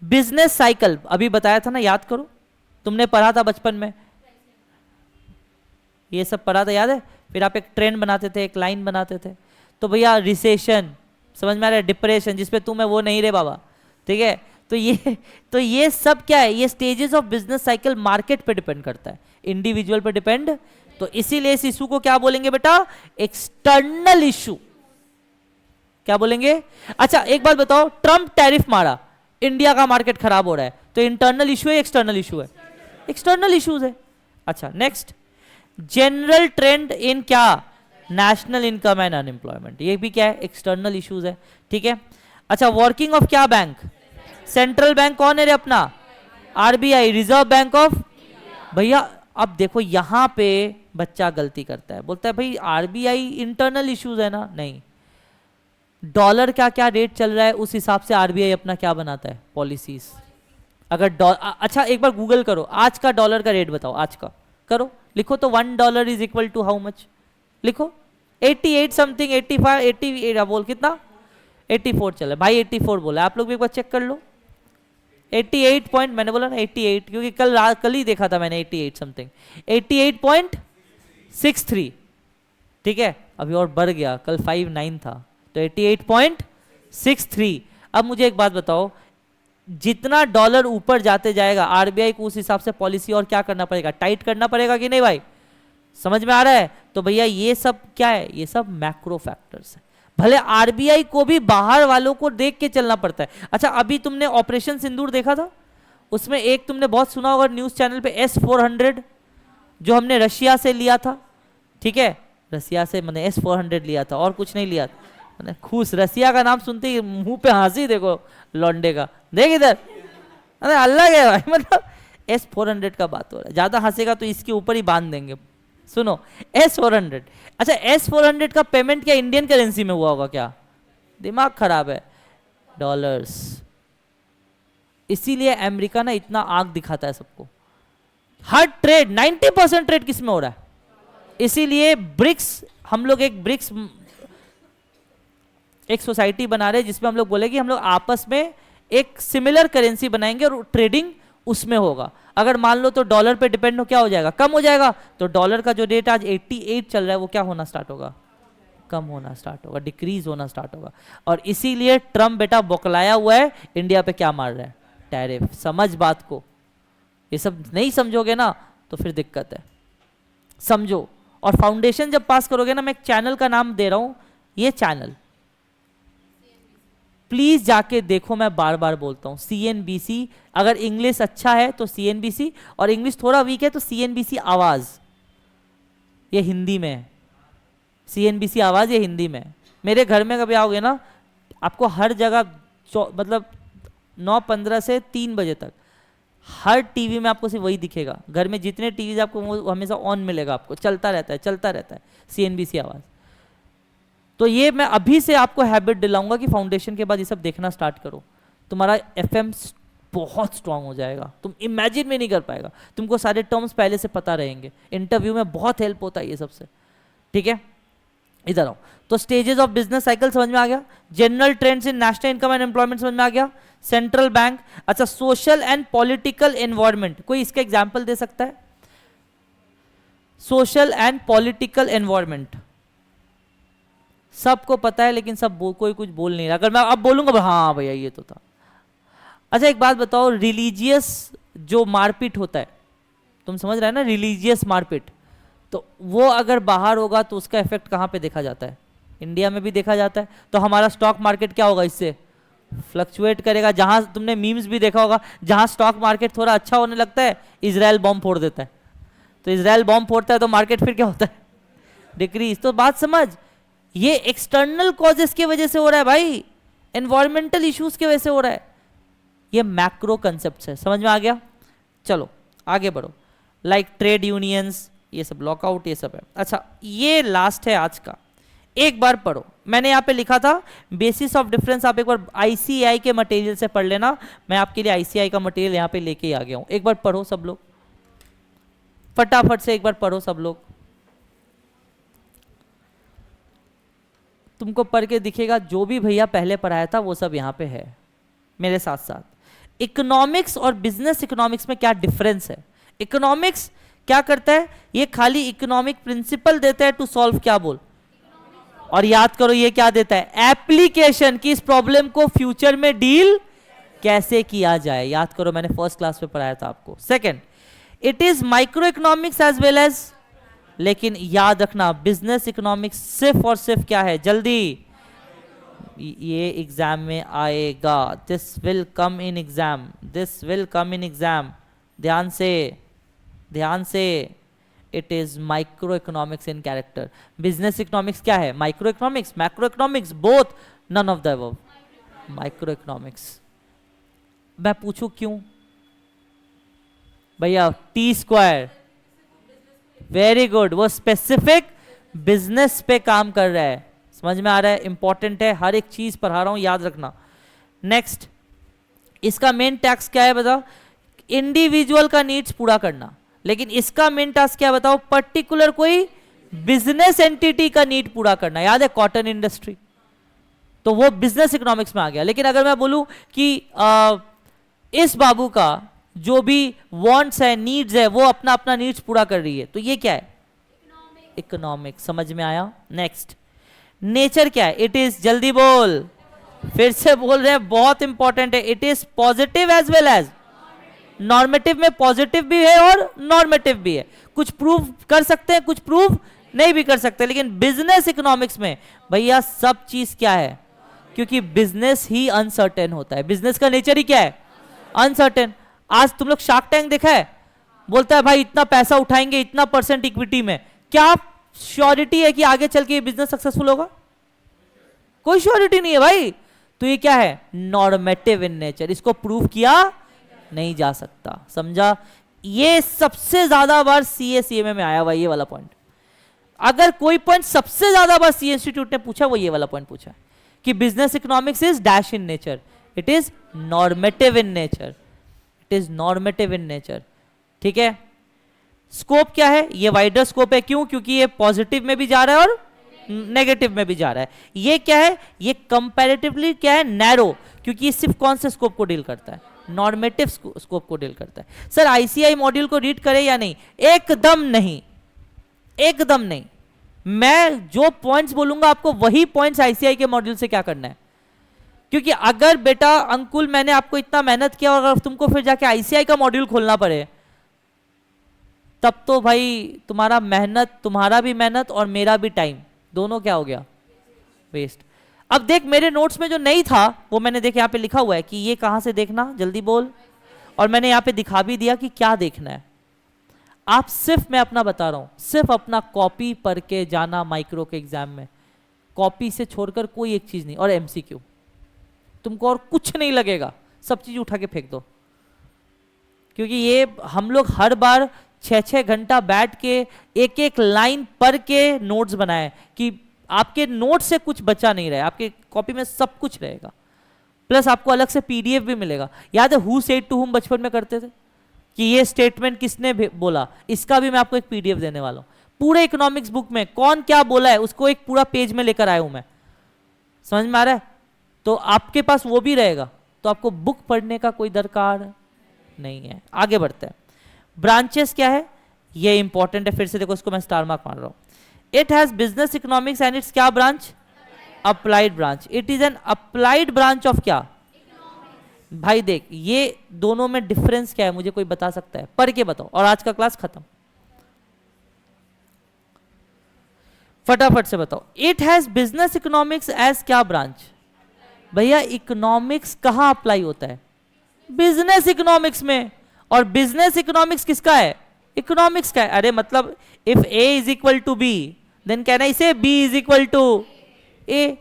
बिजनेस साइकिल अभी बताया था ना, याद करो, तुमने पढ़ा था बचपन में, ये सब पढ़ा था, याद है? फिर आप एक ट्रेंड बनाते थे, एक लाइन बनाते थे। तो भैया रिसेशन, समझ में आ रहा है? डिप्रेशन, जिसपे तुम है वो नहीं रे बाबा, ठीक है? तो ये सब क्या है? ये stages of business cycle market पे डिपेंड करता है, इंडिविजुअल पे डिपेंड। तो इसीलिए इस इशू को क्या बोलेंगे बेटा? External issue. क्या बोलेंगे? अच्छा एक बात बताओ, ट्रम्प टैरिफ मारा, इंडिया का मार्केट खराब हो रहा है, तो इंटरनल इशू है, एक्सटर्नल इशू है? एक्सटर्नल इश्यूज है। अच्छा नेक्स्ट, जनरल ट्रेंड इन क्या? नेशनल इनकम एंड अनएम्प्लॉयमेंट, ये भी क्या है? एक्सटर्नल इश्यूज है, ठीक है? अच्छा वर्किंग ऑफ क्या बैंक? सेंट्रल बैंक कौन है रे अपना? RBI, reserve bank of. भैया अब देखो यहां पे बच्चा गलती करता है, बोलता है भाई आरबीआई इंटरनल इश्यूज है ना। नहीं, डॉलर का क्या रेट चल रहा है उस हिसाब से आरबीआई अपना क्या बनाता है? पॉलिसीज। अगर अच्छा एक बार गूगल करो, आज का डॉलर का रेट बताओ, आज का करो, लिखो तो $1 is equal to how much? लिखो 88 समथिंग, 85, 88, बोल कितना? 84 चल रहा है भाई, 84 बोला, आप लोग भी एक बार चेक कर लो। 88 पॉइंट, मैंने बोला ना 88, क्योंकि कल ही देखा था मैंने 88 समथिंग, 88.63, ठीक है, अभी और बढ़ गया, कल 59 था, तो 88.63। अब मुझे एक बात बताओ, जितना डॉलर ऊपर जाते जाएगा आरबीआई को उस हिसाब से पॉलिसी और क्या करना पड़ेगा, टाइट करना पड़ेगा कि नहीं भाई, समझ में आ रहा है? तो भैया ये सब क्या है, ये सब मैक्रो फैक्टर्स है। भले आरबीआई को भी बाहर वालों को देख के चलना पड़ता है। अच्छा, अभी तुमने ऑपरेशन सिंदूर देखा था, उसमें एक तुमने बहुत सुना होगा न्यूज चैनल पे, S-400 जो हमने रशिया से लिया था, ठीक है, रसिया से मैंने S-400 लिया था और कुछ नहीं लिया था, मैंने खुश, रसिया का नाम सुनते ही मुंह पे हंसी देखो लौंडे का, देख इधर, अरे अलग है भाई, मतलब S-400 का बात हो रहा है, ज्यादा हंसेगा तो इसके ऊपर ही बांध देंगे। सुनो, S-400, अच्छा S-400 का पेमेंट क्या इंडियन करेंसी में हुआ होगा क्या? दिमाग खराब है, डॉलर्स। इसीलिए अमेरिका ना इतना आग दिखाता है सबको, हर ट्रेड 90% ट्रेड किस में हो रहा है, इसीलिए ब्रिक्स, हम लोग एक सोसाइटी बना रहे हैं जिसमें हम लोग बोले कि हम लोग आपस में एक सिमिलर करेंसी बनाएंगे और ट्रेडिंग उसमें होगा। अगर मान लो तो डॉलर पे डिपेंड हो, क्या हो जाएगा, कम हो जाएगा, तो डॉलर का जो रेट आज 88 चल रहा है वो क्या होना स्टार्ट होगा, कम होना स्टार्ट होगा, डिक्रीज होना स्टार्ट होगा। और इसीलिए ट्रम्प बेटा बौखलाया हुआ है, इंडिया पे क्या मार रहा है, टैरिफ। समझ बात को, ये सब नहीं समझोगे ना तो फिर दिक्कत है, समझो। और फाउंडेशन जब पास करोगे ना, मैं एक चैनल का नाम दे रहा हूं, ये चैनल प्लीज जाके देखो, मैं बार बार बोलता हूं, CNBC। अगर इंग्लिश अच्छा है तो CNBC, और इंग्लिश थोड़ा वीक है तो CNBC आवाज, ये हिंदी में है, CNBC आवाज ये हिंदी में है। मेरे घर में कभी आओगे ना, आपको हर जगह मतलब 9:15 से 3 बजे तक हर टीवी में आपको सिर्फ वही दिखेगा, घर में जितने टीवी आपको वो हमेशा ऑन मिलेगा, आपको चलता रहता है, चलता रहता है CNBC आवाज। तो ये मैं अभी से आपको हैबिट दिलाऊंगा कि फाउंडेशन के बाद ये सब देखना स्टार्ट करो, तुम्हारा FM बहुत स्ट्रांग हो जाएगा, तुम इमेजिन भी नहीं कर पाएगा, तुमको सारे टर्म्स पहले से पता रहेंगे, इंटरव्यू में बहुत हेल्प होता है ये सबसे, ठीक है। इधर आओ, तो स्टेजेस ऑफ बिजनेस साइकिल समझ में आ गया, general trends in national income and employment समझ में आ गया, सेंट्रल बैंक। अच्छा, सोशल एंड पॉलिटिकल एनवायरनमेंट, कोई इसका एग्जाम्पल दे सकता है? सोशल एंड पॉलिटिकल एनवायरनमेंट सबको पता है, लेकिन कोई कुछ बोल नहीं रहा। अगर मैं अब बोलूंगा हाँ भैया ये तो था। अच्छा एक बात बताओ, रिलीजियस जो मारपीट होता है, तुम समझ रहे हैं ना, रिलीजियस मारपीट, तो वो अगर बाहर होगा तो उसका इफेक्ट कहाँ पे देखा जाता है, इंडिया में भी देखा जाता है। तो हमारा स्टॉक मार्केट क्या होगा, इससे फ्लक्चुएट करेगा। जहां तुमने मीम्स भी देखा होगा, जहां स्टॉक मार्केट थोड़ा अच्छा होने लगता है, इजराइल बॉम्ब फोड़ देता है, तो इजराइल बॉम्ब फोड़ता है तो मार्केट फिर क्या होता है, डिक्रीज। तो बात समझ, ये एक्सटर्नल कॉजेस की वजह से हो रहा है भाई, एनवायरमेंटल इश्यूज की वजह से हो रहा है, ये मैक्रो कंसेप्ट है, समझ में आ गया। चलो आगे बढ़ो, लाइक ट्रेड यूनियंस, ये सब लॉकआउट, ये सब है। अच्छा ये लास्ट है आज का, एक बार पढ़ो, मैंने यहाँ पे लिखा था बेसिस ऑफ डिफरेंस, आप एक बार ICAI के मटेरियल से पढ़ लेना, मैं आपके लिए ICAI का मटेरियल यहाँ पे लेके आ गया हूँ, एक बार पढ़ो सब लोग, फटाफट से एक बार पढ़ो सब लोग, तुमको पढ़ के दिखेगा जो भी भैया पहले पढ़ाया था वो सब यहाँ पे है मेरे साथ साथ। इकोनॉमिक्स और बिजनेस इकोनॉमिक्स में क्या डिफरेंस है? इकोनॉमिक्स क्या करता है, ये खाली इकोनॉमिक प्रिंसिपल देता है टू सॉल्व, क्या बोल, और याद करो ये क्या देता है, एप्लीकेशन, की इस प्रॉब्लम को फ्यूचर में डील कैसे किया जाए, याद करो मैंने फर्स्ट क्लास में पढ़ाया था आपको। Second, it is microeconomics as well as, लेकिन याद रखना बिजनेस इकोनॉमिक्स सिर्फ और सिर्फ क्या है, जल्दी ये एग्जाम में आएगा, this will come in exam, this will come in exam, ध्यान से ध्यान से, it is microeconomics in character. Business economics क्या है, microeconomics, macroeconomics, both, none of the above, microeconomics. मैं पूछूं क्यों भैया, T², वेरी गुड, वो स्पेसिफिक बिजनेस पे काम कर रहा है, समझ में आ रहा है, इंपॉर्टेंट है, हर एक चीज पढ़ा रहा हूं, याद रखना। नेक्स्ट, इसका मेन टैक्स क्या है बताओ, इंडिविजुअल का नीड्स पूरा करना, लेकिन इसका मेन टास्क क्या बताओ, पर्टिकुलर कोई बिजनेस एंटिटी का नीड पूरा करना। याद है कॉटन इंडस्ट्री, तो वो बिजनेस इकोनॉमिक्स में आ गया। लेकिन अगर मैं बोलूं कि इस बाबू का जो भी वांट्स है, नीड्स है, वो अपना अपना नीड्स पूरा कर रही है, तो ये क्या है? इकोनॉमिक्स। समझ में आया? नेक्स्ट, नेचर क्या है? इट इज, जल्दी बोल, फिर से बोल रहे हैं, बहुत इंपॉर्टेंट है, it is positive as well as normative. में पॉजिटिव भी है और नॉर्मेटिव भी है। कुछ प्रूव कर सकते हैं, कुछ प्रूव नहीं भी कर सकते। लेकिन बिजनेस इकोनॉमिक्स में भैया सब चीज क्या है? क्योंकि बिजनेस ही अनसर्टेन होता है। बिजनेस का नेचर ही क्या है? अनसर्टेन। आज तुम लोग शार्क टैंक देखा है? बोलता है भाई इतना पैसा उठाएंगे, इतना % इक्विटी में, क्या श्योरिटी है कि आगे चल के ये बिजनेस सक्सेसफुल होगा? कोई श्योरिटी नहीं है भाई। तो ये क्या है? Normative in nature. इसको प्रूव किया नहीं जा सकता। समझा? ये सबसे ज्यादा बार सीए सीएमए में आया हुआ ये वाला पॉइंट। अगर कोई पॉइंट सबसे ज्यादा बार सी इंस्टीट्यूट ने पूछा, वो ये वाला पॉइंट पूछा कि business economics is dash in nature, it is normative in nature, it is normative in nature. ठीक है? स्कोप क्या है? ये वाइडर स्कोप है। क्यों? क्योंकि ये पॉजिटिव में भी जा रहा है और नेगेटिव में भी जा रहा है। ये क्या है? ये कंपैरेटिवली क्या है? नैरो, क्योंकि ये सिर्फ कौन से स्कोप को डील करता है? नॉर्मेटिव स्कोप को डील करता है। सर आईसीआई मॉड्यूल को रीड करें या नहीं? एकदम नहीं, एकदम नहीं। मैं जो पॉइंट्स बोलूंगा आपको वही पॉइंट्स आईसीआई के मॉड्यूल से क्या करना है। क्योंकि अगर बेटा अंकुल मैंने आपको इतना मेहनत किया और अगर तुमको फिर जाके आईसीआई का मॉड्यूल खोलना पड़े, तब तो भाई तुम्हारा मेहनत, तुम्हारा भी मेहनत और मेरा भी टाइम, दोनों क्या हो गया? वेस्ट। अब देख मेरे नोट्स में जो नहीं था वो मैंने देख यहाँ पे लिखा हुआ है कि ये कहां से देखना, जल्दी बोल। और मैंने यहाँ पे दिखा भी दिया कि क्या देखना है। आप सिर्फ, मैं अपना बता रहा हूं, सिर्फ अपना कॉपी पढ़ के जाना माइक्रो के एग्जाम में। कॉपी से छोड़कर कोई एक चीज नहीं, और एमसीक्यू। तुमको और कुछ नहीं लगेगा, सब चीज उठा के फेंक दो। क्योंकि ये हम लोग हर बार 6-6 घंटा बैठ के एक एक लाइन पढ़ के नोट्स बनाए कि आपके नोट से कुछ बचा नहीं रहे, आपके कॉपी में सब कुछ रहेगा। प्लस आपको अलग से पीडीएफ भी मिलेगा। याद है हु सेड टू हुम बचपन में करते थे कि ये स्टेटमेंट किसने बोला, इसका भी मैं आपको एक पीडीएफ देने वाला हूं। पूरे इकोनॉमिक्स बुक में कौन क्या बोला है उसको एक पूरा पेज में लेकर आया हूं मैं। समझ में आ रहा है? तो आपके पास वो भी रहेगा, तो आपको बुक पढ़ने का कोई दरकार नहीं है। आगे बढ़ते हैं। ब्रांचेस क्या है? ये इंपॉर्टेंट है, फिर से देखो इसको मैं स्टार मार्क मार रहा हूं। It has business economics and it's क्या ब्रांच? Applied branch. It is an applied branch of क्या? भाई देख ये दोनों में डिफरेंस क्या है, मुझे कोई बता सकता है? पढ़ के बताओ और आज का क्लास खत्म। फटाफट से बताओ। It has business economics as क्या ब्रांच? भैया इकोनॉमिक्स कहां अप्लाई होता है? बिजनेस इकोनॉमिक्स में। और बिजनेस इकोनॉमिक्स किसका है? इकोनॉमिक्स का है। अरे मतलब if A is equal to B then can I say B is equal to A.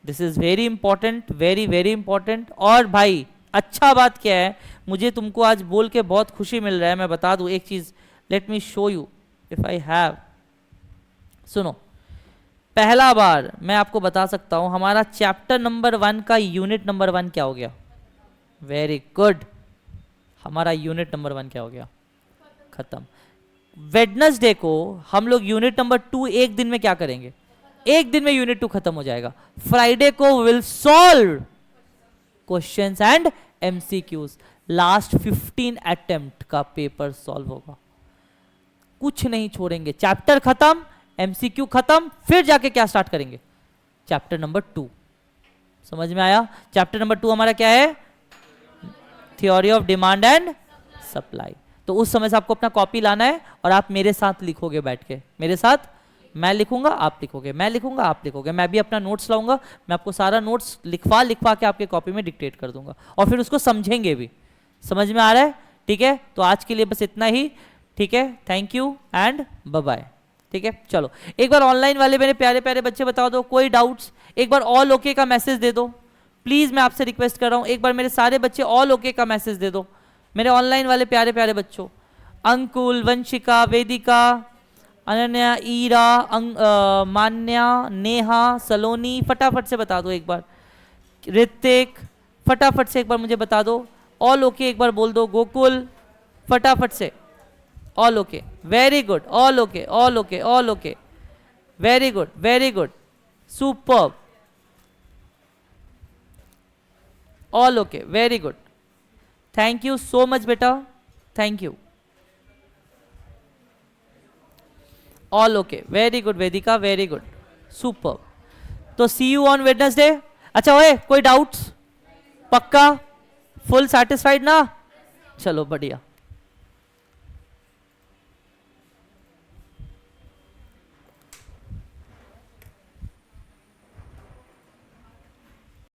This is very important, very very important. और भाई अच्छा बात क्या है, मुझे तुमको आज बोल के बहुत खुशी मिल रहा है। मैं बता दूं एक चीज, let me show you if I have. सुनो, पहला बार मैं आपको बता सकता हूं हमारा चैप्टर नंबर 1 का यूनिट नंबर 1 क्या हो गया? Very good. हमारा यूनिट नंबर 1 क्या हो गया? खत्म। वेडनेसडे को हम लोग यूनिट नंबर 2 एक दिन में क्या करेंगे? एक दिन में यूनिट 2 खत्म हो जाएगा। फ्राइडे को will solve questions and MCQs. Last 15 attempt का पेपर सॉल्व होगा, कुछ नहीं छोड़ेंगे। चैप्टर खत्म, एमसीक्यू खत्म, फिर जाके क्या स्टार्ट करेंगे? Chapter number 2। समझ में आया? चैप्टर नंबर 2 हमारा क्या है? Theory of demand and supply. तो उस समय से आपको अपना कॉपी लाना है और आप मेरे साथ लिखोगे बैठ के। मेरे साथ मैं लिखूंगा, आप लिखोगे, मैं लिखूंगा, आप लिखोगे। मैं भी अपना नोट्स लाऊंगा, मैं आपको सारा नोट्स लिखवा लिखवा के आपके कॉपी में डिक्टेट कर दूंगा और फिर उसको समझेंगे भी। समझ में आ रहा है? ठीक है, तो आज के लिए बस इतना ही। ठीक है, thank you and bye bye. ठीक है, चलो एक बार ऑनलाइन वाले मेरे प्यारे प्यारे बच्चे बता दो कोई डाउट्स। एक बार ऑल ओके का मैसेज दे दो प्लीज, मैं आपसे रिक्वेस्ट कर रहा हूं। एक बार मेरे सारे बच्चे ऑल ओके का मैसेज दे दो, मेरे ऑनलाइन वाले प्यारे प्यारे बच्चों। अंकुल, वंशिका, वेदिका, अनन्या, ईरा, मान्या, नेहा, सलोनी, फटाफट से बता दो एक बार। ऋतिक, फटाफट से एक बार मुझे बता दो। ऑल ओके एक बार बोल दो। गोकुल, फटाफट से all okay. Very good, all okay, all okay, all okay. Very good, very good, superb. All okay, very good, thank you so much बेटा, thank you, all okay, very good Vedika, very good, super. तो see you on Wednesday. अच्छा ओए, कोई doubts? पक्का full satisfied ना? चलो बढ़िया।